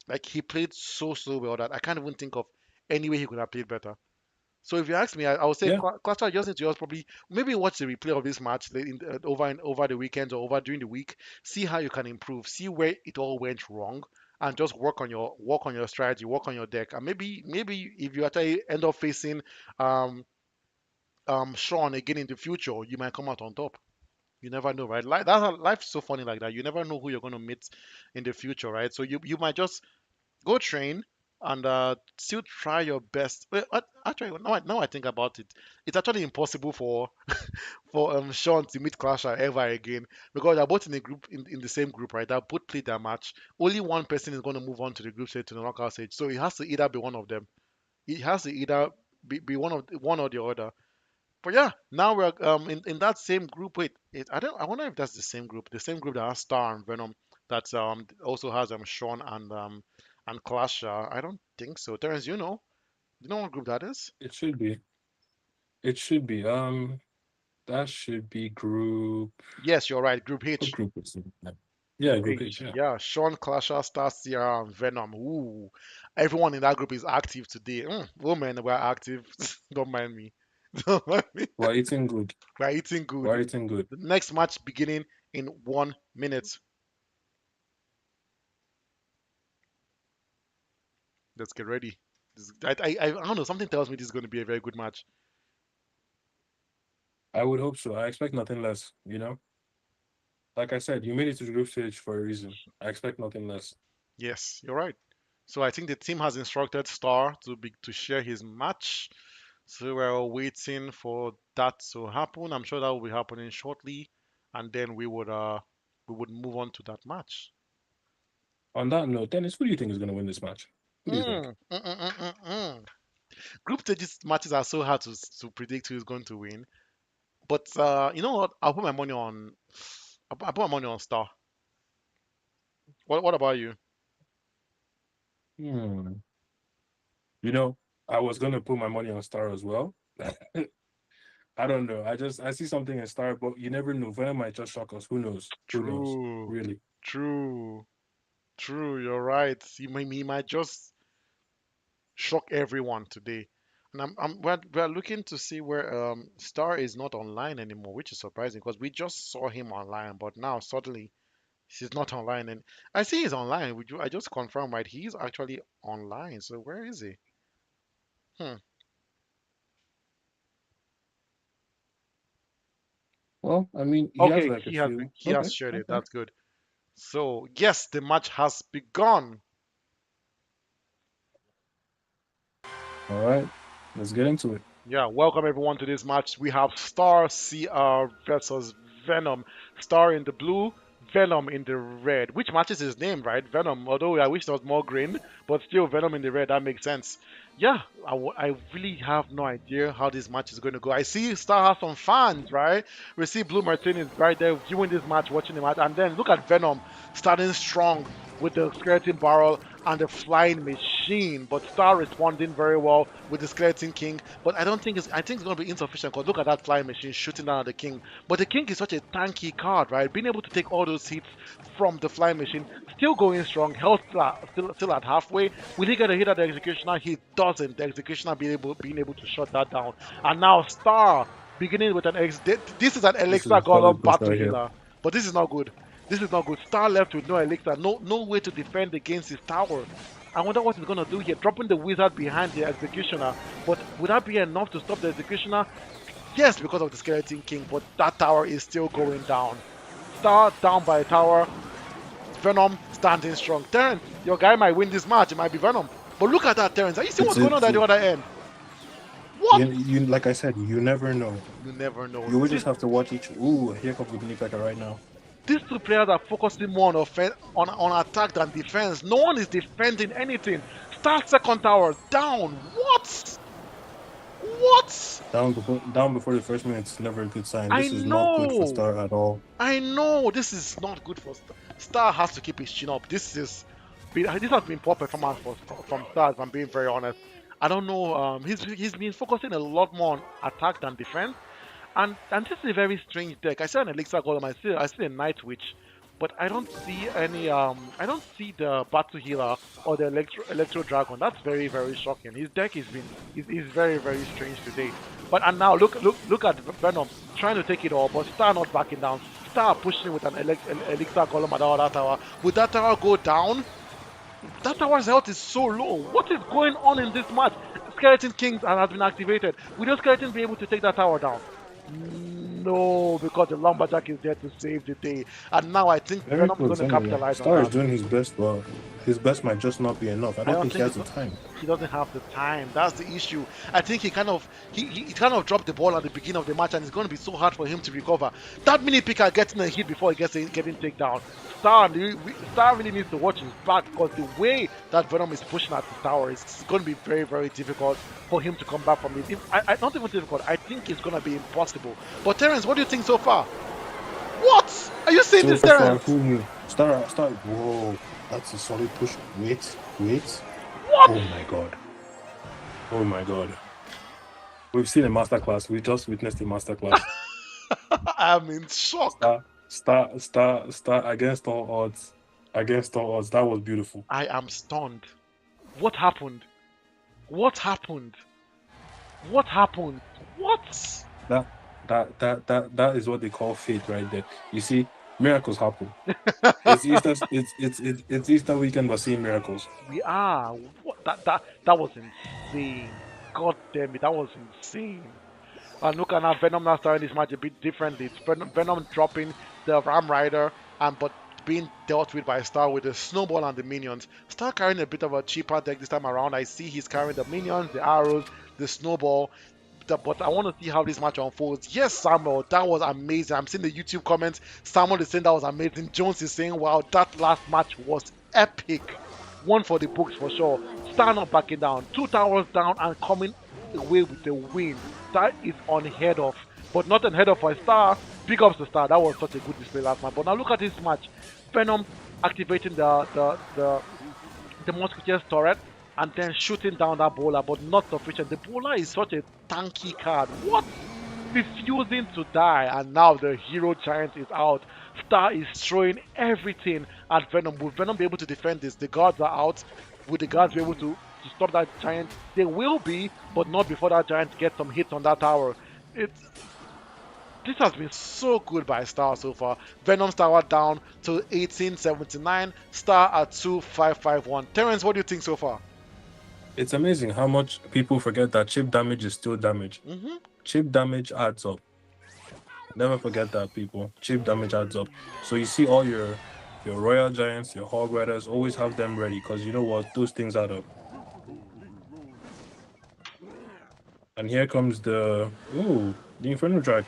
Like he played so well that I can't even think of any way he could have played better. So if you ask me, I would say Yeah, Clasher just need to just probably maybe watch the replay of this match over the weekends or over during the week. See how you can improve. See where it all went wrong. And just work on your strategy, work on your deck, and maybe if you actually end up facing um Sean again in the future, you might come out on top. You never know, right? Life's so funny like that. You never know who you're going to meet in the future, right? So you might just go train and still try your best. Well, actually, now I think about it, it's actually impossible for Sean to meet Clasher ever again because they're both in a group in the same group, right? They both played their match. Only one person is going to move on to the group stage to the knockout stage, so it has to either be one of them. It has to either be one or the other. But yeah, now we're in that same group. Wait, I wonder if that's the same group that has Star and Venom that also has Sean and Clasher. I don't think so. Terrence, you know what group that is? It should be. It should be. That should be group. Yes, you're right. Group What H. group is it? Yeah, Group group H. H. Yeah. Yeah, Sean, Clasher, Star, Sierra, and Venom. Ooh, everyone in that group is active today. Women, we're active. Don't mind me. Don't mind me. We're eating good. We're eating good. We're eating good. The next match beginning in 1 minute. Let's get ready. I don't know. Something tells me this is going to be a very good match. I would hope so. I expect nothing less. You know, like I said, you made it to the group stage for a reason. I expect nothing less. Yes, you're right. So I think the team has instructed Star to share his match. So we're waiting for that to happen. I'm sure that will be happening shortly, and then we would move on to that match. On that note, Dennis, who do you think is going to win this match? Who do you think? Group stages matches are so hard to predict who is going to win. But you know what? I'll put my money on Star. What about you? Hmm. You know, I was going to put my money on Star as well. I don't know. I see something in Star, but you never know. Venom might just shock us. Who knows? Who knows? True, Really. true, true. You're right. He might just shock everyone today. And we're looking to see where Star is not online anymore, which is surprising because we just saw him online, but now suddenly he's not online. And I see he's online. I just confirmed, right? He's actually online. So where is he? Hmm. Well, I mean, he has Okay, like a few. he has Okay. shared it. Okay. That's good. So yes, the match has begun. All right. Let's get into it. Yeah, welcome everyone to this match. We have Star CR versus Venom. Star in the blue, Venom in the red. Which matches his name, right? Venom. Although I wish there was more green, but still Venom in the red. That makes sense. Yeah, I really have no idea how this match is going to go. I see Star has some fans, right? We see Blue Martin is right there viewing this match, watching the match, and then look at Venom starting strong with the skeleton barrel and the flying machine, but Star responding very well with the skeleton king. But I think it's going to be insufficient because look at that flying machine shooting down at the king. But the king is such a tanky card, right? Being able to take all those hits from the flying machine, still going strong, health still at halfway. Will he get a hit at the executioner? He doesn't. The executioner being able to shut that down. And now Star beginning with an X. This is an This elixir is a solid golem push battle right here. healer, but this is not good. This is not good. Star left with no elixir, no way to defend against his tower. I wonder what he's gonna do here. Dropping the wizard behind the executioner, but would that be enough to stop the executioner? Yes, because of the skeleton king, but that tower is still going down. Star down by a tower. Venom standing strong. Terrence, your guy might win this match. It might be Venom. But look at that, Terrence. Are you see It's what's going on it's at the other end? What? you like I said, you never know. You never know. You will just have to watch each. Ooh, here comes the guinea pecker right now. These two players are focusing more on offense, on attack than defense. No one is defending anything. Start second tower down. What? What? Down before the first minute is never a good sign. I This is not good for know. Star at all. I know. This is not good for Star. Star has to keep his chin up. This has been poor performance from Star. If I'm being very honest. I don't know. He's been focusing a lot more on attack than defense. And this is a very strange deck. I see an Elixir Golem, I see a Night Witch, but I don't see any I don't see the Battle Healer or the Electro Dragon. That's very very shocking. His deck is very very strange today. But and now look at Venom trying to take it all, but Star not backing down. Star pushing with an Elixir Golem at that tower. Would that tower go down? That tower's health is so low. What is going on in this match? Skeleton King has been activated. Will those Skeleton be able to take that tower down? No, because the lumberjack is there to save the day. And now I think Very Venom's going close to anyway. capitalize on Star is that. doing his best, but his best might just not be enough. I I don't don't think he think has it's the not, time. he doesn't have the time. That's the issue. I think he kind of dropped the ball at the beginning of the match, and it's going to be so hard for him to recover. That mini picker getting a hit before he getting taken down. Star really needs to watch his back because the way that Venom is pushing at the tower is going to be very very difficult for him to come back from it. Not even difficult. I think it's going to be impossible. But Terrence, what do you think so far? What? Are you seeing So this, so far, Terrence? who knew? Star. Whoa, that's a solid push. Wait. What? Oh my god. Oh my god. We've seen a masterclass. We just witnessed a masterclass. I'm in shock. Star against all odds. Against all odds. That was beautiful. I am stunned. What happened? What happened? What happened? What? That that is what they call fate right there. You see, miracles happen. It's Easter. It's Easter weekend. We're seeing miracles. We are. What? That was insane. God damn it, that was insane. And look at now, Venom now starting this match a bit differently. It's Venom dropping the Ram Rider, and but being dealt with by Star with the snowball and the minions. Star carrying a bit of a cheaper deck this time around. I see he's carrying the minions, the arrows, the snowball. But I want to see how this match unfolds. Yes, Samuel, that was amazing. I'm seeing the YouTube comments. Samuel is saying that was amazing. Jones is saying, wow, that last match was epic. One for the books for sure. Star not backing down. Two towers down and coming away with the win. That is unheard of. But not unheard of for a Star. Big ups to Star. That was such a good display last match. But now look at this match. Venom activating the Musketeer's turret and then shooting down that bowler, but not sufficient. The bowler is such a tanky card. What? Refusing to die, and now the hero giant is out. Star is throwing everything at Venom. Will Venom be able to defend this? The guards are out. Will the guards be able to stop that giant? They will be, but not before that giant gets some hits on that tower. It's this has been so good by Star so far. Venom Star down to 1879, Star at 2551. Terrence, what do you think so far? It's amazing how much people forget that chip damage is still damage. Hmm. Chip damage adds up. Never forget that, people. Chip damage adds up. So you see all your royal giants, your hog riders, always have them ready because you know what, those things add up. And here comes the Inferno Drag.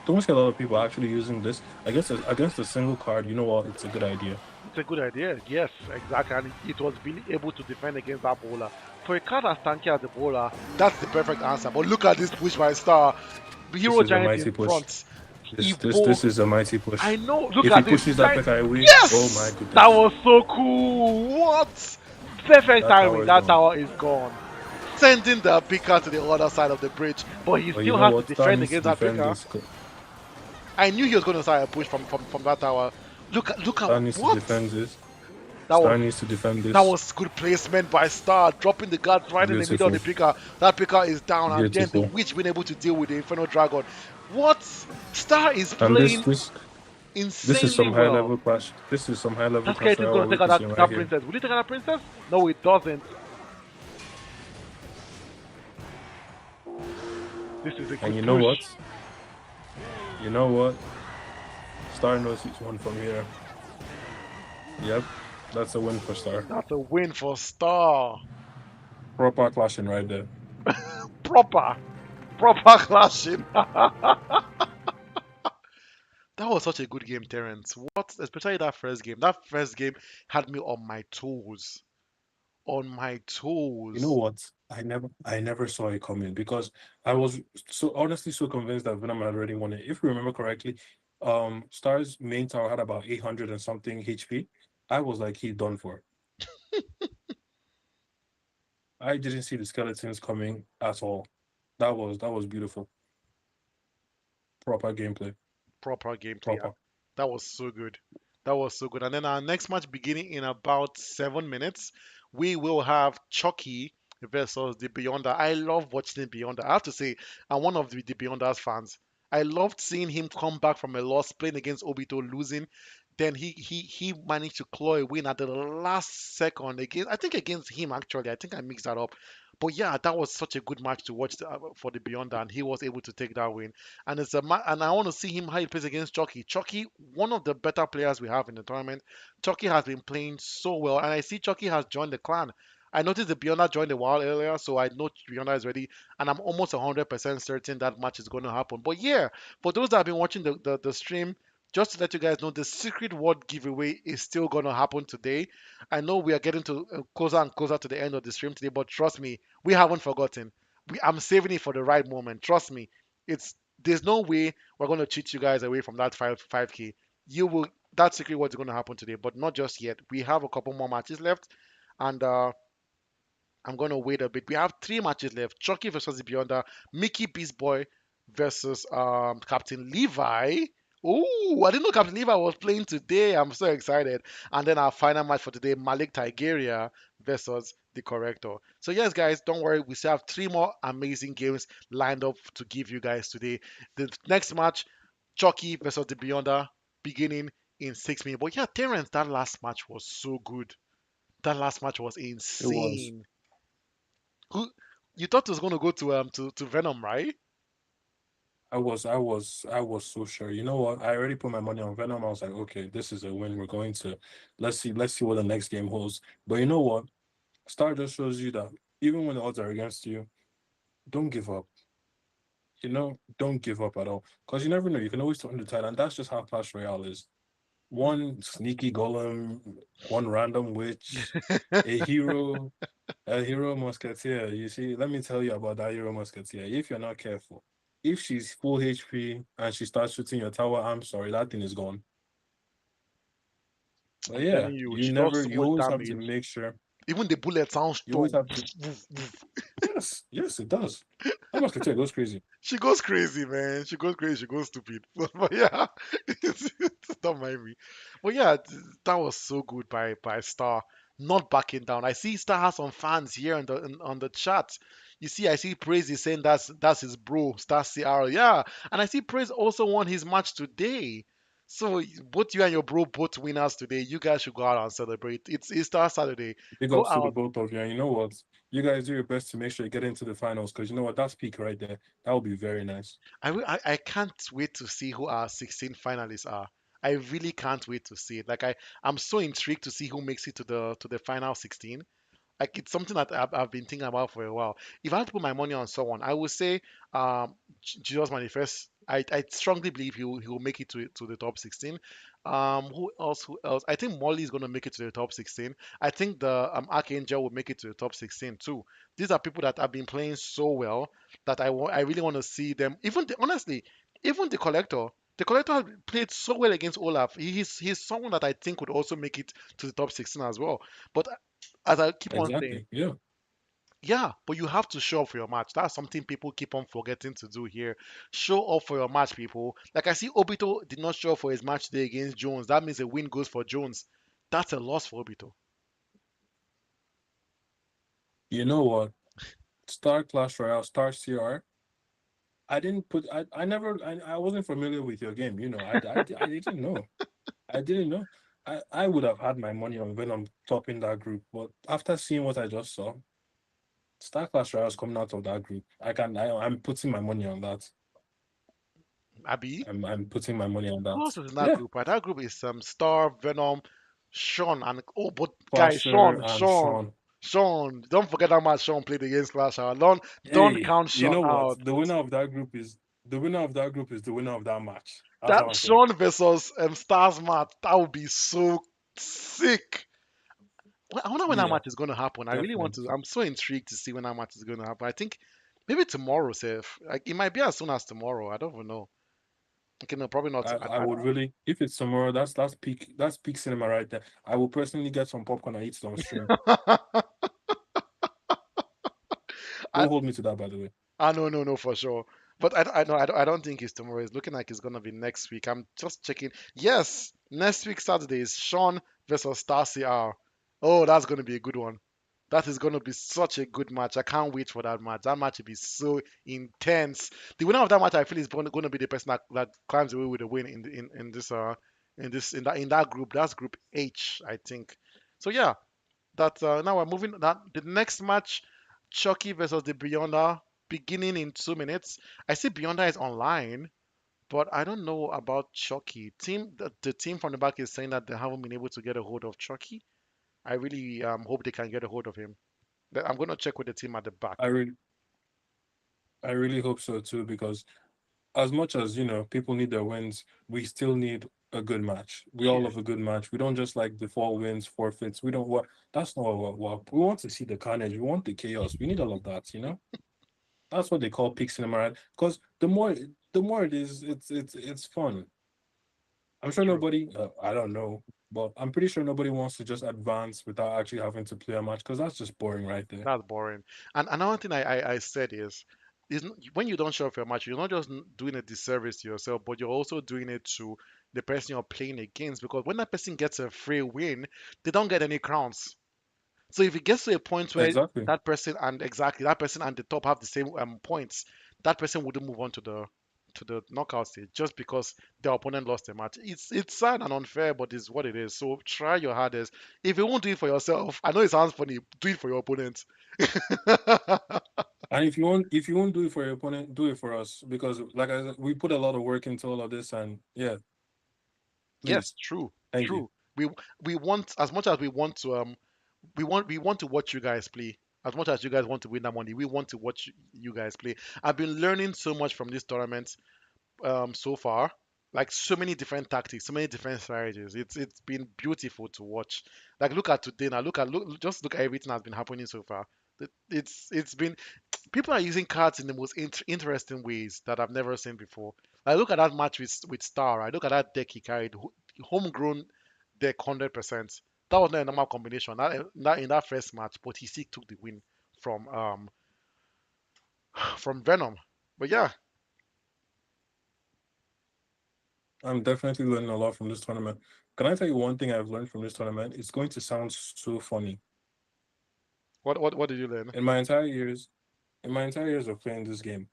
Don't see a lot of people actually using this. I guess against a single card, you know what, it's a good idea. It's a good idea. Yes, exactly. And it was being able to defend against that bowler. For a card as tanky as the bowler, that's the perfect answer. But look at this push by Star. This Hero is a Giant in mighty push. front. This is a mighty I push. know. Look If he at this. pushes that Pekka away, oh my Yes! That goodness. was so cool. What? Perfect That tower timing. is That gone. tower is gone. Sending the picker to the other side of the bridge. But he But you still know has to what? Star defend needs to against that defend picker. this. I knew he was going to start a push from that tower. Look at Star needs to what? defend this. That was Star needs to defend that this. was good placement by Star, dropping the guards right in the middle of Beautiful. the picker. That picker is down, and then the Beautiful. witch being able to deal with the Inferno Dragon. What? Star is And this playing this this is insanely some high well. level clash. This is some high level That clash skeleton's royale gonna we're take out witnessing right that here. princess. Will he take out that princess? No, it doesn't. This is a And good you know push. what? You know what? Star knows he's won from here. Yep, that's a win for Star. That's a win for Star. Proper clashing right there. Proper, proper clashing. That was such a good game, Terence. What, especially that first game. That first game had me on my toes. On my You know toes. what? I never saw it coming because I was so honestly so convinced that Venom had already won it. If you remember correctly, Star's main tower had about 800 and something HP. I was like, he done for. I didn't see the skeletons coming at all. That was beautiful. Proper gameplay. Proper gameplay. Proper. That was so good. That was so good. And then our next match beginning in about 7 minutes, we will have Chucky versus the Beyonder. I love watching the Beyonder. I have to say, I'm one of the Beyonders fans. I loved seeing him come back from a loss, playing against Obito, losing. Then he managed to claw a win at the last second against I think against him actually. I think I mixed that up. But yeah, that was such a good match to watch for the Beyonder, and he was able to take that win. And and I want to see him how he plays against Chucky. Chucky, one of the better players we have in the tournament. Chucky has been playing so well, and I see Chucky has joined the clan. I noticed the Beyonder joined a while earlier, so I know Beyonder is ready, and I'm almost 100% certain that match is going to happen. But yeah, for those that have been watching the stream, just to let you guys know, the secret word giveaway is still going to happen today. I know we are getting to closer and closer to the end of the stream today, but trust me, we haven't forgotten. I'm saving it for the right moment. Trust me, it's there's no way we're going to cheat you guys away from that 5k. You will that secret word is going to happen today, but not just yet. We have a couple more matches left, and I'm gonna wait a bit. We have three matches left: Chucky versus the Beyonder, Mickey Beast Boy versus Captain Levi. Oh, I didn't know Captain Levi was playing today. I'm so excited. And then our final match for today: Malik Tigeria versus the Corrector. So yes, guys, don't worry. We still have three more amazing games lined up to give you guys today. The next match: Chucky versus the Beyonder, beginning in 6 minutes. But yeah, Terrence, that last match was so good. That last match was It was. insane. Who you thought it was gonna go to Venom, right? I was so sure. You know what? I already put my money on Venom. I was like, okay, this is a win. We're going to let's see what the next game holds. But you know what? Star just shows you that even when the odds are against you, don't give up. Don't give up at all. Because you never know. You can always turn the tide, and that's just how Clash Royale is. One sneaky golem, one random witch, a hero, a hero musketeer. You see, let me tell you about that hero musketeer. If you're not careful, if she's full HP and she starts shooting your tower, I'm sorry, that thing is gone. But I'm yeah, telling you, you she does never, so you much always have to damage. make sure. Even the bullet sounds You always strong. have to. Yes, yes, it does. That musketeer goes crazy. She goes crazy, man. She goes crazy. She goes stupid. But yeah, don't mind me. But yeah, that was so good by Star, not backing down. I see Star has some fans here on the chat. You see, I see Praise is saying that's his bro, Star CR. Yeah, and I see Praise also won his match today. So both you and your bro both winners today. You guys should go out and celebrate. It's Easter Saturday. Big Go ups to the out. both of you. And you know what? You guys do your best to make sure you get into the finals because you know what? That's peak right there. That would be very nice. I can't wait to see who our 16 finalists are. I really can't wait to see it. I'm so intrigued to see who makes it to the final 16. Like it's something that I've been thinking about for a while. If I had to put my money on someone, I would say Jesus Manifest. I strongly believe he will make it to the top 16. Who else? Who else? I think Molly is going to make it to the top 16. I think the Archangel will make it to the top 16 too. These are people that have been playing so well that I really want to see them. Honestly, even the Collector. The Collector has played so well against Olaf. He's someone that I think would also make it to the top 16 as well. But as I keep on saying, Exactly. Yeah. yeah, but you have to show up for your match. That's something people keep on forgetting to do here. Show up for your match, people. Like I see Obito did not show up for his match today against Jones. That means a win goes for Jones. That's a loss for Obito. You know what? Star Clash Royale, Star CR. I didn't put. I never. I wasn't familiar with your game. I didn't know. I didn't know. I would have had my money on Venom topping that group, but after seeing what I just saw, Star Clash Royale is coming out of that group. I'm putting my money on that. Abi, I'm putting my money on that. who else is in that Yeah. group? That group is Star, Venom, Sean, and oh, but guys, Foster and Sean. Sean. Don't forget that match Sean played against Clash. Don't Hey, count you Sean know what? out. The winner of that group is the winner of that match. That's That how I say. Sean versus Stars match, that would be so sick. Well, I wonder when that Yeah, match is going to happen. I really want to. definitely. I'm so intrigued to see when that match is going to happen. I think maybe tomorrow, Seth. Like it might be as soon as tomorrow. I don't even know. Okay, no, probably not. I would really, if it's tomorrow, that's peak cinema right there. I will personally get some popcorn and eat it on stream. I, Don't hold me to that, by the way. no, for sure. But I don't think it's tomorrow. It's looking like it's gonna be next week. I'm just checking. Yes, next week Saturday is Sean versus Star CR. Oh, that's gonna be a good one. That is gonna be such a good match. I can't wait for that match. That match will be so intense. The winner of that match, I feel, is gonna be the person that climbs away with the win in that group. That's Group H, I think. So yeah, that now we're moving. That the next match Chucky versus the Beyonder beginning in 2 minutes. I see Beyonder is online, but I don't know about Chucky. The team from the back is saying that they haven't been able to get a hold of Chucky. I really hope they can get a hold of him. I'm gonna check with the team at the back. I really, I really hope so too, because as much as people need their wins, we still need a good match. We all Yeah, love a good match. We don't just like the 4 wins, forfeits. We don't want. That's not what we want to see. The carnage. We want the chaos. We need all of that. That's what they call peak cinema, right? Because the more it is, it's fun. I'm sure true. nobody. I don't know, but I'm pretty sure nobody wants to just advance without actually having to play a match, because that's just boring right there. That's boring. And another thing I said when you don't show up for a match, you're not just doing a disservice to yourself, but you're also doing it to the person you're playing against. Because when that person gets a free win, they don't get any crowns. So if it gets to a point where Exactly. that person and the top have the same points, that person wouldn't move on to the knockout stage just because their opponent lost the match. It's sad and unfair, but it's what it is. So try your hardest. If you won't do it for yourself, I know it sounds funny, do it for your opponent. And if you won't do it for your opponent, do it for us, because like I said, we put a lot of work into all of this, and yeah, Yes, please, true, thank you. true. We we want as much as we want to we want to watch you guys play. As much as you guys want to win that money, we want to watch you guys play. I've been learning so much from this tournament so far. Like so many different tactics, so many different strategies. It's been beautiful to watch. Like look at today now. Just look at everything that's been happening so far. It's been people are using cards in the most interesting ways that I've never seen before. Like look at that match with Star. Right? Look at that deck he carried, homegrown deck 100%. That was not a normal combination. That in that first match, but he still took the win from from Venom. But yeah, I'm definitely learning a lot from this tournament. Can I tell you one thing I've learned from this tournament? It's going to sound so funny. what did you learn? In my entire years, in my entire years of playing this game,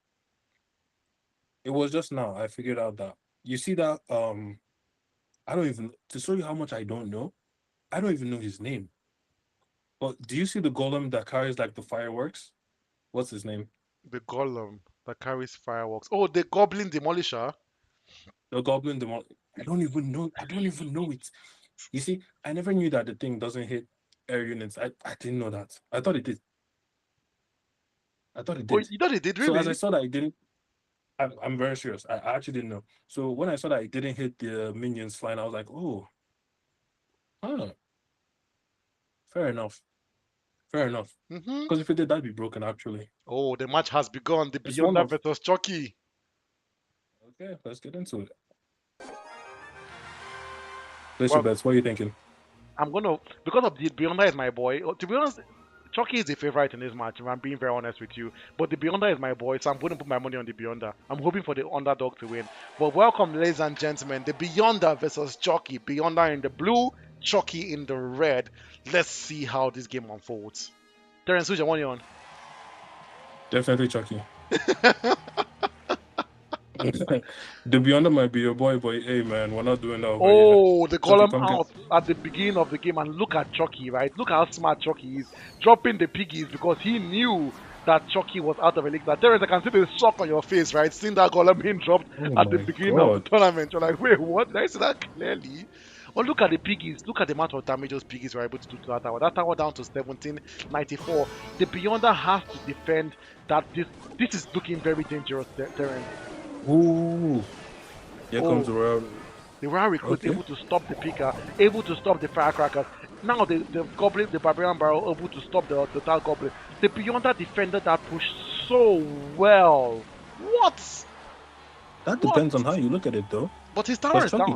it was just now I figured out that you see that I don't even to show you how much I don't know. I don't even know his name. But do you see the golem that carries like the fireworks? What's his name? The golem that carries fireworks. Oh, the goblin demolisher. The goblin demon. I don't even know. I don't even know it. You see, I never knew that the thing doesn't hit air units. I didn't know that. I thought it did. I thought it Oh, did. you know they did So as I really? saw that it didn't, I'm very serious. I actually didn't know. So when I saw that it didn't hit the minions flying, I was like, oh, huh, fair enough. Fair enough. Hmm. Because if it did, that'd be broken actually. Oh, the match has begun. The It's one Beyonder of versus Chucky. okay, let's get into it. Place your Well, bets. What are you thinking? I'm gonna because of the Beyonder is my boy. To be honest, Chucky is the favorite in this match. If I'm being very honest with you, but the Beyonder is my boy, so I'm going to put my money on the Beyonder. I'm hoping for the underdog to win. But welcome, ladies and gentlemen, the Beyonder versus Chucky. Beyonder in the blue, Chucky in the red. Let's see how this game unfolds. Terence, who's your money on? Definitely Chucky. The Beyonder might be your boy, but hey man, we're not doing that over here. Oh, they call Chucky, him come get out at the beginning of the game, and look at Chucky, right? Look how smart Chucky is, dropping the piggies because he knew that Chucky was out of elixir. Terrence, I can see the shock on your face, right? Seeing that golem being dropped oh at the my beginning of the god. tournament. You're like, wait, what? Did I see that clearly? Oh, look at the piggies. Look at the amount of damage those piggies were able to do to that tower. That tower down to 1794. The Beyonder has to defend that. This is looking very dangerous, Terrence. Ooh. Here comes Oh, the royal. the Royal Recruit Okay. able to stop the Picker, able to stop the Firecrackers. Now the Goblin, the Barbarian Barrel able to stop the Dark Goblin. The Beyonder defended that push so well. What? That What? depends on how you look at it though. But his tower Because is down.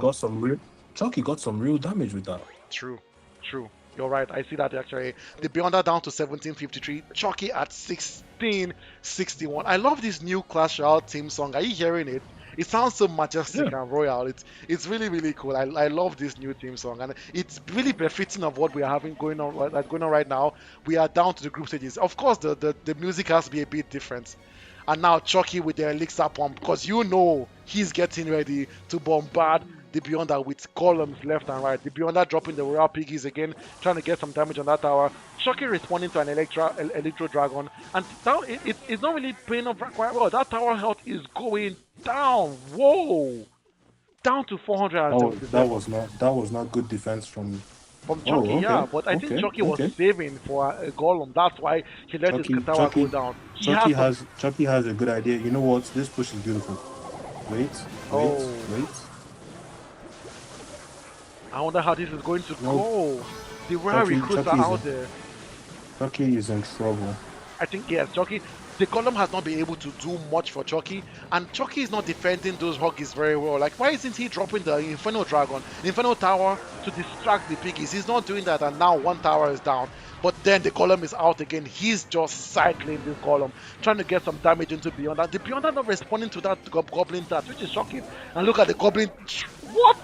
Chucky got some real damage with that. True, true. You're right. I see that actually. The Beyonder down to 1753. Chucky at 1661. I love this new Clash Royale theme song. Are you hearing it? It sounds so majestic Yeah. and royal. It's really really cool. I love this new theme song and it's really befitting of what we are having going on right now. We are down to the group stages. Of course, the music has to be a bit different. And now Chucky with the elixir pump because you know he's getting ready to bombard the Beyonder with columns left and right. The Beyonder dropping the Royal Piggies again, trying to get some damage on that tower. Chucky responding to an Electro Dragon, and now it's not really paying off quite well. That tower health is going down. Whoa! Down to That 477 was not good defense from. from Chucky, Oh, yeah. okay, But I think okay, Chucky was okay. saving for a Golem. That's why he let his Chucky, tower go Chucky, down. He has some. Chucky has a good idea. You know what? This push is beautiful. Wait, wait, Oh, wait. I wonder how this is going to No, go. The rare recruits are out there. Chucky is in trouble. I think yes, Chucky. The column has not been able to do much for Chucky, and Chucky is not defending those huggies very well. Like, why isn't he dropping the Inferno Dragon, Inferno Tower to distract the piggies? He's not doing that, and now one tower is down. But then the column is out again. He's just cycling this column, trying to get some damage into Beyonder. The Beyonder not responding to that Goblin touch, which is shocking. And look at the Goblin. What?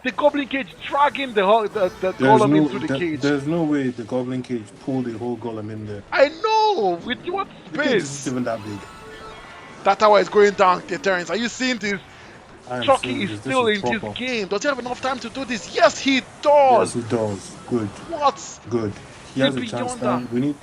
The Goblin Cage dragging the column into the cage. There's no way the Goblin Cage pulled the whole golem in there. I know! With what The cage space? isn't even that big. That tower is going down, Terrence. Are you seeing this? I am Chucky seeing is this. still This in is this proper. game. Does he have enough time to do this? Yes, he Yes, does. he does. Good, What? good. He The has a chance now. Beyonder.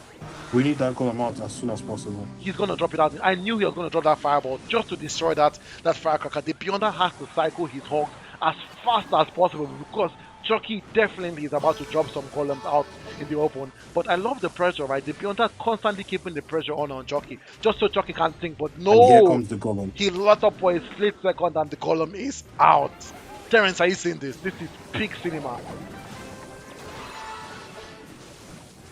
We need that golem out as soon as possible. He's gonna drop it out. I knew he was gonna drop that fireball just to destroy that firecracker. The Beyonder has to cycle his hog as fast as possible because Chucky definitely is about to drop some columns out in the open. But I love the pressure, right? The Beyonder constantly keeping the pressure on Chucky, just so Chucky can't think. But And here no, comes the golem. he let up for a split second and the column is out. Terrence, are you seeing this? This is peak cinema.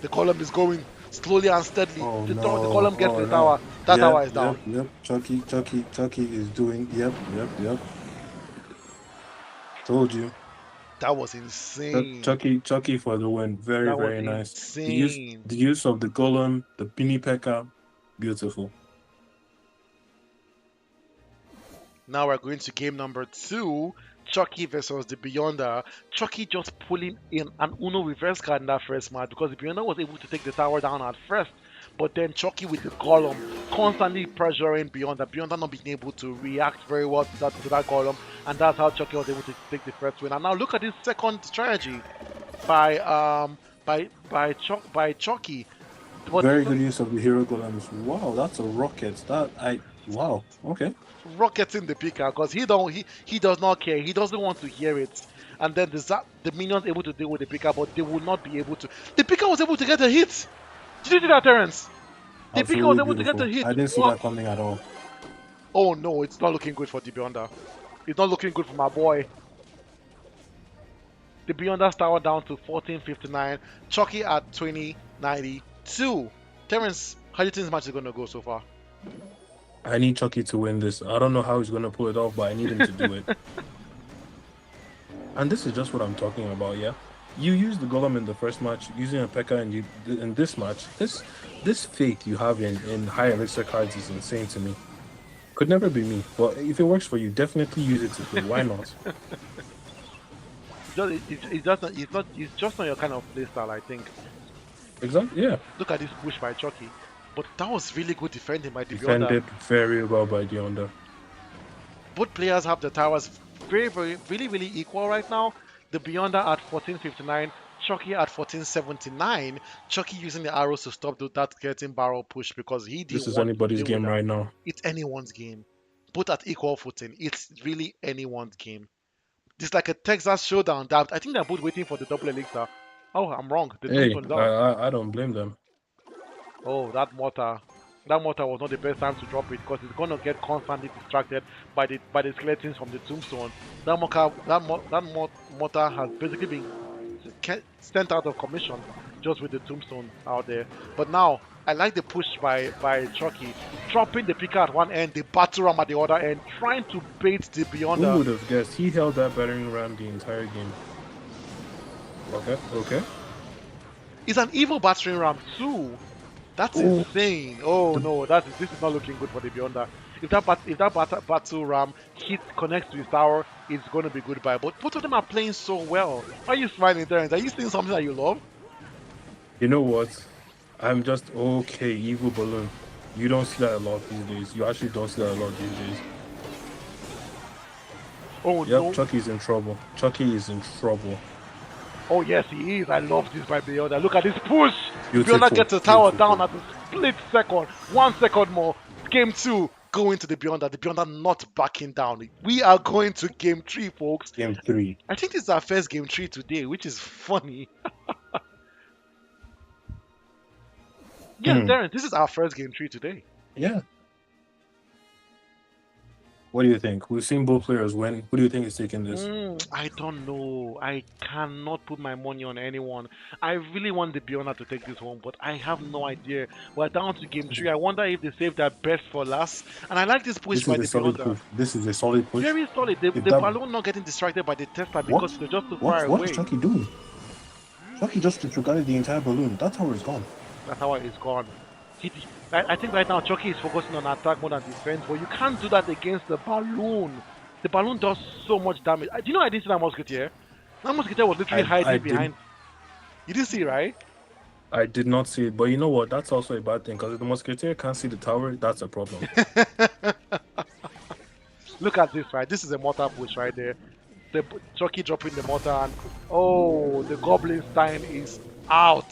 The column is going slowly and steadily. Oh The no! column gets Oh to the no! tower. That Yep, tower is down. Yep. Chucky is doing. Yep. Told you. That was insane. Chucky for the win. Very, That was very nice. insane. The use of the golem, the Pini Pekka, beautiful. Now we're going to game number 2. Chucky versus the Beyonder. Chucky just pulling in an Uno reverse card in that first match because the Beyonder was able to take the tower down at first. But then Chucky with the column constantly pressuring Beyonder. Beyonder not being able to react very well to that column. And that's how Chucky was able to take the first win. And now look at this second strategy by Chucky. But Very good use of the hero golems. Wow, that's a rocket. Wow. Okay. rocketing the picker because he does not care. He doesn't want to hear it. And then the minions able to deal with the picker, but they will not be able to. The picker was able to get a hit. Did you see that, Terrence? The picker was able to get a hit. I didn't see that coming at all. Oh no, it's not looking good for the Beyonder. It's not looking good for my boy. The Beyonder's tower down to 1459. Chucky at 2092. Terrence, how do you think this match is going to go so far? I need Chucky to win this. I don't know how he's going to pull it off, but I need him to do it. And this is just what I'm talking about, yeah? You used the golem in the first match, using a P.E.K.K.A. in this match. This faith you have in high elixir cards is insane to me. Could never be me. But if it works for you, definitely use it to play. Why not? It's just not your kind of playstyle, I think. Exactly, yeah. Look at this push by Chucky. But that was really good defending by the Defended Beyonder. very well by Beyonder. Both players have the towers really equal right now. The Beyonder at 1459, Chucky at 1479. Chucky using the arrows to stop that getting barrel push because he didn't This is want to anybody's deal with game that. right now. It's anyone's game. Both at equal footing. It's really anyone's game. It's like a Texas showdown. I think they're both waiting for the double elixir. Oh, I'm wrong. The Hey, tombstone is out. I don't blame them. Oh, that mortar. That mortar was not the best time to drop it because it's gonna get constantly distracted by the skeletons from the tombstone. That mortar has basically been sent out of commission just with the tombstone out there. But now I like the push by Chucky, dropping the picker at one end, the battle ram at the other end, trying to bait the Beyonder. Who would have guessed? He held that battering ram the entire game. Okay. It's an evil battering ram too. That's insane. Oh no, this is not looking good for the Beyonder. If that battle ram connects to his tower, it's going to be goodbye. But both of them are playing so well. Why are you smiling, Terrence? Are you seeing something that you love? You know what? I'm just okay, evil balloon. You don't see that a lot these days. You actually don't see that a lot these days. Oh Yep, no. Chucky's in trouble. Chucky is in trouble. Oh yes, he is. I love this by Beyonda. Look at this push. Beyonda Beautiful, gets the tower down beautiful. at a split second. 1 second more. Game two going to the Beyonda. The Beyonda not backing down. We are going to game three, folks. Game three. I think this is our first game three today, which is funny. Yes, Hmm. Darren, this is our first game three today. Yeah. What do you think? We've seen both players win. Who do you think is taking this? I don't know. I cannot put my money on anyone. I really want the Beyonda to take this one, but I have no idea. We're down to game three. I wonder if they saved their best for last. And I like this push This by is a the solid Beyonda. push. This is a solid push. Very solid. The, If the that balloon not getting distracted by the Tesla because what? they're just too far What is away. Chucky doing? Chucky just disregarded the entire balloon. That tower is gone. That's how it's gone. He, I think right now Chucky is focusing on attack more than defense, but you can't do that against the balloon. The balloon does so much damage. Do you know I didn't see that musketeer? That musketeer was literally I hiding didn't behind. You didn't see, right? I did not see it, but you know what? That's also a bad thing because if the musketeer can't see the tower, that's a problem. Look at this, right? This is a mortar push right there. The Chucky dropping the mortar and oh, the Goblin Stein is out.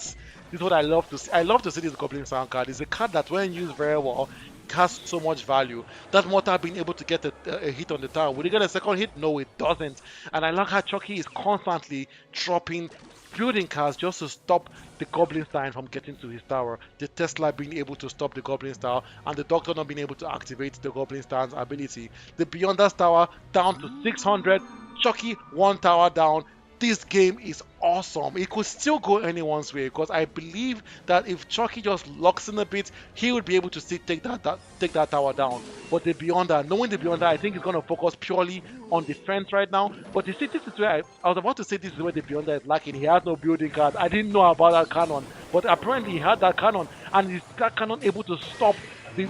This is what I love to see. I love to see this Goblin Stein card. It's a card that when used very well has so much value. That mortar being able to get a hit on the tower. Will it get a second hit? No, it doesn't. And I like how Chucky is constantly dropping building cards just to stop the Goblin Stein from getting to his tower. The Tesla being able to stop the Goblin Tower, and the Doctor not being able to activate the Goblin Stein's ability. The Beyonder's tower down to 600. Chucky one tower down. This game is awesome. It could still go anyone's way because I believe that if Chucky just locks in a bit, he would be able to still take that tower down. But the Beyonder, knowing the Beyonder, I think is going to focus purely on defense right now. But you see, this is where I was about to say this is where the Beyonder is lacking. He has no building cards. I didn't know about that cannon, but apparently he had that cannon, and is that cannon able to stop the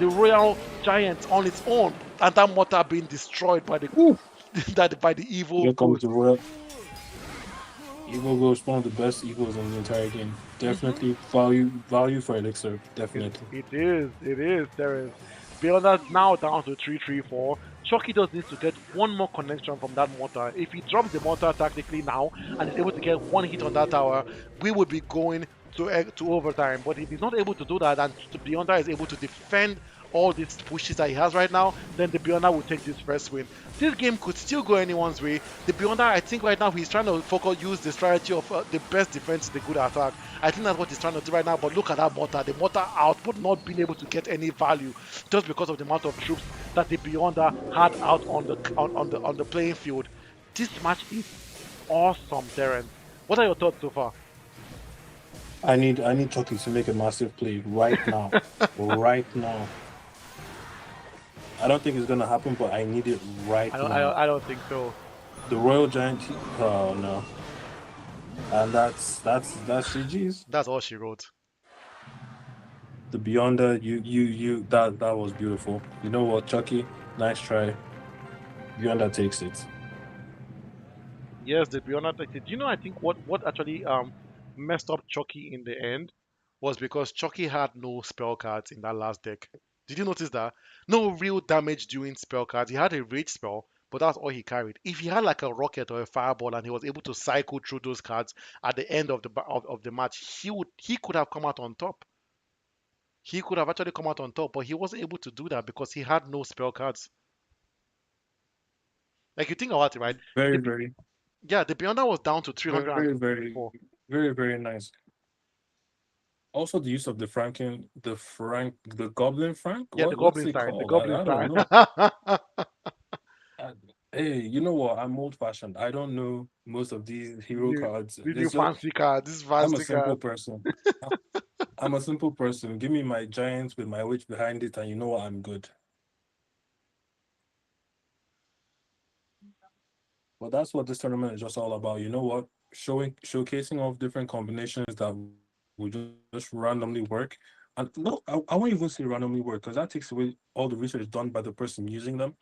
Royal Giant on its own, and that mortar being destroyed by the Ooh, that by the evil here comes ghost. the Royal. Evil Ghost, one of the best Eagles in the entire game. Mhm. Definitely value for Elixir. Definitely. It is. There is. Beyonder's now down to 3-3-4. Chucky just needs to get one more connection from that mortar. If he drops the mortar tactically now and is able to get one hit on that tower, we would be going to overtime. But if he's not able to do that and the Beyonder is able to defend all these pushes that he has right now, then the Beyonder will take this first win. This game could still go anyone's way. The Beyonder, I think right now he's trying to use the strategy of the best defense, the good attack. I think that's what he's trying to do right now. But look at that mortar, the mortar out, but not being able to get any value just because of the amount of troops that the Beyonder had out on the playing field. This match is awesome, Darren. What are your thoughts so far? I need Chucky to make a massive play right now. Right now. I don't think it's gonna happen, but I need it right now. I don't think so. The Royal Giant. Oh no. And that's GG's. That's all she wrote. The Beyonder, you that was beautiful. You know what, Chucky? Nice try. Beyonder takes it. Yes, the Beyond Attack. Do you know? I think what actually messed up Chucky in the end was because Chucky had no spell cards in that last deck. Did you notice that? No real damage doing spell cards. He had a rage spell, but that's all he carried. If he had like a rocket or a fireball and he was able to cycle through those cards at the end of the match, he could have come out on top. He could have actually come out on top, but he wasn't able to do that because he had no spell cards. Like you think about it, right? Very, The, very, yeah, the Beyonder was down to very, very, 324. very, very nice. Also, the use of the Goblin Frank. Yeah, the What's Goblin it Stein. The called? Goblin I don't Stein. know. Uh, Hey, you know what? I'm old fashioned. I don't know most of these hero new, cards. this new It's just fancy card. This I'm a fancy simple card. person. I- I'm a simple person. Give me my giants with my witch behind it, and you know what? I'm good. But that's what this tournament is just all about. You know what? Showcasing off different combinations that will just randomly work. And no, I won't even say randomly work because that takes away all the research done by the person using them.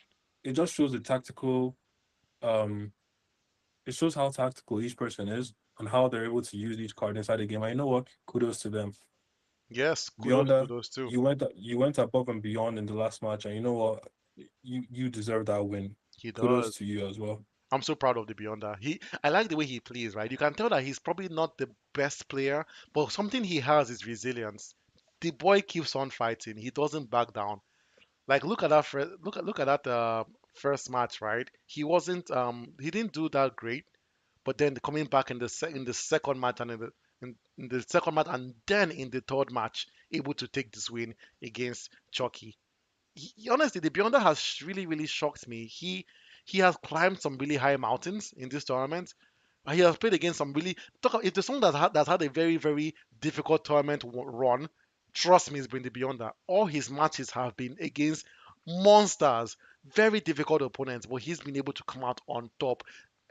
It just shows the tactical um it shows how tactical each person is and how they're able to use each card inside the game. And you know what? Kudos to them. Yes, Beyond kudos to that, those two. you went above and beyond in the last match, and you know what? You deserve that win. He Kudos does. to you as well. I'm so proud of the Beyonder. I like the way he plays, right? You can tell that he's probably not the best player, but something he has is resilience. The boy keeps on fighting. He doesn't back down. Like look at that look at that first match, right? He didn't do that great, but then coming back in in the second match and in the second match and then in the third match, able to take this win against Chucky. Honestly, the Beyonder has really shocked me. He has climbed some really high mountains in this tournament. He has played against some really if there's someone that's had a very difficult tournament run, trust me, it's been the Beyonder. All his matches have been against monsters, very difficult opponents, but he's been able to come out on top.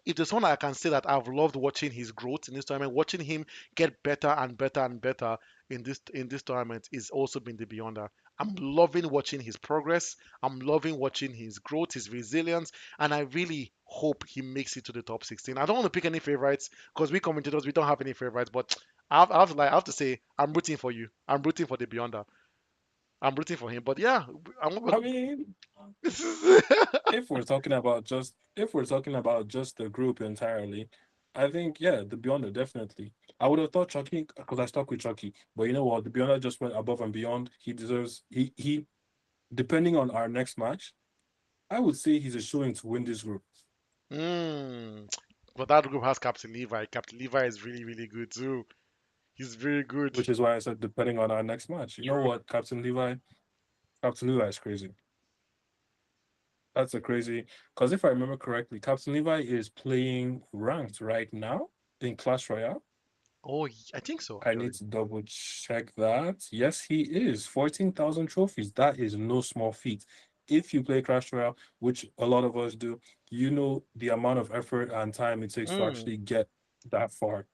If there's someone I can say that I've loved watching his growth in this tournament, watching him get better and better and better in this tournament is also been the Beyonder. I'm loving watching his progress. I'm loving watching his growth, his resilience, and I really hope he makes it to the top 16. I don't want to pick any favorites because we commentators we don't have any favorites, but I have to say I'm rooting for you. I'm rooting for the Beyonder. I'm rooting for him. But yeah, I mean, if we're talking about just the group entirely, I think yeah, the Beyonder definitely. I would have thought Chucky because I stuck with Chucky, but you know what? The Beyonder just went above and beyond. He deserves. He depending on our next match, I would say he's a showing to win this group, mm, but that group has Captain Levi. Captain Levi is really good too. He's very good. which is why I said depending on our next match. You know True. what? Captain Levi is crazy. That's a crazy. Because if I remember correctly, Captain Levi is playing ranked right now in Clash Royale. Oh, I think so I need actually. to double check that. Yes, he is. 14,000 trophies. That is no small feat. If you play Clash Royale, which a lot of us do, you know the amount of effort and time it takes to Mm. actually get that far.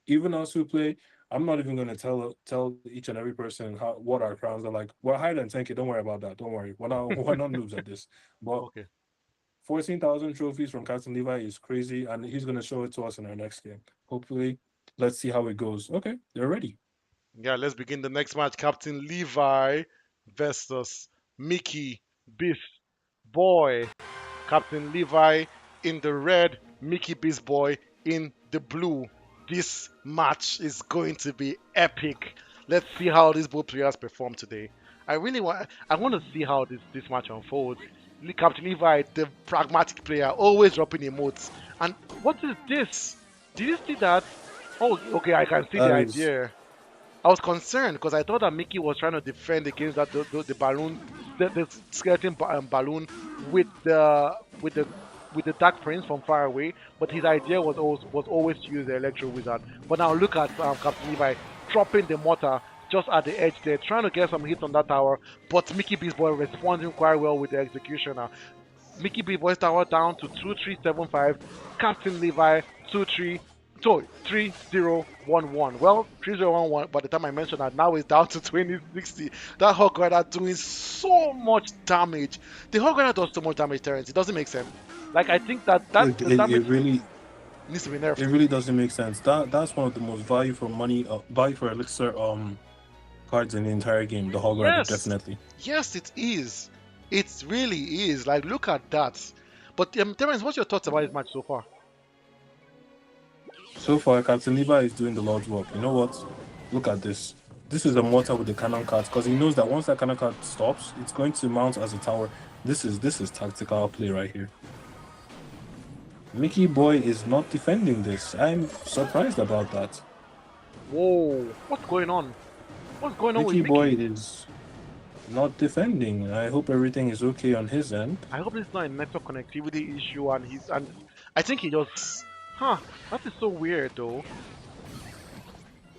Even us who play, I'm not even going to tell each and every person what our crowns are like. We're higher than 10K. Don't worry about that. Don't worry. We're not noobs at this. But Okay. 14,000 trophies from Captain Levi is crazy, and he's going to show it to us in our next game. Hopefully, let's see how it goes. Okay, they're ready. Yeah, let's begin the next match. Captain Levi versus Mickey Beast Boy. Captain Levi in the red, Mickey Beast Boy in the blue. This match is going to be epic. Let's see how these both players perform today. I want to see how this match unfolds. Captain Levi, the pragmatic player, always dropping emotes. And what is this? Did you see that? Oh, okay, I can see the That is idea. I was concerned because I thought that Mickey was trying to defend against the balloon, the skeleton balloon with the Dark Prince from far away. But his idea was always to use the Electro Wizard. But now look at Captain Levi dropping the mortar just at the edge there, trying to get some hits on that tower. But Mickey Beast Boy responding quite well with the executioner. Mickey B Boys Tower down to 2375. Captain Levi 23. Sorry, 3011. Well, 3011 by the time I mentioned that now it's down to 2060. That Hawk Rider doing so much damage. The Hawk Rider does so much damage, Terrence. It doesn't make sense. Like I think that the it damage really needs to be nerfed. it really doesn't make sense. That's one of the most value for money value for elixir cards in the entire game. The Hog Rider Yes, definitely. yes, it is. It really is. Like look at that. But Terrence, what's your thoughts about this match so far? So far, Captain Levi is doing the Lord's work. You know what? Look at this. This is a mortar with the cannon card because he knows that once that cannon card stops, it's going to mount as a tower. This is tactical play right here. Mickey Boy is not defending this. I'm surprised about that. Whoa, what's going on? What's going on with Mickey Boy Mickey? is not defending. I hope everything is okay on his end. I hope it's not a network connectivity issue and I think he just that is so weird though.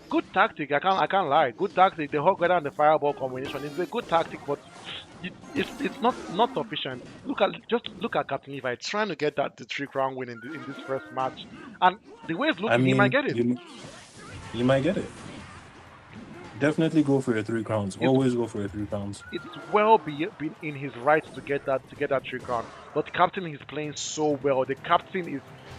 Good tactic, I can't lie. Good tactic, the hog and the fireball combination is a good tactic, but it's not sufficient. Look at Captain Levi trying to get the 3 crown win in this first match. And the way it's I looking, he might mean, get it. you might get it. Definitely go for your 3 crowns. It's Always go for your 3 crowns. it's well be in his right to get that 3 crown. But the captain is playing so well. The captain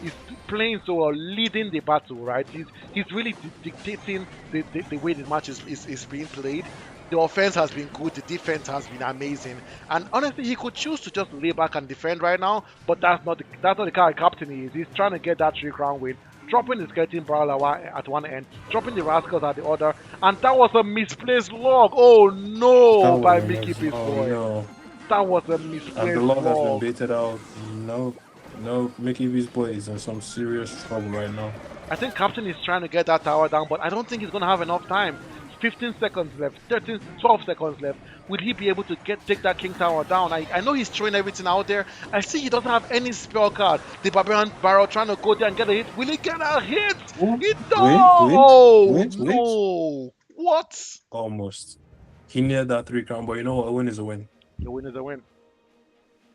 is playing so well, leading the battle, right? He's really dictating the way the match is being played. The offense has been good, the defense has been amazing, and honestly, he could choose to just lay back and defend right now, but that's not the kind of captain he is. He's trying to get that 3 crown win, dropping the skeleton brawler at one end, dropping the rascals at the other, and that was a misplaced log. Oh That no, was by a Mickey miss. Beast Oh Boy. no. That was a And the misplaced log has been log. baited out. No, no, Mickey V's boy is in some serious trouble right now. I think Captain is trying to get that tower down, but I don't think he's going to have enough time. 15 seconds left, 13, 12 seconds left. Will he be able to take that King Tower down? I know he's throwing everything out there. I see he doesn't have any spell card. The Barbarian Barrel trying to go there and get a hit. Will he get a hit? Oh, He don't! wait, Oh wait, wait. no! What? Almost. He neared that 3 crown, but you know what? A win is a win. A win is a win.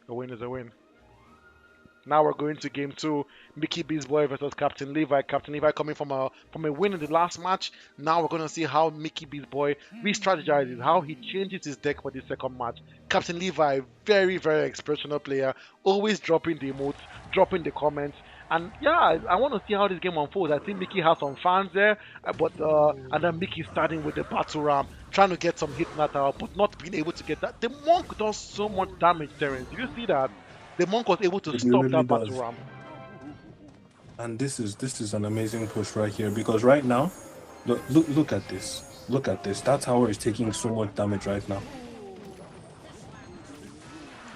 A win is a win. Now we're going to game two. Mickey Beast Boy versus Captain Levi. Captain Levi coming from a win in the last match. Now we're going to see how Mickey Beast Boy re-strategizes, how he changes his deck for the second match. Captain Levi, very, very expressional player, always dropping the emotes, dropping the comments. And yeah, I want to see how this game unfolds. I think Mickey has some fans there, and then Mickey starting with the battle ram, trying to get some hit in that tower, but not being able to get that. The monk does so much damage, Terence. Did you see that? The monk was able to It stop really that battle does. ram. And this is an amazing push right here because right now, look at this. Look at this. That tower is taking so much damage right now.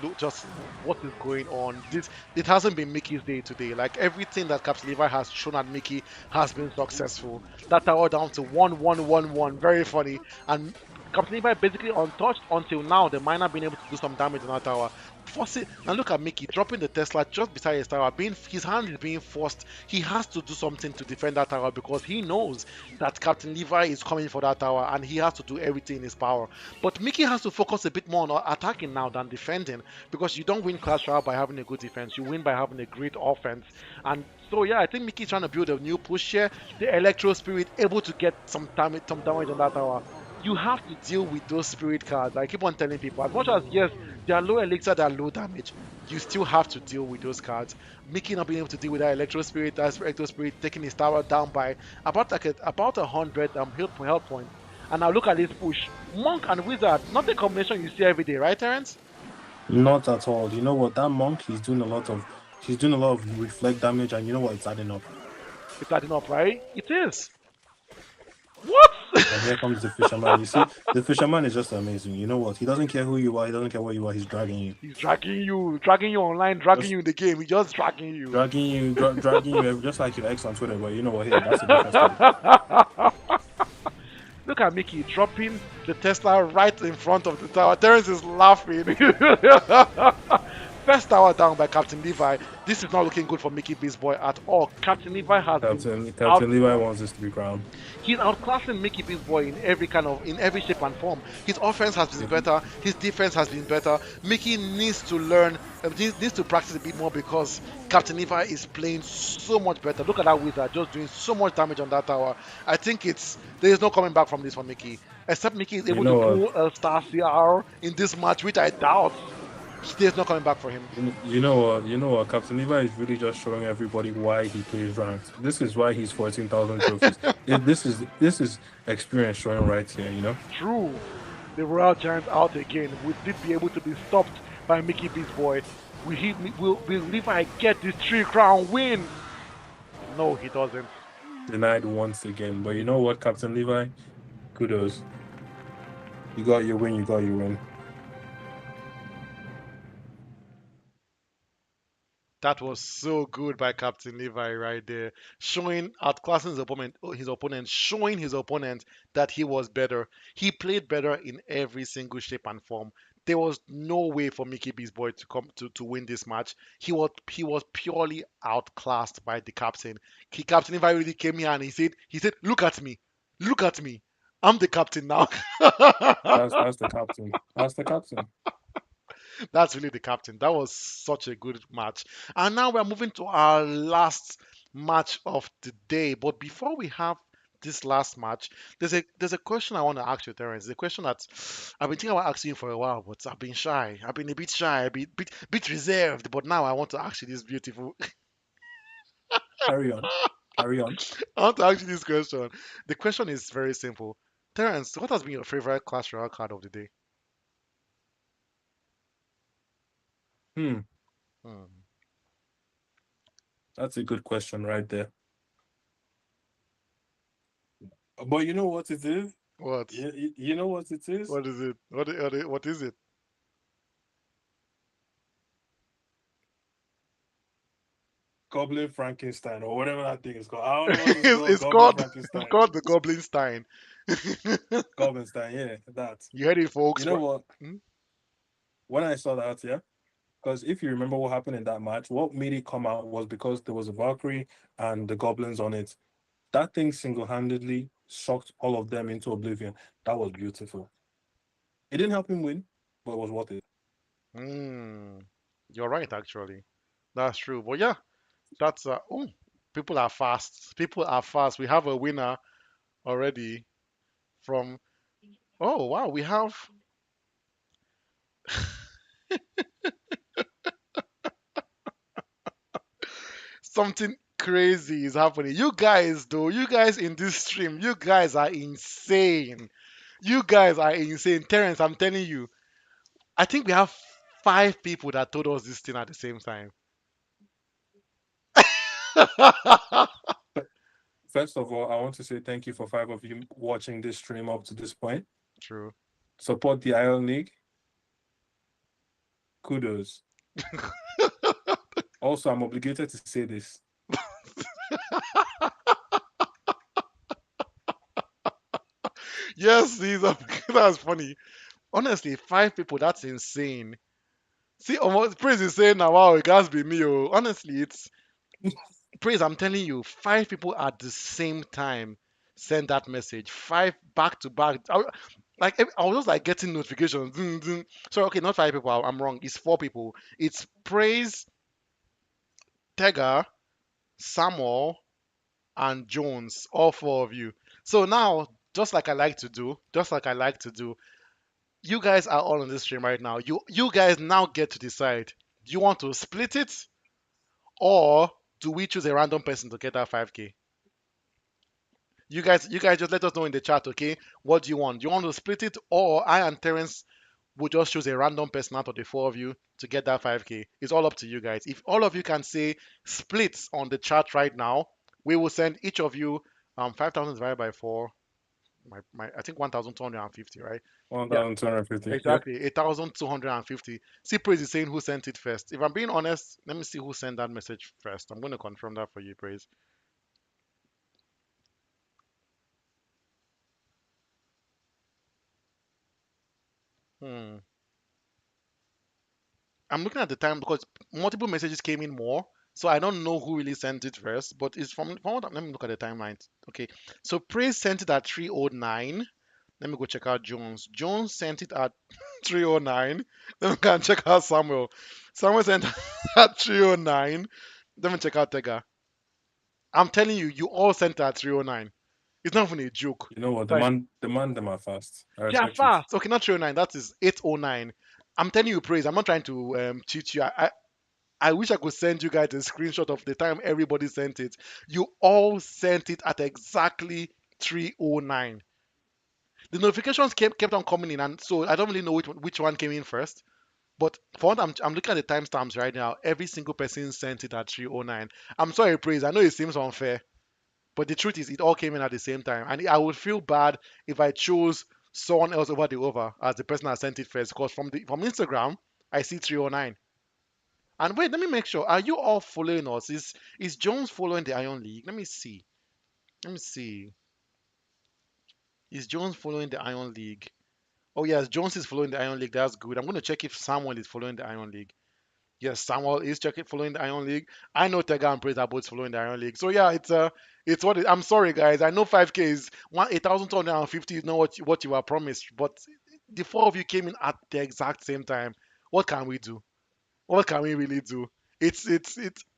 Look, just what is going on. This it hasn't been Mickey's day today. Like everything that Caps Levi has shown at Mickey has been successful. That tower down to 1-1-1-1, very funny. And Caps Levi basically untouched until now. The miner being able to do some damage on that tower. Force it and look at Mickey dropping the Tesla just beside his tower. Being his hand is being forced. He has to do something to defend that tower because he knows that Captain Levi is coming for that tower and he has to do everything in his power. But Mickey has to focus a bit more on attacking now than defending because you don't win Clash Royale by having a good defense. You win by having a great offense. And so yeah, I think Mickey's trying to build a new push here. The Electro Spirit able to get some damage on that tower. You have to deal with those spirit cards. I keep on telling people, as much as yes, they are low elixir, they are low damage, you still have to deal with those cards. Mickey not being able to deal with that electro spirit taking his tower down by about 100 health points. And now look at this push. Monk and Wizard, not the combination you see every day, right, Terence? Not at all. You know what? That monk, he's doing a lot of reflect damage, and you know what? It's adding up. It's adding up, right? It is. What? And here comes the fisherman. You see, the fisherman is just amazing. You know what? He doesn't care who you are. He doesn't care where you are. He's dragging you. He's dragging you online, dragging Just you in the game. He's just dragging you. dragging you, just like your ex on Twitter. But you know what? Hey, that's a different story. Look at Mickey dropping the Tesla right in front of the tower. Terrence is laughing. First tower down by Captain Levi. This is not looking good for Mickey Beast Boy at all. Captain Levi has been Captain Levi wants this to be crowned. he's outclassing Mickey Beast Boy in every shape and form. His offense has been better. His defense has been better. Mickey needs to learn, needs to practice a bit more because Captain Levi is playing so much better. Look at that wizard just doing so much damage on that tower. I think there is no coming back from this for Mickey. Except Mickey is able to pull a star CR in this match, which I doubt. There's no coming back for him. You know what? Captain Levi is really just showing everybody why he plays ranked. This is why he's 14,000 trophies. This is experience showing right here. You know. True. The Royal Giants out again. Will this be able to be stopped by Mickey Beast Boy? Will Levi get this 3 crown win? No, he doesn't. Denied once again. But you know what, Captain Levi? Kudos. You got your win. You got your win. That was so good by Captain Levi right there, showing outclassing his opponent, showing his opponent that he was better. He played better in every single shape and form. There was no way for Mickey Beast Boy to come to win this match. He was purely outclassed by the captain. Captain Levi really came here and he said, look at me, I'm the captain now. That's the captain. That's the captain. That's really the captain. That was such a good match. And now we're moving to our last match of the day. But before we have this last match, there's a question I want to ask you, Terence. The question that I've been thinking about asking you for a while, but I've been shy. I've been a bit shy, a bit reserved. But now I want to ask you this beautiful. Carry on. Carry on. I want to ask you this question. The question is very simple. Terrence, what has been your favorite Clash Royale card of the day? Hmm, Hmm. that's a good question right there. But you know what it is? What? You know what it is? What is it? What is it? Goblin Frankenstein or whatever that thing is called. I don't know what it's called. It's Goblin called it's Frankenstein. called the Goblin Stein. Goblinstein, yeah, that. You heard it, You folks. know what? Hmm? When I saw that, yeah, because if you remember what happened in that match, what made it come out was because there was a Valkyrie and the goblins on it. That thing single-handedly shocked all of them into oblivion. That was beautiful. It didn't help him win, but it was worth it. Hmm. You're right, actually. That's true. But yeah, that's oh, people are fast. People are fast. We have a winner already from. Oh wow, we have something crazy is happening. You guys, though, you guys in this stream, you guys are insane. You guys are insane. Terrence, I'm telling you, I think we have 5 people that told us this thing at the same time. First of all, I want to say thank you for 5 of you watching this stream up to this point. True. Support the Iron League. Kudos. Also, I'm obligated to say this. Yes, he's a, that's funny. Honestly, 5 people, that's insane. See, almost Praise is saying now, wow, it has been me. Oh. Honestly, it's Praise, I'm telling you, 5 people at the same time send that message. 5 back to back. I was just like getting notifications. Ding, ding. So okay, not 5 people. I'm wrong. It's 4 people. It's Praise, Tega, Samuel, and Jones. All 4 of you. So now, just like I like to do, you guys are all on this stream right now. You guys now get to decide. Do you want to split it, or do we choose a random person to get that 5K? You guys just let us know in the chat, okay? What do you want? Do you want to split it, or I and Terence will just choose a random person out of the 4 of you to get that 5K? It's all up to you guys. If all of you can say splits on the chat right now, we will send each of you 5,000 divided by 4. I think 1,250, right? Yeah, 1,250. Yep. exactly. 1,250. See, Praise is saying who sent it first. If I'm being honest, let me see who sent that message first. I'm going to confirm that for you, Praise. Hmm. I'm looking at the time because multiple messages came in more, so I don't know who really sent it first. But it's from what let me look at the timeline. Okay, so Praise sent it at 3:09. Let me go check out Jones. Jones sent it at 3:09. Then we can check out Samuel. Samuel sent at 3:09. Let me check out Tega. I'm telling you, you all sent it at 3:09. It's not even a joke. You know what? Like, Them are fast. I yeah, respect it. fast. Okay, not 3:09. That is 8:09. I'm telling you, Praise. I'm not trying to cheat you. I wish I could send you guys a screenshot of the time everybody sent it. You all sent it at exactly 3:09. The notifications kept on coming in, and so I don't really know which one came in first. But for what I'm looking at the timestamps right now. Every single person sent it at 3:09. I'm sorry, Praise. I know it seems unfair, but the truth is, it all came in at the same time, and I would feel bad if I chose someone else over the over as the person that sent it first. Because from Instagram, I see 3:09. And wait, let me make sure. Are you all following us? Is Jones following the Iron League? Let me see. Let me see. Is Jones following the Iron League? Oh yes, Jones is following the Iron League. That's good. I'm going to check if Samuel is following the Iron League. Yes, Samuel is checking following the Iron League. I know Tega and Praise are both following the Iron League. So yeah, it's what I'm sorry guys. I know 5K is 1,250 is not what you were promised, but the 4 of you came in at the exact same time. What can we do? What can we really do? It's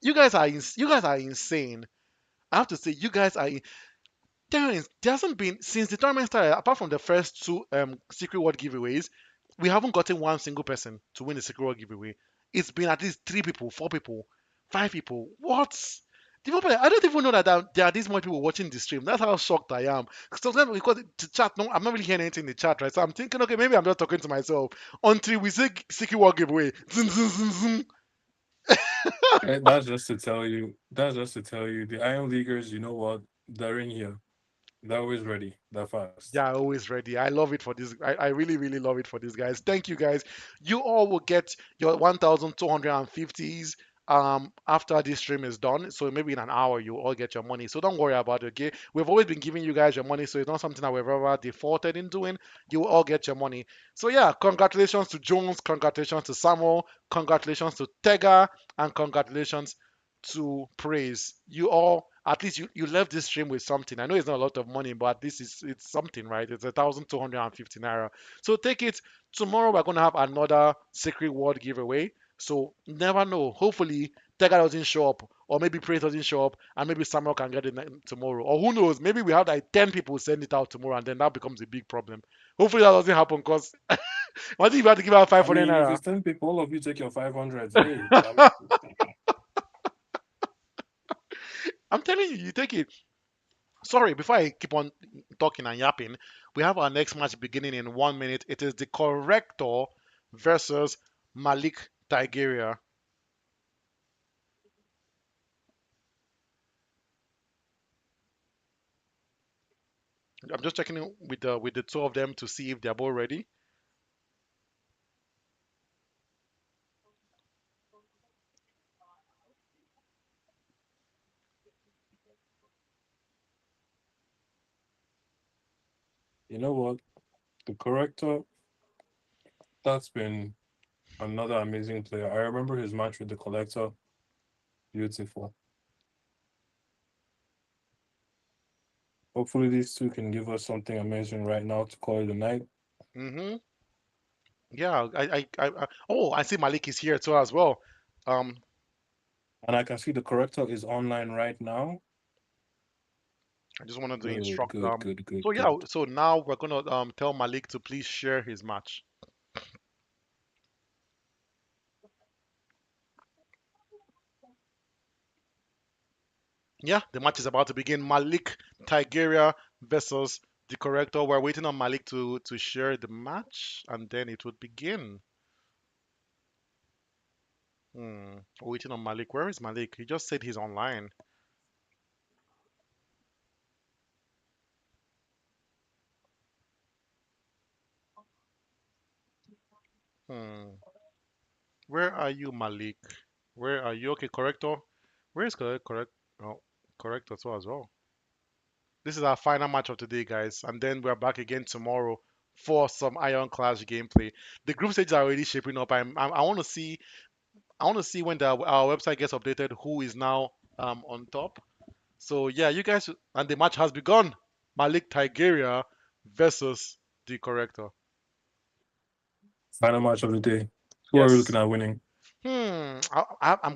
you guys are insane. I have to say you guys are there hasn't been since the tournament started, apart from the first 2 secret word giveaways, we haven't gotten one single person to win the secret word giveaway. It's been at least 3 people, 4 people, 5 people. What? I don't even know that there are this much people watching the stream. That's how shocked I am. Sometimes because the chat, no, I'm not really hearing anything in the chat, right? So I'm thinking, okay, maybe I'm just talking to myself. Until we say Siki War giveaway, zoom, zoom, zoom, zoom. That's just to tell you. That's just to tell you. The Iron Leaguers, you know what? They're in here. They're always ready. They're fast. Yeah, always ready. I love it for this. I really, really love it for these guys. Thank you, guys. You all will get your 1,250s after this stream is done. So maybe in an hour you all get your money. So don't worry about it. Okay, we've always been giving you guys your money, so it's not something that we've ever defaulted in doing. You will all get your money. So yeah, congratulations to Jones, congratulations to Samuel, congratulations to Tega, and congratulations to Praise. You all, at least you left this stream with something. I know it's not a lot of money, but this is it's something, right? It's 1,250 naira. So take it. Tomorrow we're gonna have another secret word giveaway. So never know. Hopefully Tega doesn't show up, or maybe Praise doesn't show up, and maybe Samuel can get it tomorrow. Or who knows? Maybe we have like 10 people send it out tomorrow, and then that becomes a big problem. Hopefully that doesn't happen, because what if you have to give out I 500 mean, if naira? it's 10 people, all of you take your 500s. Hey, I'm telling you, you take it. Sorry, before I keep on talking and yapping, we have our next match beginning in 1 minute. It is the Corrector versus Malik Tigeria. I'm just checking in with the two of them to see if they're both ready. you know what? The corrector, that's been another amazing player. I remember his match with the collector. Beautiful. Hopefully, these two can give us something amazing right now to call it a night. Mm-hmm. Yeah, oh, I see Malik is here too as well. Um, And I can see the corrector is online right now. I just wanted to Good, instruct good, good, good, So yeah, good. so now we're gonna tell Malik to please share his match. Yeah, the match is about to begin. Malik Tigeria versus the Corrector. We're waiting on Malik to share the match, and then it would begin. Waiting on Malik. Where is Malik? He just said he's online. Hmm. Where are you, Malik? Where are you? Okay, Corrector. Where is correct? Oh, Corrector too as well. This is our final match of today, guys, and then we're back again tomorrow for some Iron Clash gameplay. The group stages are already shaping up. I want to see. I want to see when our website gets updated who is now on top. So yeah, you guys, and the match has begun. Malik Tigeria versus the Corrector. Final match of the day. Who are we looking Yes. at winning? I'm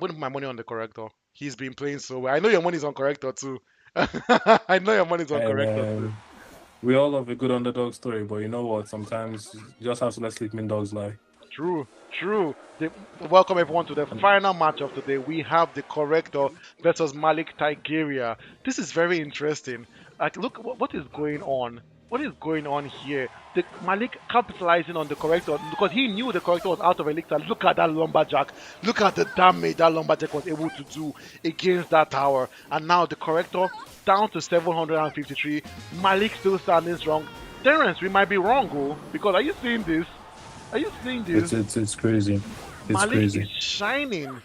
going to put my money on the Corrector. He's been playing so well. I know your money's on Corrector too. I know your money's on Hey, Corrector too. man. We all love a good underdog story, but you know what? Sometimes you just have to let sleeping dogs lie. True, true. Welcome everyone to the And final match of today. We have the Corrector versus Malik Tigeria. This is very interesting. Like, look, what is going on? What is going on here? The Malik capitalizing on the Corrector because he knew the Corrector was out of elixir. Look at that lumberjack. Look at the damage that lumberjack was able to do against that tower. And now the Corrector down to 753. Malik still standing strong. Terrence, we might be wrong, oh, because are you seeing this? Are you seeing this? it's crazy. It's Malik is crazy. shining.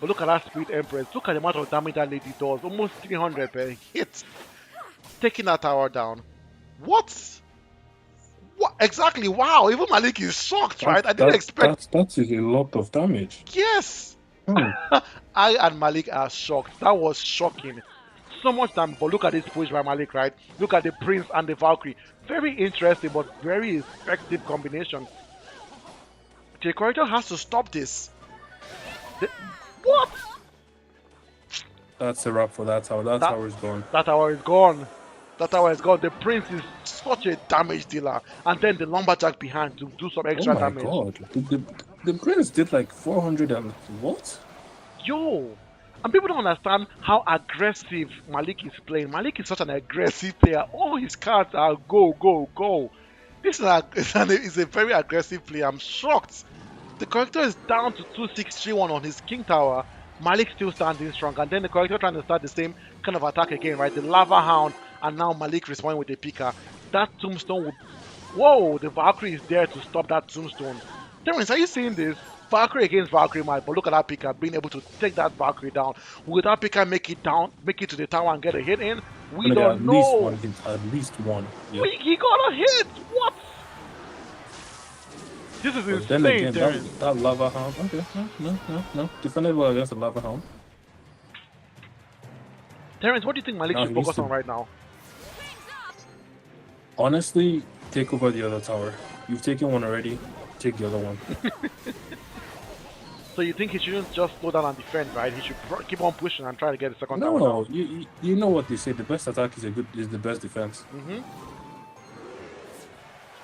But look at that Spirit Empress. Look at the amount of damage that lady does. Almost 300 per hit. Taking that tower down. What? What? Exactly. Wow. Even Malik is shocked, right? I didn't expect. That is a lot of damage. Yes. Hmm. I and Malik are shocked. That was shocking. So much damage. But look at this push by Malik, right? Look at the Prince and the Valkyrie. Very interesting, but very effective combination. The corridor has to stop this. The, what? That's a wrap for that tower. That That tower is gone. that tower is gone. That tower is gone. The prince is such a damage dealer, and then the lumberjack behind to do some Oh extra my damage. god. The prince did like 400 and what? Yo, And people don't understand how aggressive Malik is playing. Malik is such an aggressive player. All his cards are go, go, go. This is is a very aggressive player. I'm shocked. The character is down to 2631 on his king tower. Malik still standing strong, and then the character trying to start the same kind of attack again, right? The lava hound, and now Malik responding with a picker. That tombstone would. Whoa! The Valkyrie is there to stop that tombstone. Terrence, are you seeing this? Valkyrie against Valkyrie match, but look at that picker being able to take that Valkyrie down. Will that picker make it down, make it to the tower and get a hit in? We Gonna get don't at least one know. hit, at least one. Yeah. He got a hit. What? This is But then insane, again, Terrence. that lava hound. Okay, no. Defended well against the lava hound. Terrence, what do you think Malik Now should he needs focus to- on right now? Honestly, take over the other tower. You've taken one already. Take the other one. So you think he shouldn't just slow down and defend, right? He should keep on pushing and try to get the second tower No, down. you know what they say. The best attack is the best defense.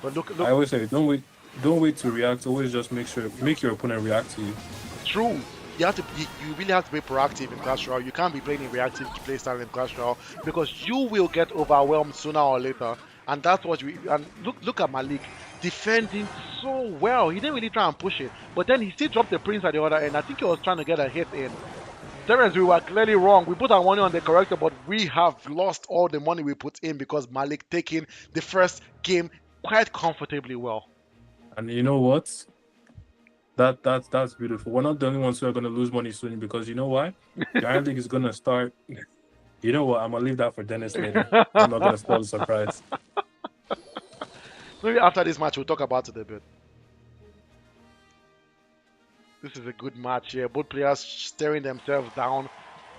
But look, I always say don't wait to react. Always just make your opponent react to you. true. You really have to be proactive in Clash Royale. You can't be playing in reactive play style in Clash Royale because you will get overwhelmed sooner or later. And that's what look at Malik defending so well. He didn't really try and push it, but then he still dropped the prince at the other end. I think he was trying to get a hit in. Terrence, we were clearly wrong. We put our money on the corrector, but we have lost all the money we put in because Malik taking the first game quite comfortably well. And you know what? That's beautiful. We're not the only ones who are gonna lose money soon because you know why? The Iron League is gonna start. You know what? I'm gonna leave that for Dennis later. I'm not gonna spoil the surprise. Maybe after this match, we'll talk about it a bit. This is a good match here. Both players staring themselves down.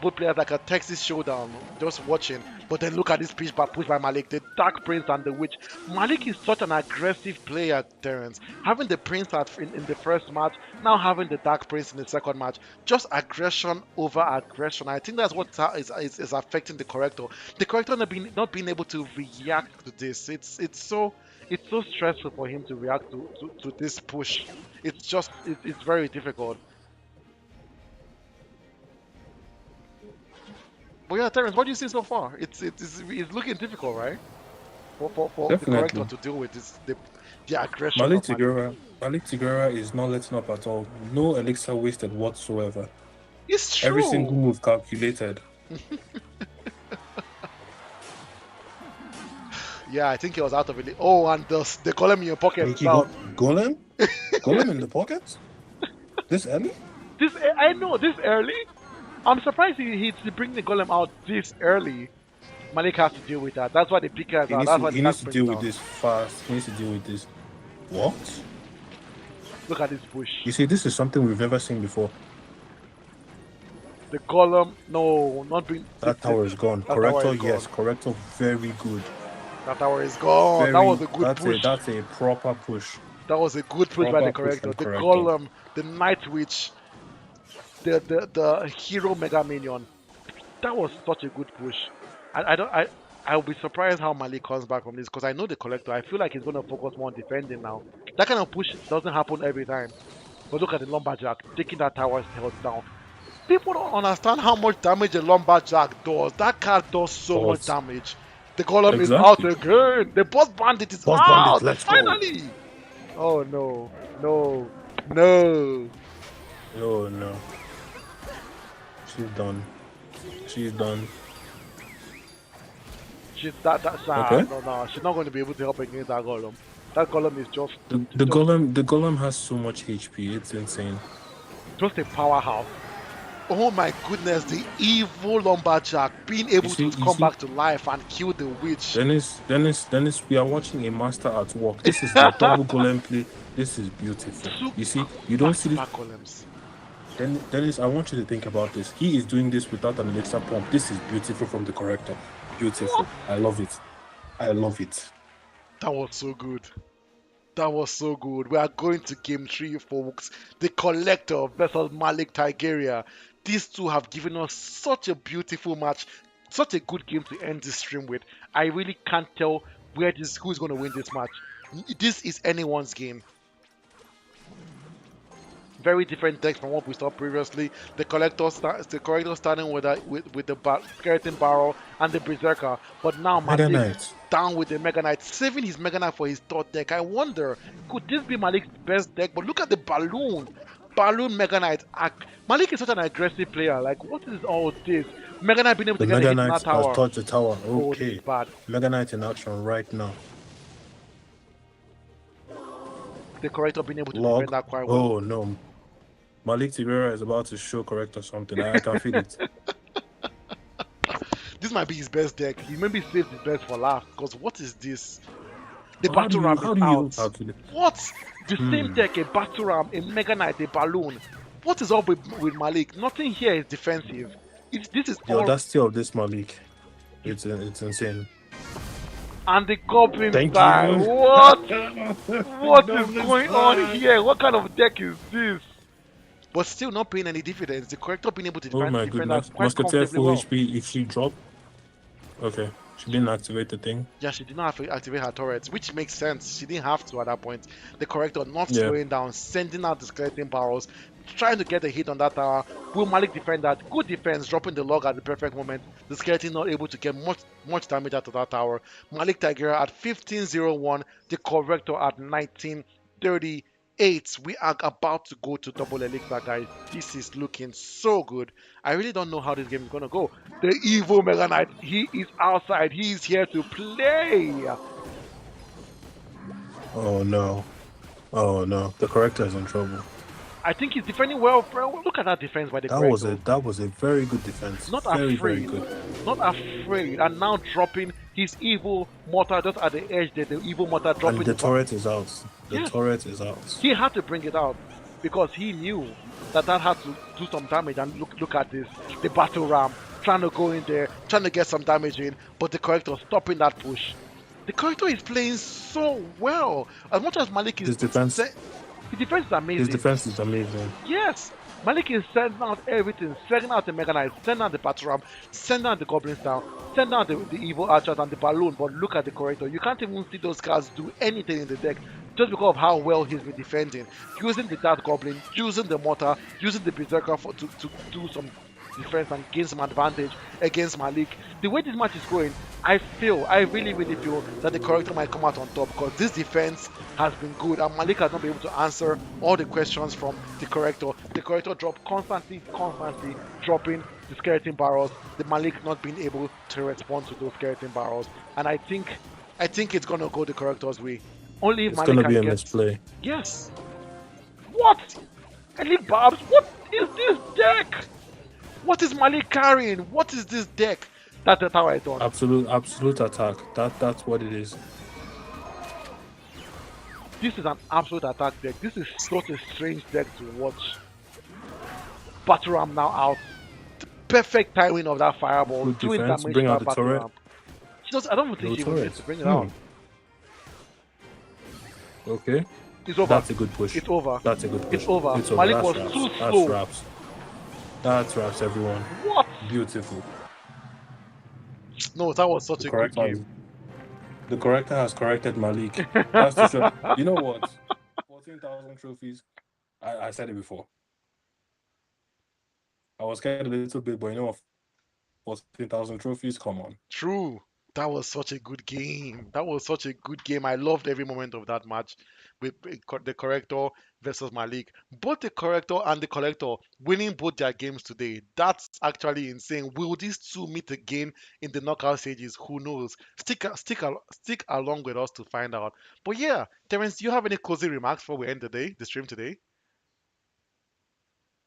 Both players like a Texas showdown, just watching. But then look at this push by Malik, the Dark Prince and the Witch. Malik is such an aggressive player, Terrence. Having the Prince in the first match, now having the Dark Prince in the second match, just aggression over aggression. I think that's what is affecting the corrector. The corrector not being able to react to this. It's so stressful for him to react to this push. It's very difficult. But yeah, Terrence, what do you see so far? It's looking difficult, right? For the Definitely. corrector to deal with this the aggression. Malik of Malik. Tigera is not letting up at all. No elixir wasted whatsoever. It's true. Every single move calculated. Yeah, I think he was out of it. Oh, and the golem in your pocket. Mickey Now, Golem? Golem in the pocket? This early? I know this early. I'm surprised he bring the golem out this early. Malik has to deal with that. That's why the pickers He are. needs That's to, why he the needs Dark to deal Prince with this fast. He needs to deal with this. What? Look at this push. You see, this is something we've never seen before. The golem, no, not being. That tower is gone. that tower Corrector, is gone. yes. Corrector, very good. That tower is gone. Very, That was a good push. That's a proper push. That was a good push by the Proper push corrector. from The Corrector. golem, the night witch, the hero mega minion. That was such a good push. I'll be surprised how Malik comes back from this because I know the collector. I feel like he's gonna focus more on defending now. That kind of push doesn't happen every time. But look at the lumberjack taking that tower's health down. People don't understand how much damage a lumberjack does. That card does so Does. much damage. The golem is Exactly. out again. The boss bandit is Boss out. bandit, let's go. Finally. Oh no, no, no. Oh no. She's done. She's done. She's that's Okay. no. She's not going to be able to help against that golem. That golem is just The golem has so much HP. It's insane. a powerhouse. Oh my goodness, the evil lumberjack being able You to see- come back to life and kill the witch. Dennis, we are watching a master at work. This is the double golem play. This is beautiful. You see, you don't see this. Back golems. Dennis, I want you to think about this. He is doing this without an elixir pump. This is beautiful from the corrector. Beautiful. I love it. I love it. That was so good. That was so good. We are going to game 3, folks. The Collector versus Malik Tigeria. These two have given us such a beautiful match, such a good game to end this stream with. I really can't tell who is going to win this match. This is anyone's game. Very different decks from what we saw previously. The collector starting with skeleton barrel and the berserker, but now Mega Malik Knight. down with the Mega Knight, saving his Mega Knight for his third deck. I wonder, could this be Malik's best deck? But look at the balloon Mega Knight. Malik is such an aggressive player. Like, what is all this? Mega Knight being able The to get a Mega hit on Knight that has tower. touched the tower. Oh, this is Okay. bad. Mega Knight in action right now. The corrector being able to defend Log. that quite well. Oh no. Malik Tibera is about to show correct or something. I can feel it. This might be his best deck. He maybe saved his best for last. Because what is this? The How do battle you ram how is do you out. calculate? What? The same Hmm. deck, a battle ram, a Mega Knight, a balloon. What is up with Malik? Nothing here is defensive. This is The all. audacity of this Malik. It's insane. And the Goblin Thank style. you. What? What is Goblin going on style. here? What kind of deck is this? But still not paying any dividends. The corrector being able to Oh my defend that goodness. quite Musketeer comfortably full well. HP if she drop. Okay. She didn't activate the thing. Yeah, she did not have to activate her turrets, which makes sense. She didn't have to at that point. The corrector not Yeah. slowing down, sending out the skeleton barrels, trying to get a hit on that tower. Will Malik defend that? Good defense, dropping the log at the perfect moment. The skeleton not able to get much damage out of that tower. Malik Tigera at 1501, the corrector at 1938. We are about to go to double elixir, guys. This is looking so good. I really don't know how this game is gonna go. The evil Mega Knight, he is outside. He is here to play. Oh no. Oh no. The corrector is in trouble. I think he's defending well. Bro. Look at that defense by the corrector. That was a very good defense. Not Very afraid. good. Not afraid. And now dropping his evil mortar just at the edge there. The evil mortar And dropping the turret is out. The Yes. turret is out. He had to bring it out because he knew that had to do some damage. And look at this, the battle ram trying to go in there, trying to get some damage in, but the corrector stopping that push. The corrector is playing so well. As much as Malik is His defense his defense is amazing. his defense is amazing. Yes, Malik is sending out everything, sending out the Mega Knight, sending out the Battle Ram, sending out the Goblin Style, sending out the Evil Archers and the Balloon. But look at the Corrector. You can't even see those cards do anything in the deck just because of how well he's been defending. Using the Dark Goblin, using the Mortar, using the Berserker to do some defense and gain some advantage against Malik. The way this match is going, I really feel that the Corrector might come out on top because this defense has been good and Malik has not been able to answer all the questions from the Corrector. The Corrector dropped constantly dropping the skeleton barrels. The Malik not being able to respond to those skeleton barrels. And I think it's gonna go the Corrector's way. Only if It's Malik gonna be can a get. misplay. Yes. What? Elite Babs, what is this deck? What is Malik carrying? What is this deck? That's how I done. Absolute attack. That's what it is. This is an absolute attack deck. This is such a strange deck to watch. Battle Ram now out. The perfect timing of that fireball. Good Doing defense. damage Bring to out that the Battle turret. Ram. I don't even think No she even turret. needs to bring it out. Okay. It's over. That's a good push. It's over. That's a good push. It's over. It's over. Malik That's was wraps. too That's slow. wraps. That's wraps, everyone. What? Beautiful. No, that was such The a good corrector, game. the corrector has corrected Malik. That's to show. You know what? 14,000 trophies. I said it before. I was scared a little bit, but you know what? 14,000 trophies. Come on. True. That was such a good game. That was such a good game. I loved every moment of that match with the Corrector versus Malik. Both the Corrector and the Collector winning both their games today. That's actually insane. Will these two meet again in the knockout stages? Who knows? Stick along with us to find out. But yeah, Terence, do you have any closing remarks before we end the stream today?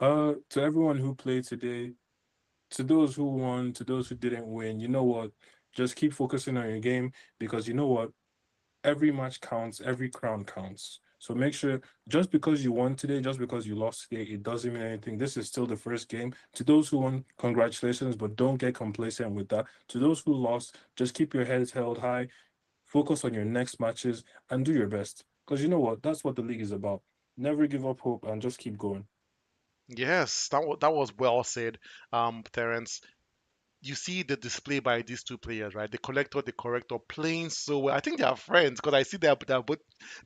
To everyone who played today, to those who won, to those who didn't win, you know what? Just keep focusing on your game because you know what? Every match counts, every crown counts. So make sure just because you won today, just because you lost today, it doesn't mean anything. This is still the first game. To those who won, congratulations, but don't get complacent with that. To those who lost, just keep your heads held high, focus on your next matches, and do your best. Because you know what? That's what the league is about. Never give up hope and just keep going. Yes, that was well said, Terence. you see the display by these two players, right? The corrector playing so well. I think they are friends because I see they're both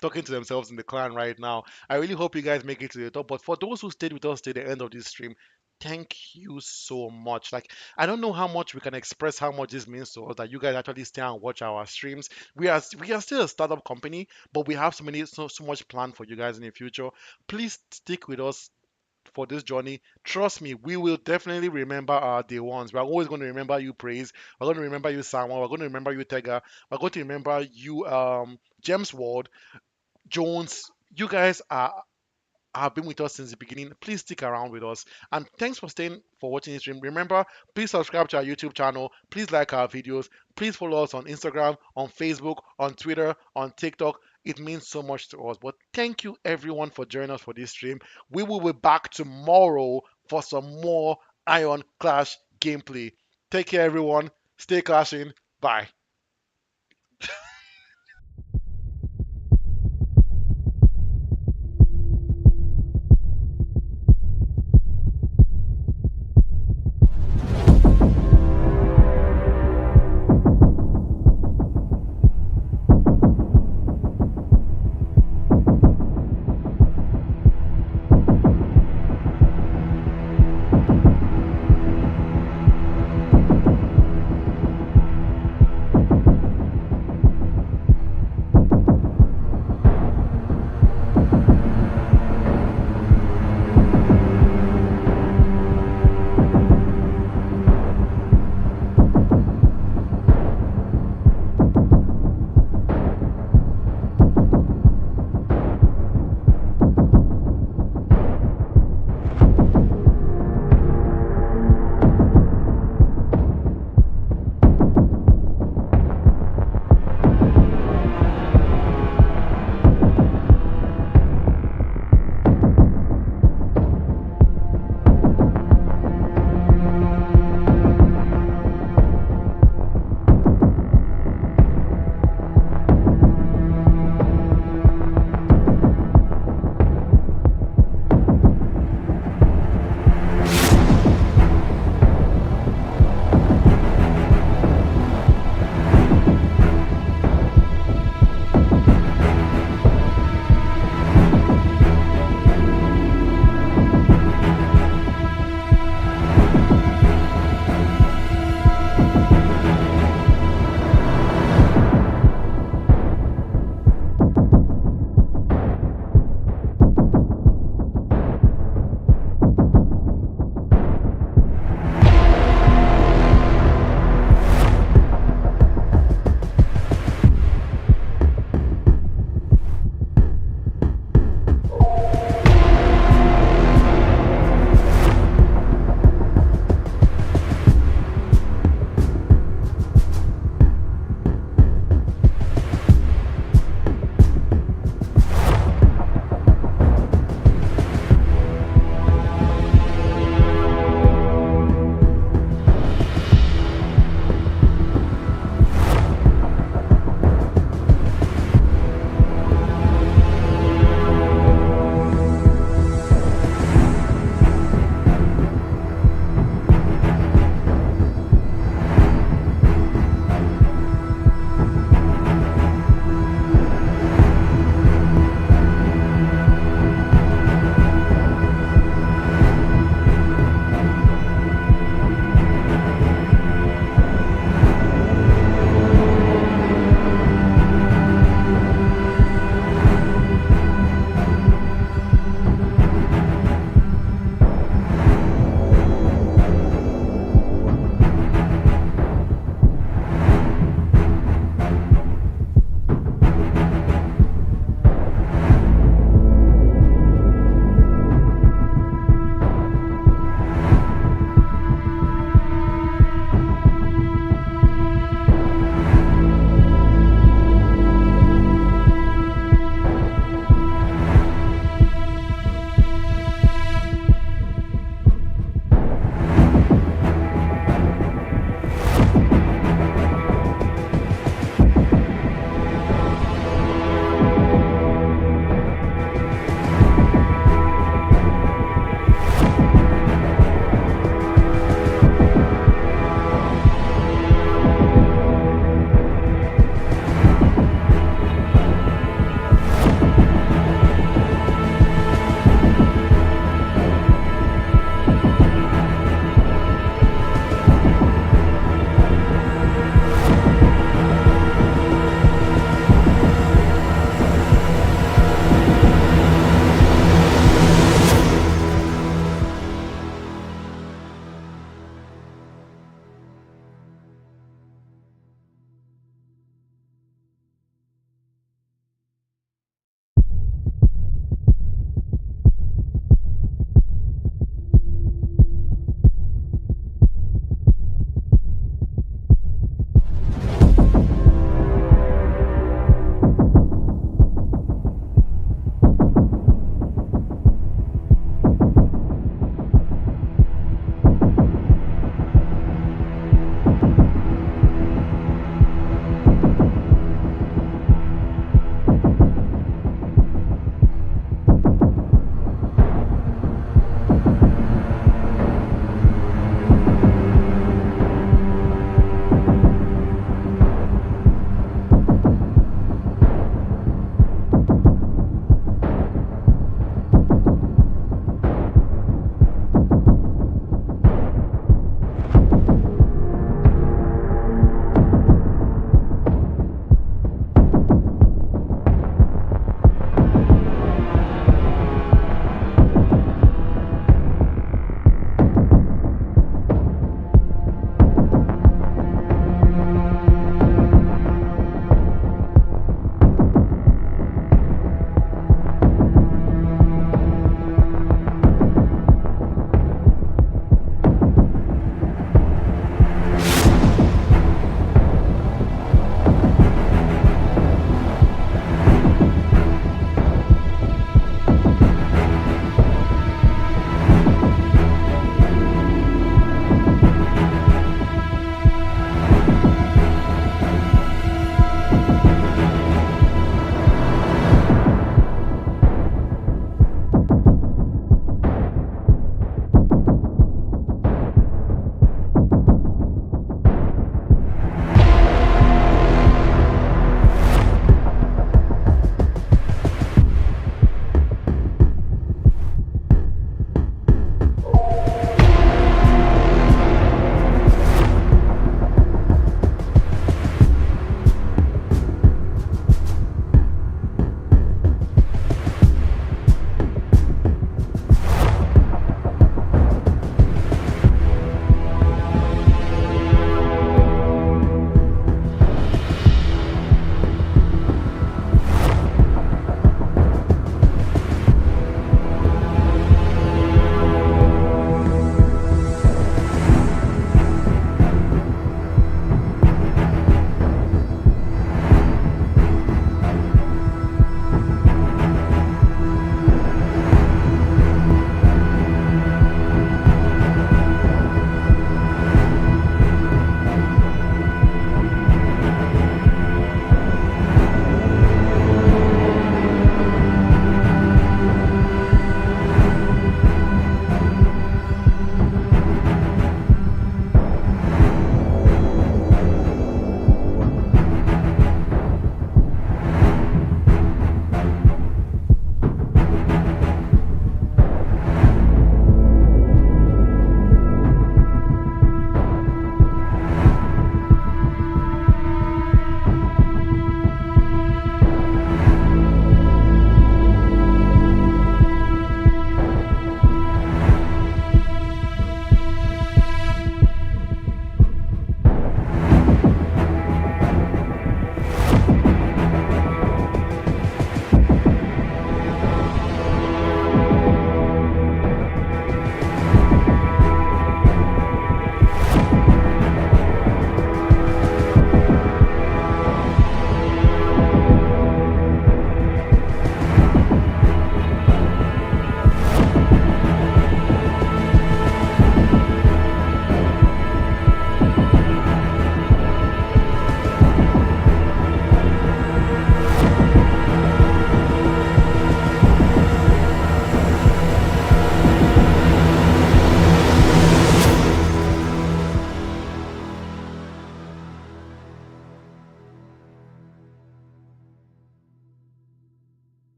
talking to themselves in the clan right now. I really hope you guys make it to the top. But for those who stayed with us till the end of this stream, thank you so much. Like, I don't know how much we can express how much this means to us that you guys actually stay and watch our streams. We are still a startup company, but we have so much planned for you guys in the future. Please stick with us for this journey. Trust me, we will definitely remember our day ones. We're always going to remember you, Praise. We're going to remember you, Samuel. We're going to remember you, Tega. We're going to remember you, James Ward, Jones. You guys are have been with us since the beginning. Please stick around with us. And thanks for staying for watching this stream. Remember, please subscribe to our YouTube channel. Please like our videos. Please follow us on Instagram, on Facebook, on Twitter, on TikTok. It means so much to us. But thank you everyone for joining us for this stream. We will be back tomorrow for some more Iron Clash gameplay. Take care, everyone. Stay clashing. Bye.